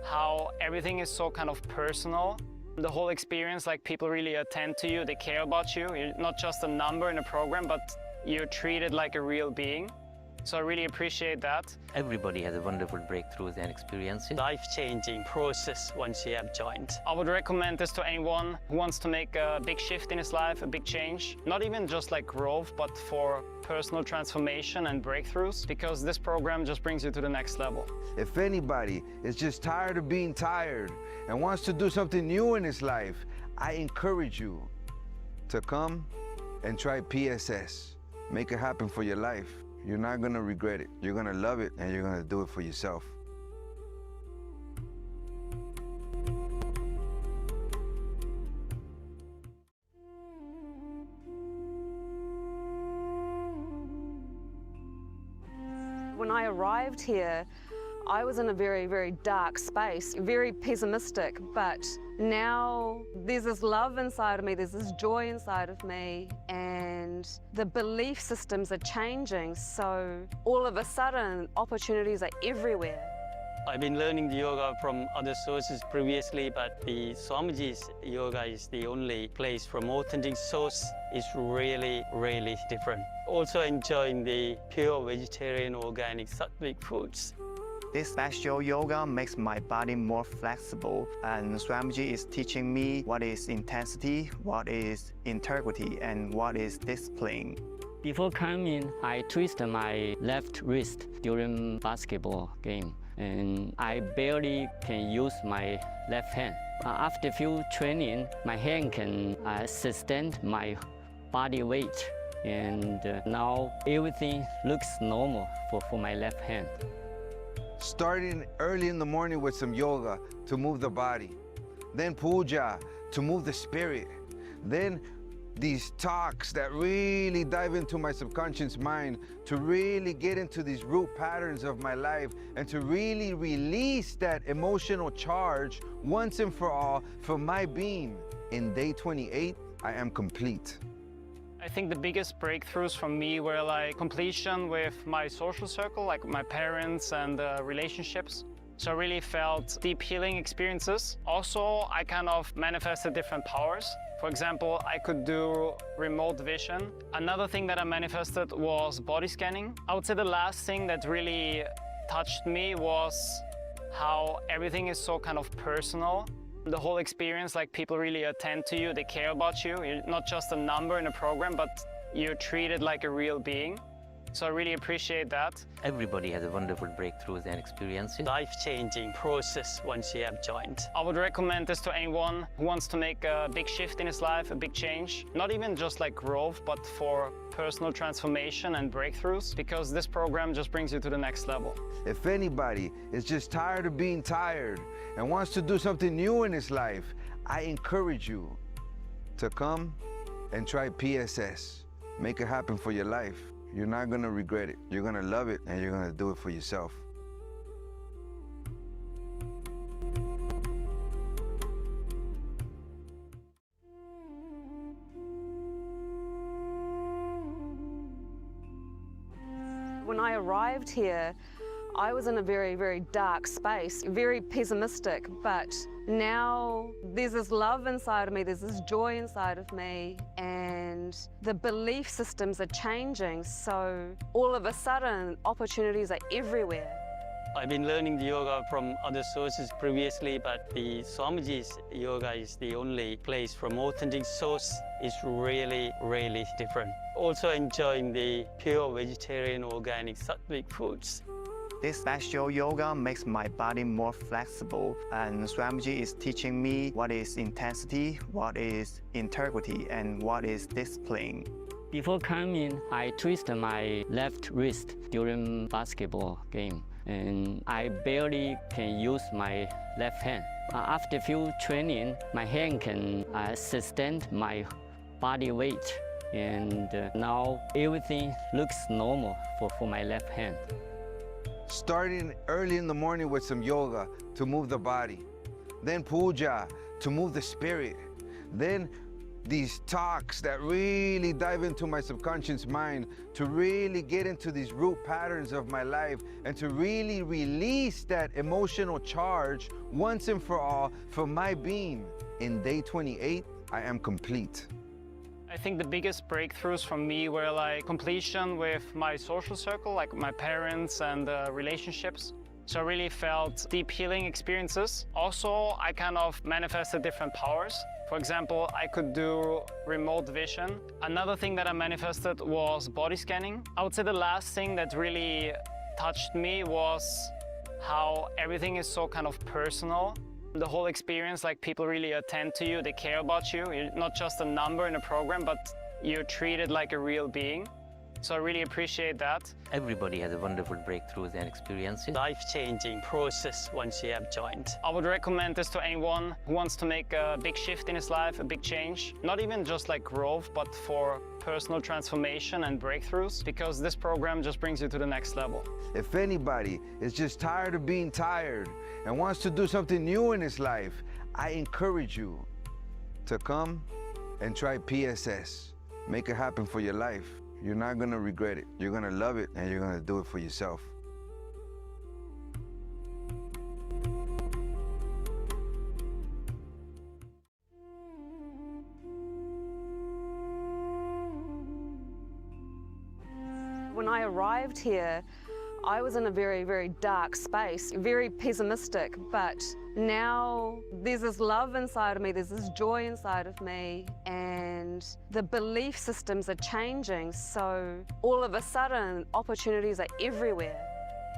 how everything is so kind of personal. The whole experience, like people really attend to you, they care about you. You're not just a number in a program, but you're treated like a real being. So I really appreciate that. Everybody has a wonderful breakthroughs and experiences. Life-changing process once you have joined. I would recommend this to anyone who wants to make a big shift in his life, a big change. Not even just like growth, but for personal transformation and breakthroughs, because this program just brings you to the next level. If anybody is just tired of being tired and wants to do something new in his life, I encourage you to come and try PSS. Make it happen for your life. You're not gonna regret it. You're gonna love it, and you're gonna do it for yourself. When I arrived here, I was in a very, very dark space, very pessimistic, but now there's this love inside of me, there's this joy inside of me, and the belief systems are changing, so all of a sudden opportunities are everywhere. I've been learning the yoga from other sources previously, but the Swamiji's yoga is the only place from authentic source. Is really, really different. Also enjoying the pure vegetarian, organic, sattvic foods. This special yoga makes my body more flexible, and Swamiji is teaching me what is intensity, what is integrity, and what is discipline. Before coming, I twisted my left wrist during basketball game, and I barely can use my left hand. After few training, my hand can sustain my body weight, and now everything looks normal for my left hand. Starting early in the morning with some yoga to move the body, then puja to move the spirit, then these talks that really dive into my subconscious mind to really get into these root patterns of my life and to really release that emotional charge once and for all for my being. In day 28, I am complete. I think the biggest breakthroughs for me were like completion with my social circle, like my parents and relationships. So I really felt deep healing experiences. Also, I kind of manifested different powers. For example, I could do remote vision. Another thing that I manifested was body scanning. I would say the last thing that really touched me was how everything is so kind of personal. The whole experience, like people really attend to you, they care about you. You're not just a number in a program, but you're treated like a real being. So I really appreciate that. Everybody has a wonderful breakthroughs and experiences. Life-changing process once you have joined. I would recommend this to anyone who wants to make a big shift in his life, a big change. Not even just like growth, but for personal transformation and breakthroughs, because this program just brings you to the next level. If anybody is just tired of being tired and wants to do something new in his life, I encourage you to come and try PSS. Make it happen for your life. You're not gonna regret it. You're gonna love it, and you're gonna do it for yourself. When I arrived here, I was in a very, very dark space, very pessimistic, but now there's this love inside of me, there's this joy inside of me, and the belief systems are changing, so all of a sudden opportunities are everywhere. I've been learning the yoga from other sources previously, but the Swamiji's yoga is the only place from authentic source. Is really, really different. Also enjoying the pure vegetarian, organic, sattvic foods. This special yoga makes my body more flexible, and Swamiji is teaching me what is intensity, what is integrity, and what is discipline. Before coming, I twisted my left wrist during basketball game, and I barely can use my left hand. After few training, my hand can sustain my body weight, and now everything looks normal for my left hand. Starting early in the morning with some yoga to move the body, then puja to move the spirit, then these talks that really dive into my subconscious mind, to really get into these root patterns of my life, and to really release that emotional charge once and for all for my being. In day 28, I am complete. I think the biggest breakthroughs for me were like completion with my social circle, like my parents and relationships. So I really felt deep healing experiences. Also, I kind of manifested different powers. For example, I could do remote vision. Another thing that I manifested was body scanning. I would say the last thing that really touched me was how everything is so kind of personal. The whole experience, like people really attend to you, they care about you. You're not just a number in a program, but you're treated like a real being. So I really appreciate that. Everybody has a wonderful breakthroughs and experiences. Life-changing process once you have joined. I would recommend this to anyone who wants to make a big shift in his life, a big change. Not even just like growth, but for personal transformation and breakthroughs, because this program just brings you to the next level. If anybody is just tired of being tired and wants to do something new in his life, I encourage you to come and try PSS. Make it happen for your life. You're not gonna regret it. You're gonna love it, and you're gonna do it for yourself. When I arrived here, I was in a very, very dark space, very pessimistic, but now there's this love inside of me, there's this joy inside of me, and the belief systems are changing, so all of a sudden opportunities are everywhere.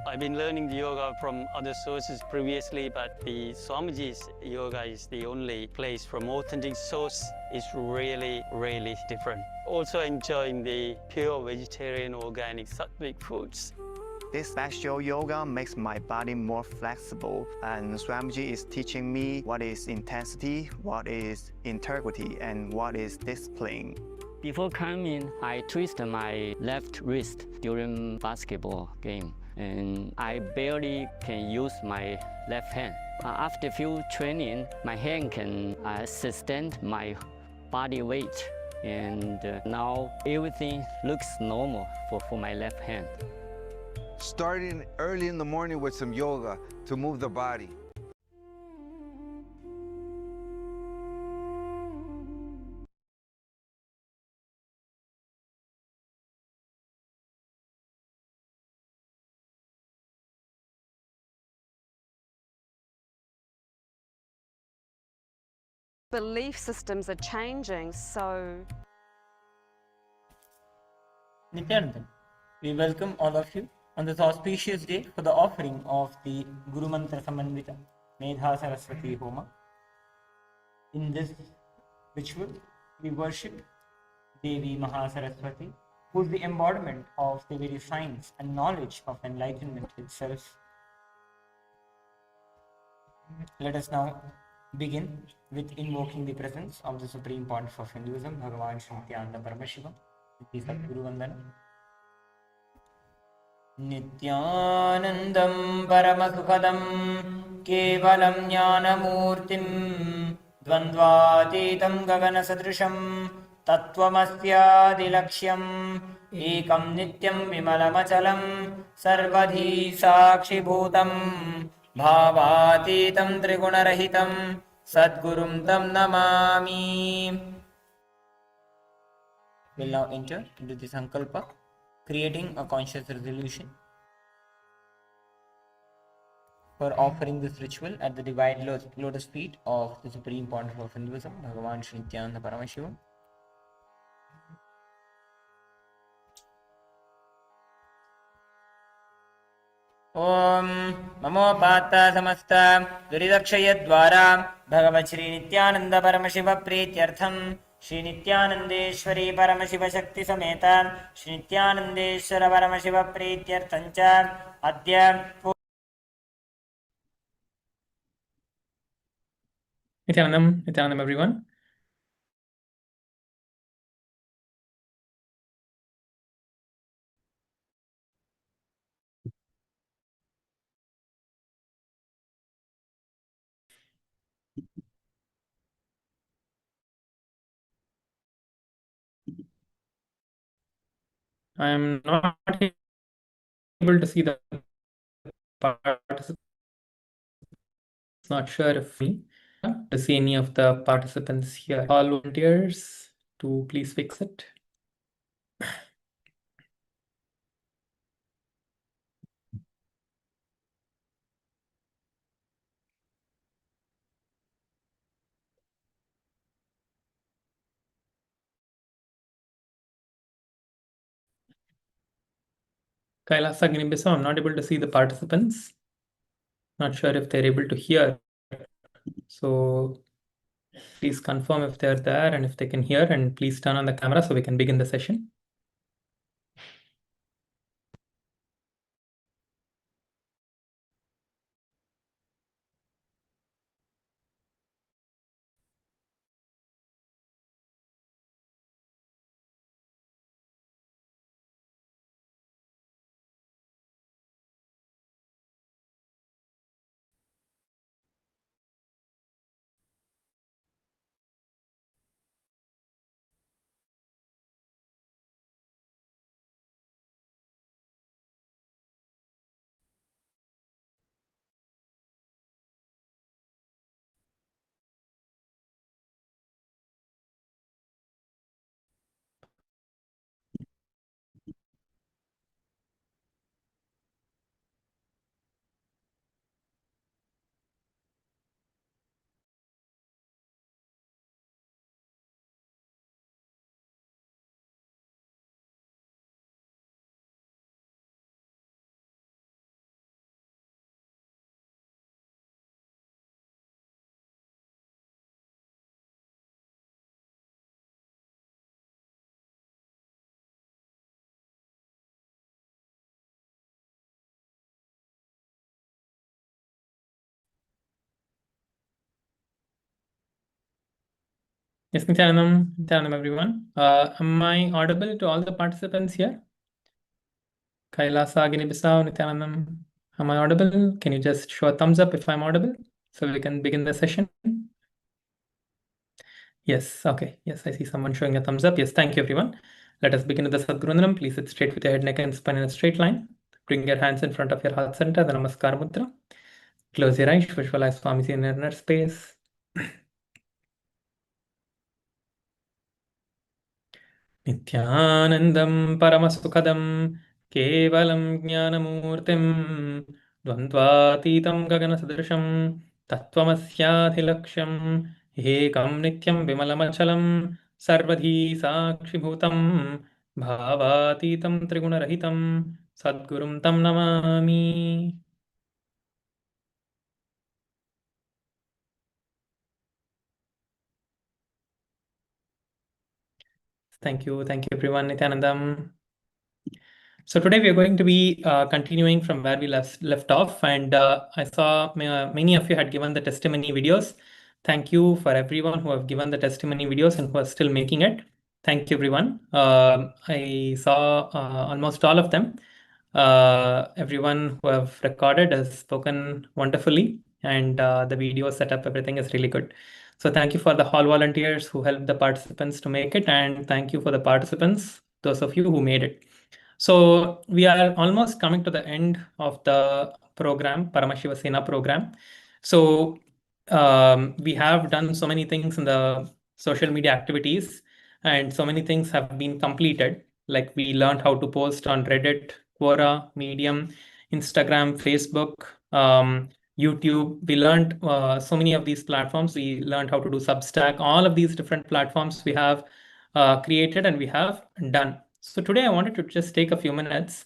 I've been learning the yoga from other sources previously, but the Swamiji's yoga is the only place from authentic source. Is really, really different. Also enjoying the pure vegetarian, organic, sattvic foods. This special yoga makes my body more flexible, and Swamiji is teaching me what is intensity, what is integrity, and what is discipline. Before coming, I twisted my left wrist during basketball game, and I barely can use my left hand. After few training, my hand can sustain my body weight, and now everything looks normal for my left hand. Starting early in the morning with some yoga to move the body. Belief systems are changing, so... Nithyananda, we welcome all of you on this auspicious day for the offering of the Guru Mantra Sammanvita Medha Saraswati Homa. In this ritual, we worship Devi Mahasaraswati, who is the embodiment of the very science and knowledge of enlightenment itself. Let us now begin with invoking the presence of the Supreme Pontiff of Hinduism, BHAGAVAN Nithyananda Paramashivam, the Sadguru Vandana. Nithyanandam Paramasukhadam Kevalam Jnanamurtim Dvandvatitam Gaganasadrisham Tattvamasyadilaksham Ekam Nityam Vimalamachalam Sarvadhi Sakshibhutam Bhavatitam Trigunarahitam Sadgurum Tam Namami. We'll now enter into the Sankalpa, creating a conscious resolution for offering this ritual at the divine lotus feet of the Supreme Pontiff of Hinduism, Bhagavan Sri Nithyananda Paramashivam. Om Mamo Pata Samasta Duridakshayadvara Bhagavat Sri Nithyananda Paramashiva Pretyartham Shri Nithyanandeshwari Paramashiva Shakti Sameta Shri Nithyanandeshwara Paramashiva Pretyarthancha Adya Nithyanandam everyone. I'm not able to see the participants. Not sure if me to see any of the participants here. All volunteers to please fix it. Kailasa Gnimbiso, I'm not able to see the participants. Not sure if they're able to hear. So please confirm if they're there and if they can hear, and please turn on the camera so we can begin the session. Yes, Nithyanandam, everyone. Am I audible to all the participants here? Kailasa, Guinea-Bissau, Nithyanandam, am I audible? Can you just show a thumbs up if I'm audible so we can begin the session? Yes, okay. Yes, I see someone showing a thumbs up. Yes, thank you, everyone. Let us begin with the Sadgurundanam. Please sit straight with your head, neck, and spine in a straight line. Bring your hands in front of your heart center, the Namaskar Mudra. Close your eyes, visualize Swamiji in inner space. नित्यानन्दं परमसुखदं केवलं ज्ञानमूर्तिं द्वन्द्वातीतं गगनसदृशं तत्त्वमस्याधिलक्ष्यम् एकं नित्यं विमलमचलं सर्वधी साक्षिभूतं भावातीतं त्रिगुणरहितं सद्गुरुं तं Namami. Thank you everyone. Nithyanandam. So today we are going to be continuing from where we left off, and I saw many of you had given the testimony videos. Thank you for everyone who have given the testimony videos and who are still making it. Thank you, everyone. I saw almost all of them. Everyone who have recorded has spoken wonderfully, and the video setup, everything is really good. So thank you for the hall volunteers who helped the participants to make it, and thank you for the participants, those of you who made it. So we are almost coming to the end of the program, Paramashiva Sena program. So we have done so many things in the social media activities, and so many things have been completed. Like we learned how to post on Reddit, Quora, Medium, Instagram, Facebook, YouTube. We learned so many of these platforms. We learned how to do Substack. All of these different platforms we have created and we have done. So today I wanted to just take a few minutes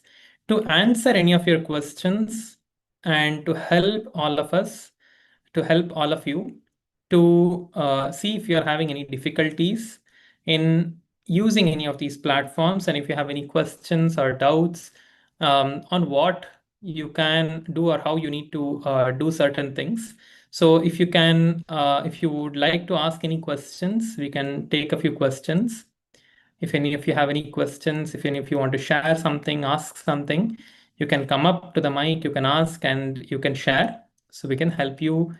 to answer any of your questions and to help all of us, to help all of you to see if you're having any difficulties in using any of these platforms, and if you have any questions or doubts on what you can do or how you need to do certain things. So if you can, if you would like to ask any questions, we can take a few questions. If any of you have any questions, if any of you want to share something, ask something, you can come up to the mic, you can ask, and you can share. So we can help you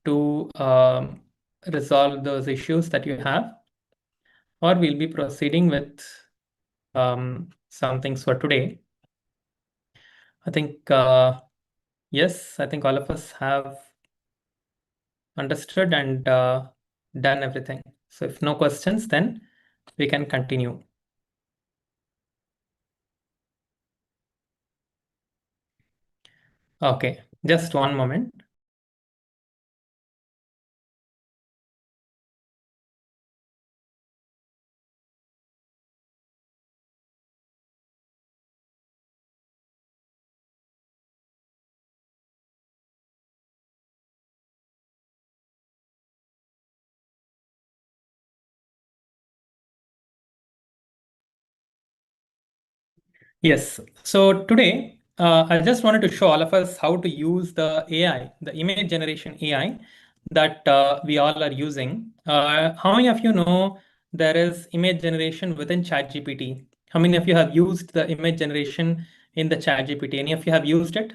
to resolve those issues that you have. Or we'll be proceeding with some things for today. I think, yes, I think all of us have understood and done everything. So if no questions, then we can continue. Okay, just one moment. Yes, so today I just wanted to show all of us how to use the AI, the image generation AI that we all are using. How many of you know there is image generation within ChatGPT? How many of you have used the image generation in the ChatGPT? Any of you have used it?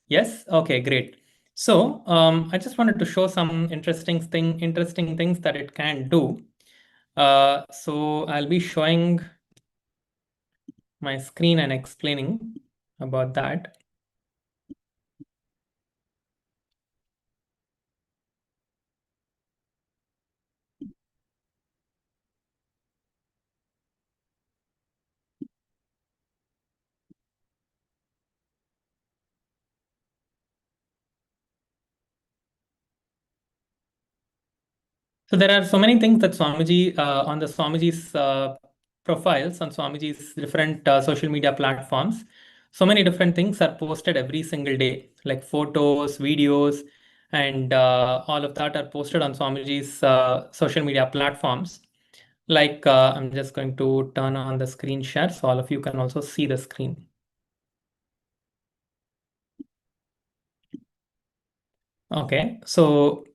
Yes? Okay, great. So I just wanted to show some interesting things that it can do. So I'll be showing my screen and explaining about that. So there are so many things that Swamiji on the Swamiji's profiles on Swamiji's different social media platforms. So many different things are posted every single day, like photos, videos, and all of that are posted on Swamiji's social media platforms. Like I'm just going to turn on the screen share so all of you can also see the screen. Okay, so